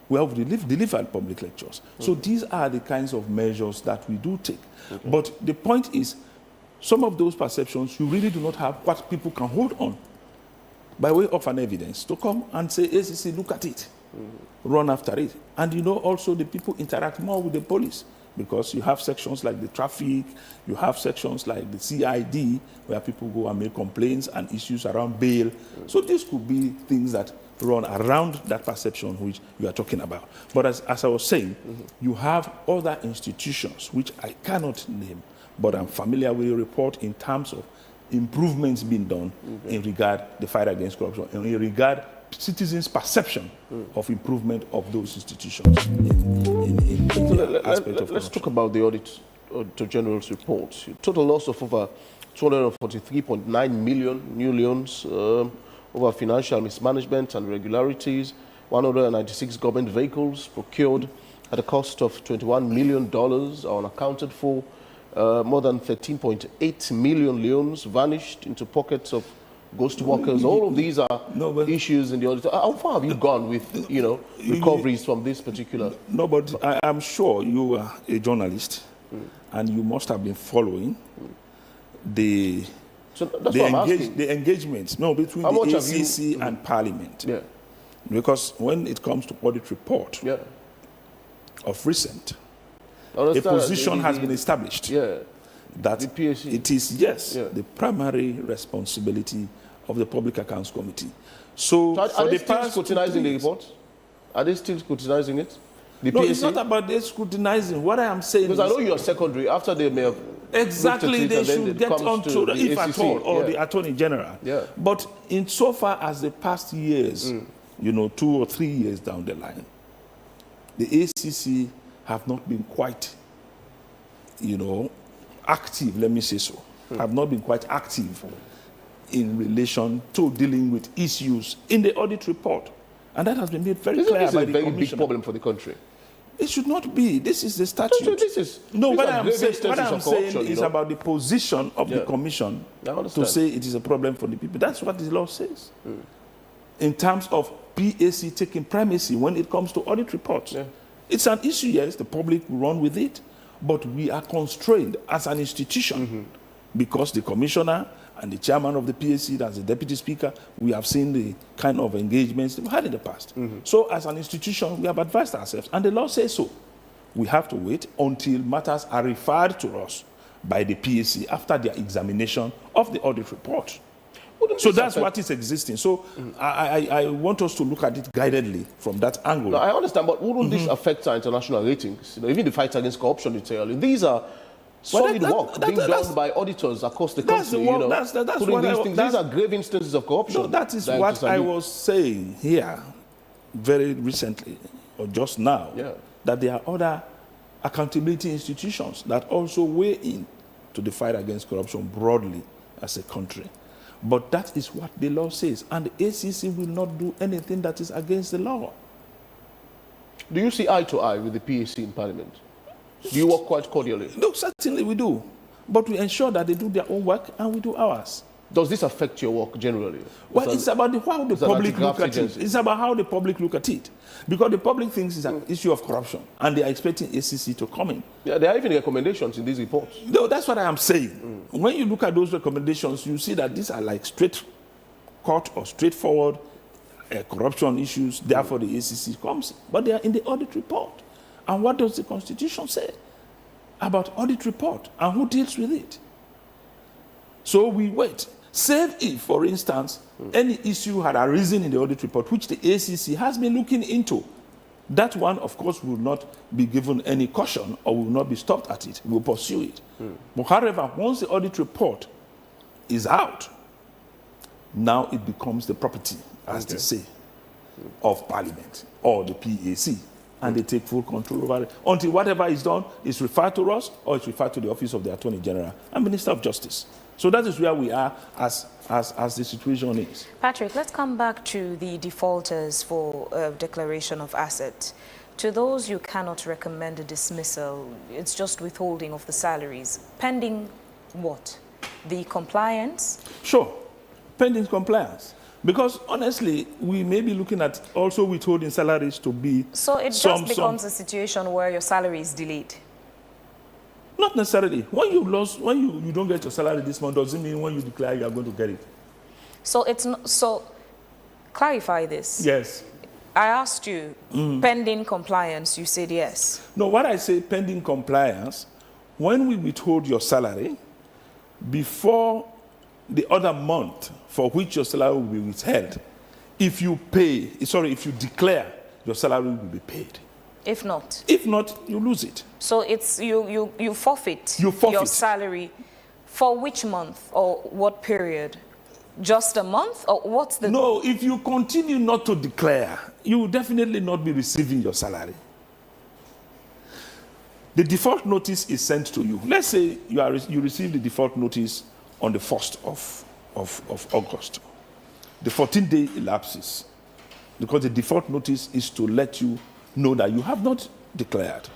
[SPEAKER 22] We have delivered public lectures. So these are the kinds of measures that we do take. But the point is, some of those perceptions, you really do not have what people can hold on by way of an evidence to come and say, ACC, look at it, run after it. And also the people interact more with the police, because you have sections like the traffic, you have sections like the CID, where people go and make complaints and issues around bail. So these could be things that run around that perception which you are talking about. But as I was saying, you have other institutions which I cannot name, but I'm familiar with the report in terms of improvements being done in regard the fight against corruption, and in regard citizens' perception of improvement of those institutions in the aspect of corruption.
[SPEAKER 3] Let's talk about the Auditor General's report. Total loss of over 243.9 million new loans, over financial mismanagement and irregularities, 196 government vehicles procured at a cost of $21 million are unaccounted for. More than 13.8 million loans vanished into pockets of ghost workers. All of these are issues in the audit. How far have you gone with, recoveries from this particular?
[SPEAKER 22] No, but I'm sure you are a journalist, and you must have been following the engagements between the ACC and Parliament. Because when it comes to audit report of recent, a position has been established that it is, the primary responsibility of the Public Accounts Committee. So
[SPEAKER 3] are they still scrutinizing the report? Are they still scrutinizing it?
[SPEAKER 22] No, it's not about they scrutinizing. What I am saying
[SPEAKER 3] because I know you're secondary. After they may have
[SPEAKER 22] exactly, they should get onto the if at all, or the Attorney General. But insofar as the past years, 2 or 3 years down the line, the ACC have not been quite, active, let me say so, have not been quite active in relation to dealing with issues in the audit report. And that has been made very clear by the Commissioner.
[SPEAKER 3] This is a very big problem for the country.
[SPEAKER 22] It should not be. This is the statute. What I'm saying is about the position of the Commission to say it is a problem for the people. That's what the law says. In terms of PAC taking primacy when it comes to audit reports. It's an issue, yes, the public will run with it, but we are constrained as an institution because the Commissioner and the chairman of the PAC, that's the deputy speaker, we have seen the kind of engagements we've had in the past. So as an institution, we have advised ourselves, and the law says so. We have to wait until matters are referred to us by the PAC after their examination of the audit report. So that's what is existing. So I want us to look at it guidedly from that angle.
[SPEAKER 3] No, I understand, but wouldn't this affect our international ratings? Even the fight against corruption detail. These are solid work being done by auditors across the country. These are grave instances of corruption.
[SPEAKER 22] No, that is what I was saying here very recently, or just now, that there are other accountability institutions that also weigh in to the fight against corruption broadly as a country. But that is what the law says. And the ACC will not do anything that is against the law.
[SPEAKER 3] Do you see eye to eye with the PAC in Parliament? Do you work quite cordially?
[SPEAKER 22] No, certainly we do. But we ensure that they do their own work and we do ours.
[SPEAKER 3] Does this affect your work generally?
[SPEAKER 22] Well, it's about how the public look at it. It's about how the public look at it. Because the public thinks it's an issue of corruption, and they are expecting ACC to come in.
[SPEAKER 3] Yeah, there are even recommendations in these reports.
[SPEAKER 22] No, that's what I am saying. When you look at those recommendations, you see that these are like straight cut or straightforward corruption issues. Therefore, the ACC comes. But they are in the audit report. And what does the Constitution say about audit report and who deals with it? So we wait. Save if, for instance, any issue had arisen in the audit report, which the ACC has been looking into. That one, of course, will not be given any caution or will not be stopped at it. We will pursue it. But however, once the audit report is out, now it becomes the property, as they say, of Parliament or the PAC. And they take full control over it. Until whatever is done is referred to us or it's referred to the Office of the Attorney General and Minister of Justice. So that is where we are as the situation is.
[SPEAKER 2] Patrick, let's come back to the defaulters for declaration of assets. To those you cannot recommend a dismissal, it's just withholding of the salaries. Pending what? The compliance?
[SPEAKER 22] Sure, pending compliance. Because honestly, we may be looking at also withholding salaries to be
[SPEAKER 2] So it just becomes a situation where your salary is delayed?
[SPEAKER 22] Not necessarily. When you don't get your salary this month, doesn't mean when you declare you are going to get it.
[SPEAKER 2] So it's not, so clarify this.
[SPEAKER 22] Yes.
[SPEAKER 2] I asked you, pending compliance, you said yes.
[SPEAKER 22] No, what I say pending compliance, when we withhold your salary, before the other month for which your salary will be withheld, if you declare, your salary will be paid.
[SPEAKER 2] If not?
[SPEAKER 22] If not, you lose it.
[SPEAKER 2] So it's you forfeit your salary for which month or what period? Just a month or what's the...
[SPEAKER 22] No, if you continue not to declare, you will definitely not be receiving your salary. The default notice is sent to you. Let's say you receive the default notice on the 1st of August. The 14-day elapses because the default notice is to let you know that you have not declared.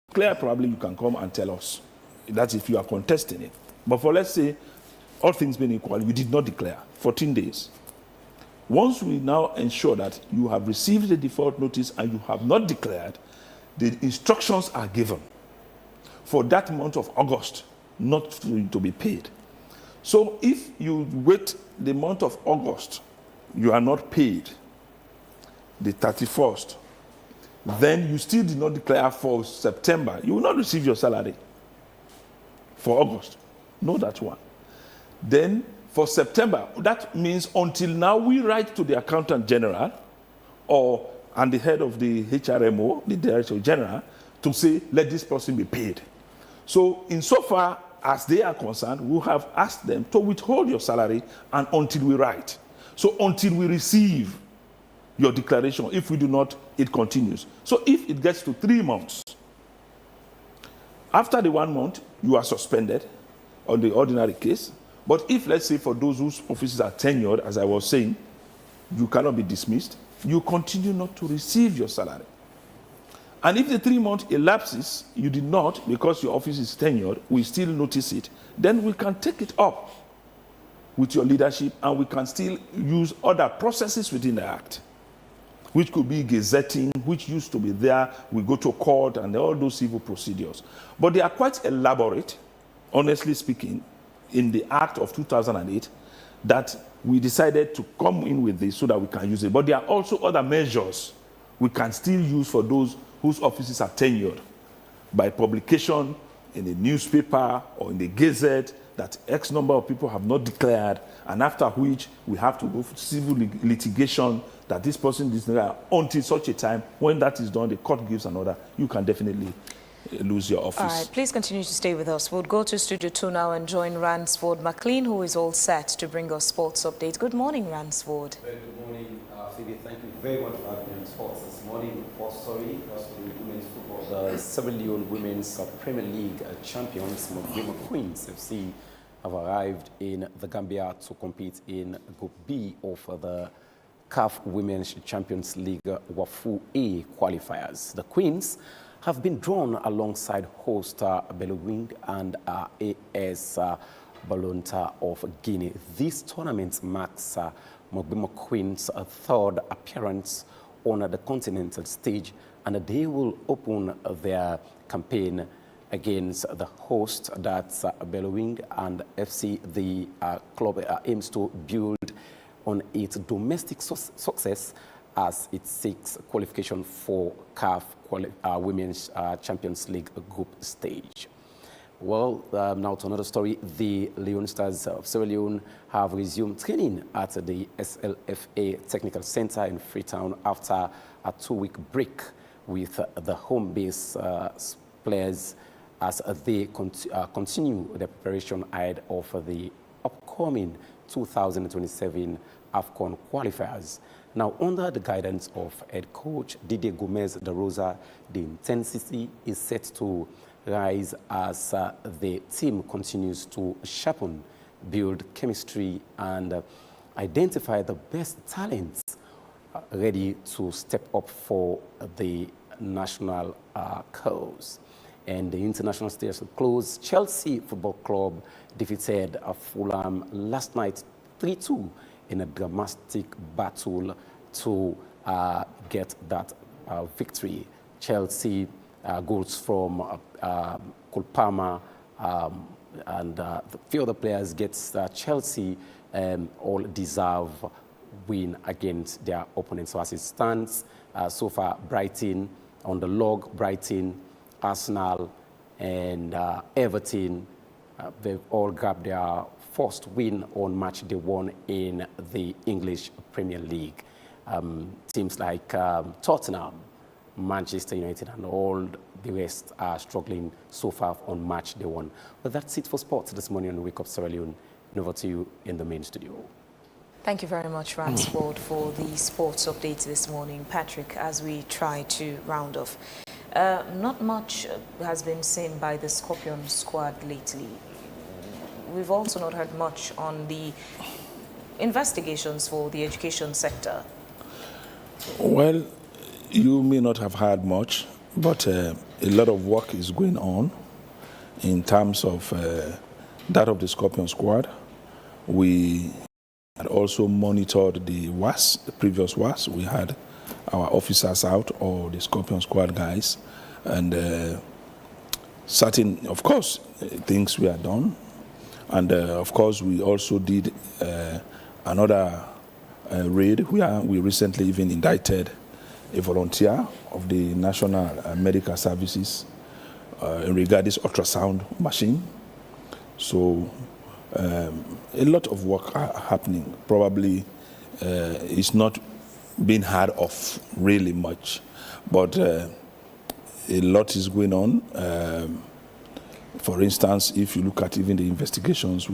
[SPEAKER 22] Declare, probably you can come and tell us. That's if you are contesting it. But for, let's say, all things being equal, you did not declare 14 days. Once we now ensure that you have received the default notice and you have not declared, the instructions are given for that month of August not to be paid. So if you wait the month of August, you are not paid the 31st, then you still did not declare for September, you will not receive your salary for August. Know that one. Then for September, that means until now we write to the Accountant General and the head of the HRMO, the Director General, to say, let this person be paid. So insofar as they are concerned, we have asked them to withhold your salary and until we write. So until we receive your declaration, if we do not, it continues. So if it gets to 3 months, after the 1 month, you are suspended on the ordinary case. But if, let's say, for those whose offices are tenured, as I was saying, you cannot be dismissed, you continue not to receive your salary. And if the 3 months elapses, you did not, because your office is tenured, we still notice it, then we can take it up with your leadership and we can still use other processes within the Act, which could be gazetting, which used to be there, we go to court and all those civil procedures. But they are quite elaborate, honestly speaking, in the Act of 2008, that we decided to come in with this so that we can use it. But there are also other measures we can still use for those whose offices are tenured by publication in the newspaper or in the gazette that X number of people have not declared, and after which we have to go for civil litigation that this person is declared until such a time. When that is done, the court gives an order, you can definitely lose your office.
[SPEAKER 2] All right, please continue to stay with us. We'll go to Studio 2 now and join Ransford McLean, who is all set to bring us sports updates. Good morning, Ransford.
[SPEAKER 1] Very good morning, Phoebe. Thank you very much for having me on sports this morning. First story, that's the women's football. The Sierra Leone Women's Premier League champions, Mogrima Queens FC, have arrived in the Gambia to compete in Group B of the CAF Women's Champions League WAFU A qualifiers. The Queens have been drawn alongside host Bellewind and AS Balonta of Guinea. This tournament marks Mogbema Queens' third appearance on the continental stage, and they will open their campaign against the host, that's Bellowing, and FC. The club aims to build on its domestic success as it seeks qualification for CAF Women's Champions League group stage. Well, now to another story. The Leone Stars of Sierra Leone have resumed training at the SLFA Technical Center in Freetown after a 2-week break, with the home base players as they continue the preparation ahead of the upcoming 2027 AFCON qualifiers. Now, under the guidance of head coach Didier Gomez da Rosa, the intensity is set to rise as the team continues to sharpen, build chemistry, and identify the best talents ready to step up for the national cause. And the international stage close. Chelsea Football Club defeated Fulham last night 3-2 in a dramatic battle to get that victory. Chelsea goals from Kulpama and a few other players gets Chelsea all deserve win against their opponents. So as it stands, so far Brighton on the log, Brighton, Arsenal and Everton, they've all grabbed their first win on match day 1 in the English Premier League. Teams like Tottenham, Manchester United and all the rest are struggling so far on match day 1. But that's it for sports this morning on Wake Up Sierra Leone. And over to you in the main studio.
[SPEAKER 2] Thank you very much, Ransford, for the sports update this morning. Patrick, as we try to round off, not much has been seen by the Scorpion squad lately. We've also not heard much on the investigations for the education sector.
[SPEAKER 22] Well, you may not have heard much, but a lot of work is going on in terms of that of the Scorpion squad. We had also monitored the WAS, the previous WAS. We had our officers out, or the Scorpion squad guys, and certain, of course, things were done. And of course, we also did another raid where we recently even indicted a volunteer of the National Medical Services in regard this ultrasound machine. So a lot of work happening. Probably it's not being heard of really much, but a lot is going on. For instance, if you look at even the investigations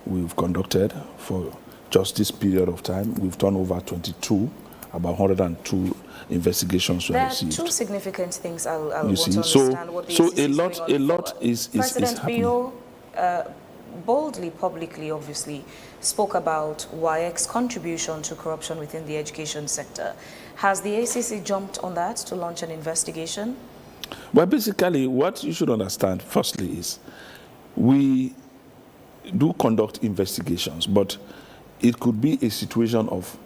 [SPEAKER 22] we've conducted for just this period of time, we've done over 22, about 102 investigations were received.
[SPEAKER 2] There are two significant things I want to
[SPEAKER 22] understand
[SPEAKER 2] what the
[SPEAKER 22] so
[SPEAKER 2] ACC
[SPEAKER 22] a lot is
[SPEAKER 2] President
[SPEAKER 22] happening.
[SPEAKER 2] Bio boldly, publicly, obviously, spoke about WAEC's contribution to corruption within the education sector. Has the ACC jumped on that to launch an investigation?
[SPEAKER 22] Well, basically, what you should understand, firstly, is we do conduct investigations, but it could be a situation of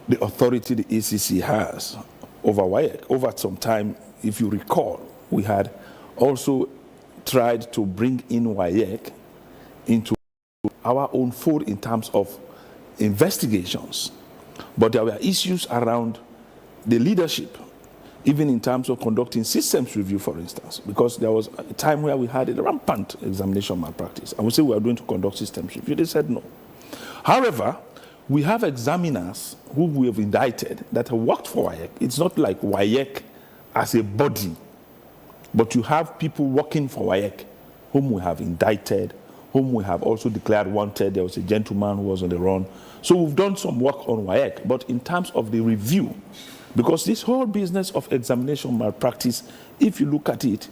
[SPEAKER 22] the authority the ACC has over WAEC. Over some time, if you recall, we had also tried to bring in WAEC into our own fold in terms of investigations. But there were issues around the leadership, even in terms of conducting systems review, for instance, because there was a time where we had a rampant examination malpractice. And we said we are going to conduct systems review. They said no. However, we have examiners who we have indicted that have worked for WAEC. It's not like WAEC as a body, but you have people working for WAEC whom we have indicted, whom we have also declared wanted. There was a gentleman who was on the run. So we've done some work on WAEC, but in terms of the review, because this whole business of examination malpractice, if you look at it,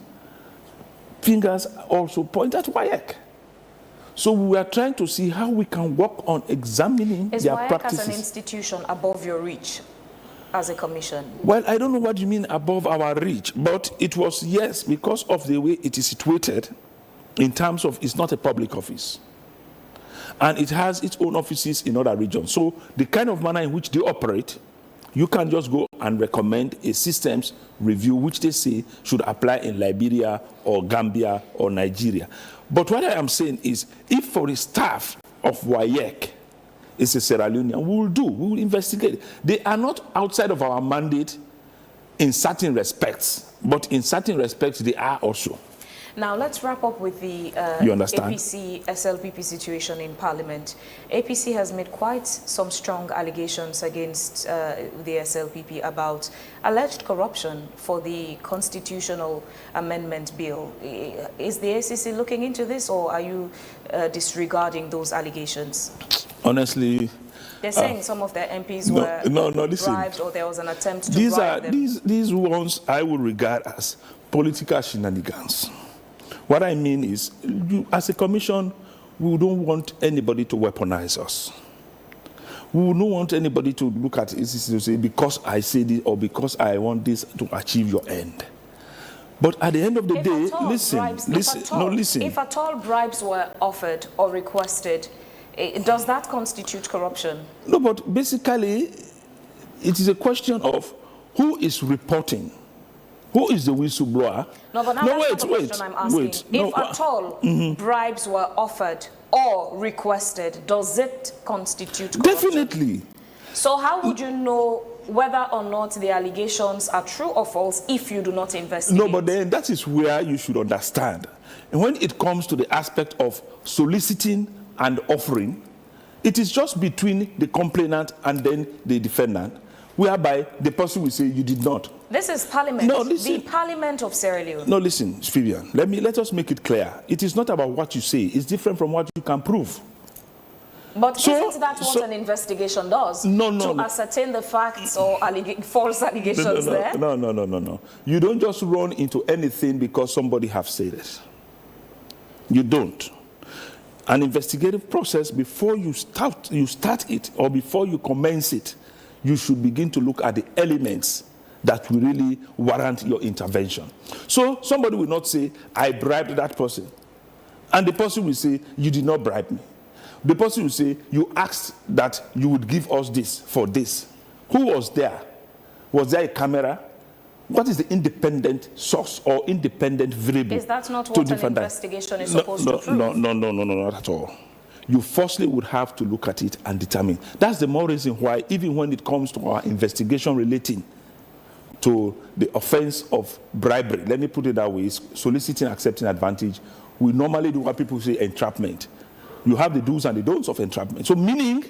[SPEAKER 22] fingers also point at WAEC. So we are trying to see how we can work on examining their practices.
[SPEAKER 2] Is WAEC as an institution above your reach as a commission?
[SPEAKER 22] Well, I don't know what you mean above our reach, but it was, yes, because of the way it is situated in terms of it's not a public office. And it has its own offices in other regions. So the kind of manner in which they operate, you can just go and recommend a systems review which they say should apply in Liberia or Gambia or Nigeria. But what I am saying is, if for the staff of WAEC is a Sierra Leonean, we will investigate. They are not outside of our mandate in certain respects, but in certain respects they are also.
[SPEAKER 2] Now let's wrap up with the APC SLPP situation in Parliament. APC has made quite some strong allegations against the SLPP about alleged corruption for the constitutional amendment bill. Is the ACC looking into this, or are you disregarding those allegations?
[SPEAKER 22] Honestly,
[SPEAKER 2] they're saying some of their MPs were bribed, or there was an attempt to bribe them.
[SPEAKER 22] These ones I would regard as political shenanigans. What I mean is, as a commission, we don't want anybody to weaponize us. We don't want anybody to look at it and say, because I say this or because I want this to achieve your end. But at the end of the day, listen.
[SPEAKER 2] If at all bribes were offered or requested, does that constitute corruption?
[SPEAKER 22] No, but basically, it is a question of who is reporting. Who is the whistleblower?
[SPEAKER 2] No, but now that's not the question I'm asking. If at all bribes were offered or requested, does it constitute corruption?
[SPEAKER 22] Definitely.
[SPEAKER 2] So how would you know whether or not the allegations are true or false if you do not investigate?
[SPEAKER 22] No, but then that is where you should understand. And when it comes to the aspect of soliciting and offering, it is just between the complainant and then the defendant, whereby the person will say you did not.
[SPEAKER 2] This is Parliament, the Parliament of Sierra Leone.
[SPEAKER 22] No, listen, Vivian, let us make it clear. It is not about what you say. It's different from what you can prove.
[SPEAKER 2] But isn't that what an investigation does?
[SPEAKER 22] No.
[SPEAKER 2] To ascertain the facts or false allegations there?
[SPEAKER 22] No. You don't just run into anything because somebody has said it. You don't. An investigative process, before you start it or before you commence it, you should begin to look at the elements that will really warrant your intervention. So somebody will not say, I bribed that person. And the person will say, you did not bribe me. The person will say, you asked that you would give us this for this. Who was there? Was there a camera? What is the independent source or independent variable?
[SPEAKER 2] Is that not what an investigation is supposed to prove?
[SPEAKER 22] No, not at all. You firstly would have to look at it and determine. That's the more reason why, even when it comes to our investigation relating to the offense of bribery, let me put it that way, soliciting, accepting advantage, we normally do what people say entrapment. You have the do's and the don'ts of entrapment. So meaning,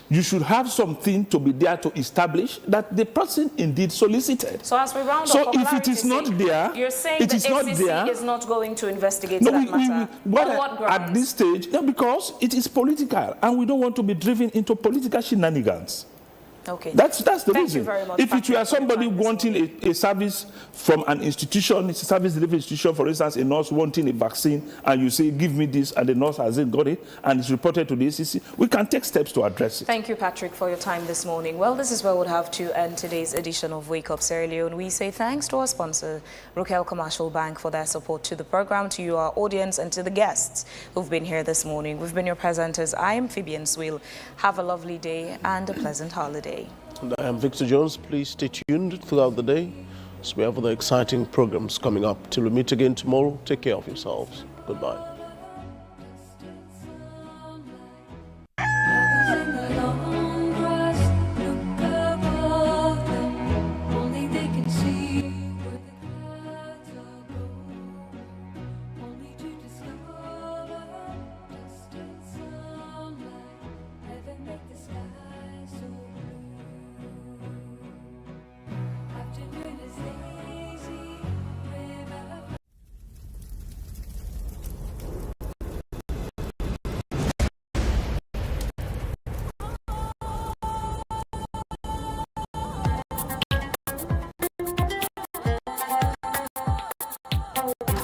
[SPEAKER 22] you should have something to be there to establish that the person indeed solicited.
[SPEAKER 2] So as we round
[SPEAKER 22] So
[SPEAKER 2] up,
[SPEAKER 22] if it is not there,
[SPEAKER 2] you're saying the ACC is not going to investigate that matter. On what grounds?
[SPEAKER 22] At this stage, because it is political, and we don't want to be driven into political shenanigans.
[SPEAKER 2] Okay.
[SPEAKER 22] That's the reason.
[SPEAKER 2] You very much.
[SPEAKER 22] If it were somebody wanting a service from an institution, it's a service delivery institution, for instance, a nurse wanting a vaccine, and you say, give me this, and the nurse hasn't got it, and it's reported to the ACC, we can take steps to address it.
[SPEAKER 2] Thank you, Patrick, for your time this morning. Well, this is where we'll have to end today's edition of Wake Up Sierra Leone. We say thanks to our sponsor, Rokel Commercial Bank, for their support to the program, to you, our audience, and to the guests who've been here this morning. We've been your presenters. I am Phoebe Swill. Have a lovely day and a pleasant holiday.
[SPEAKER 3] And I am Victor Jones. Please stay tuned throughout the day as we have other exciting programs coming up. Till we meet again tomorrow, take care of yourselves. Goodbye.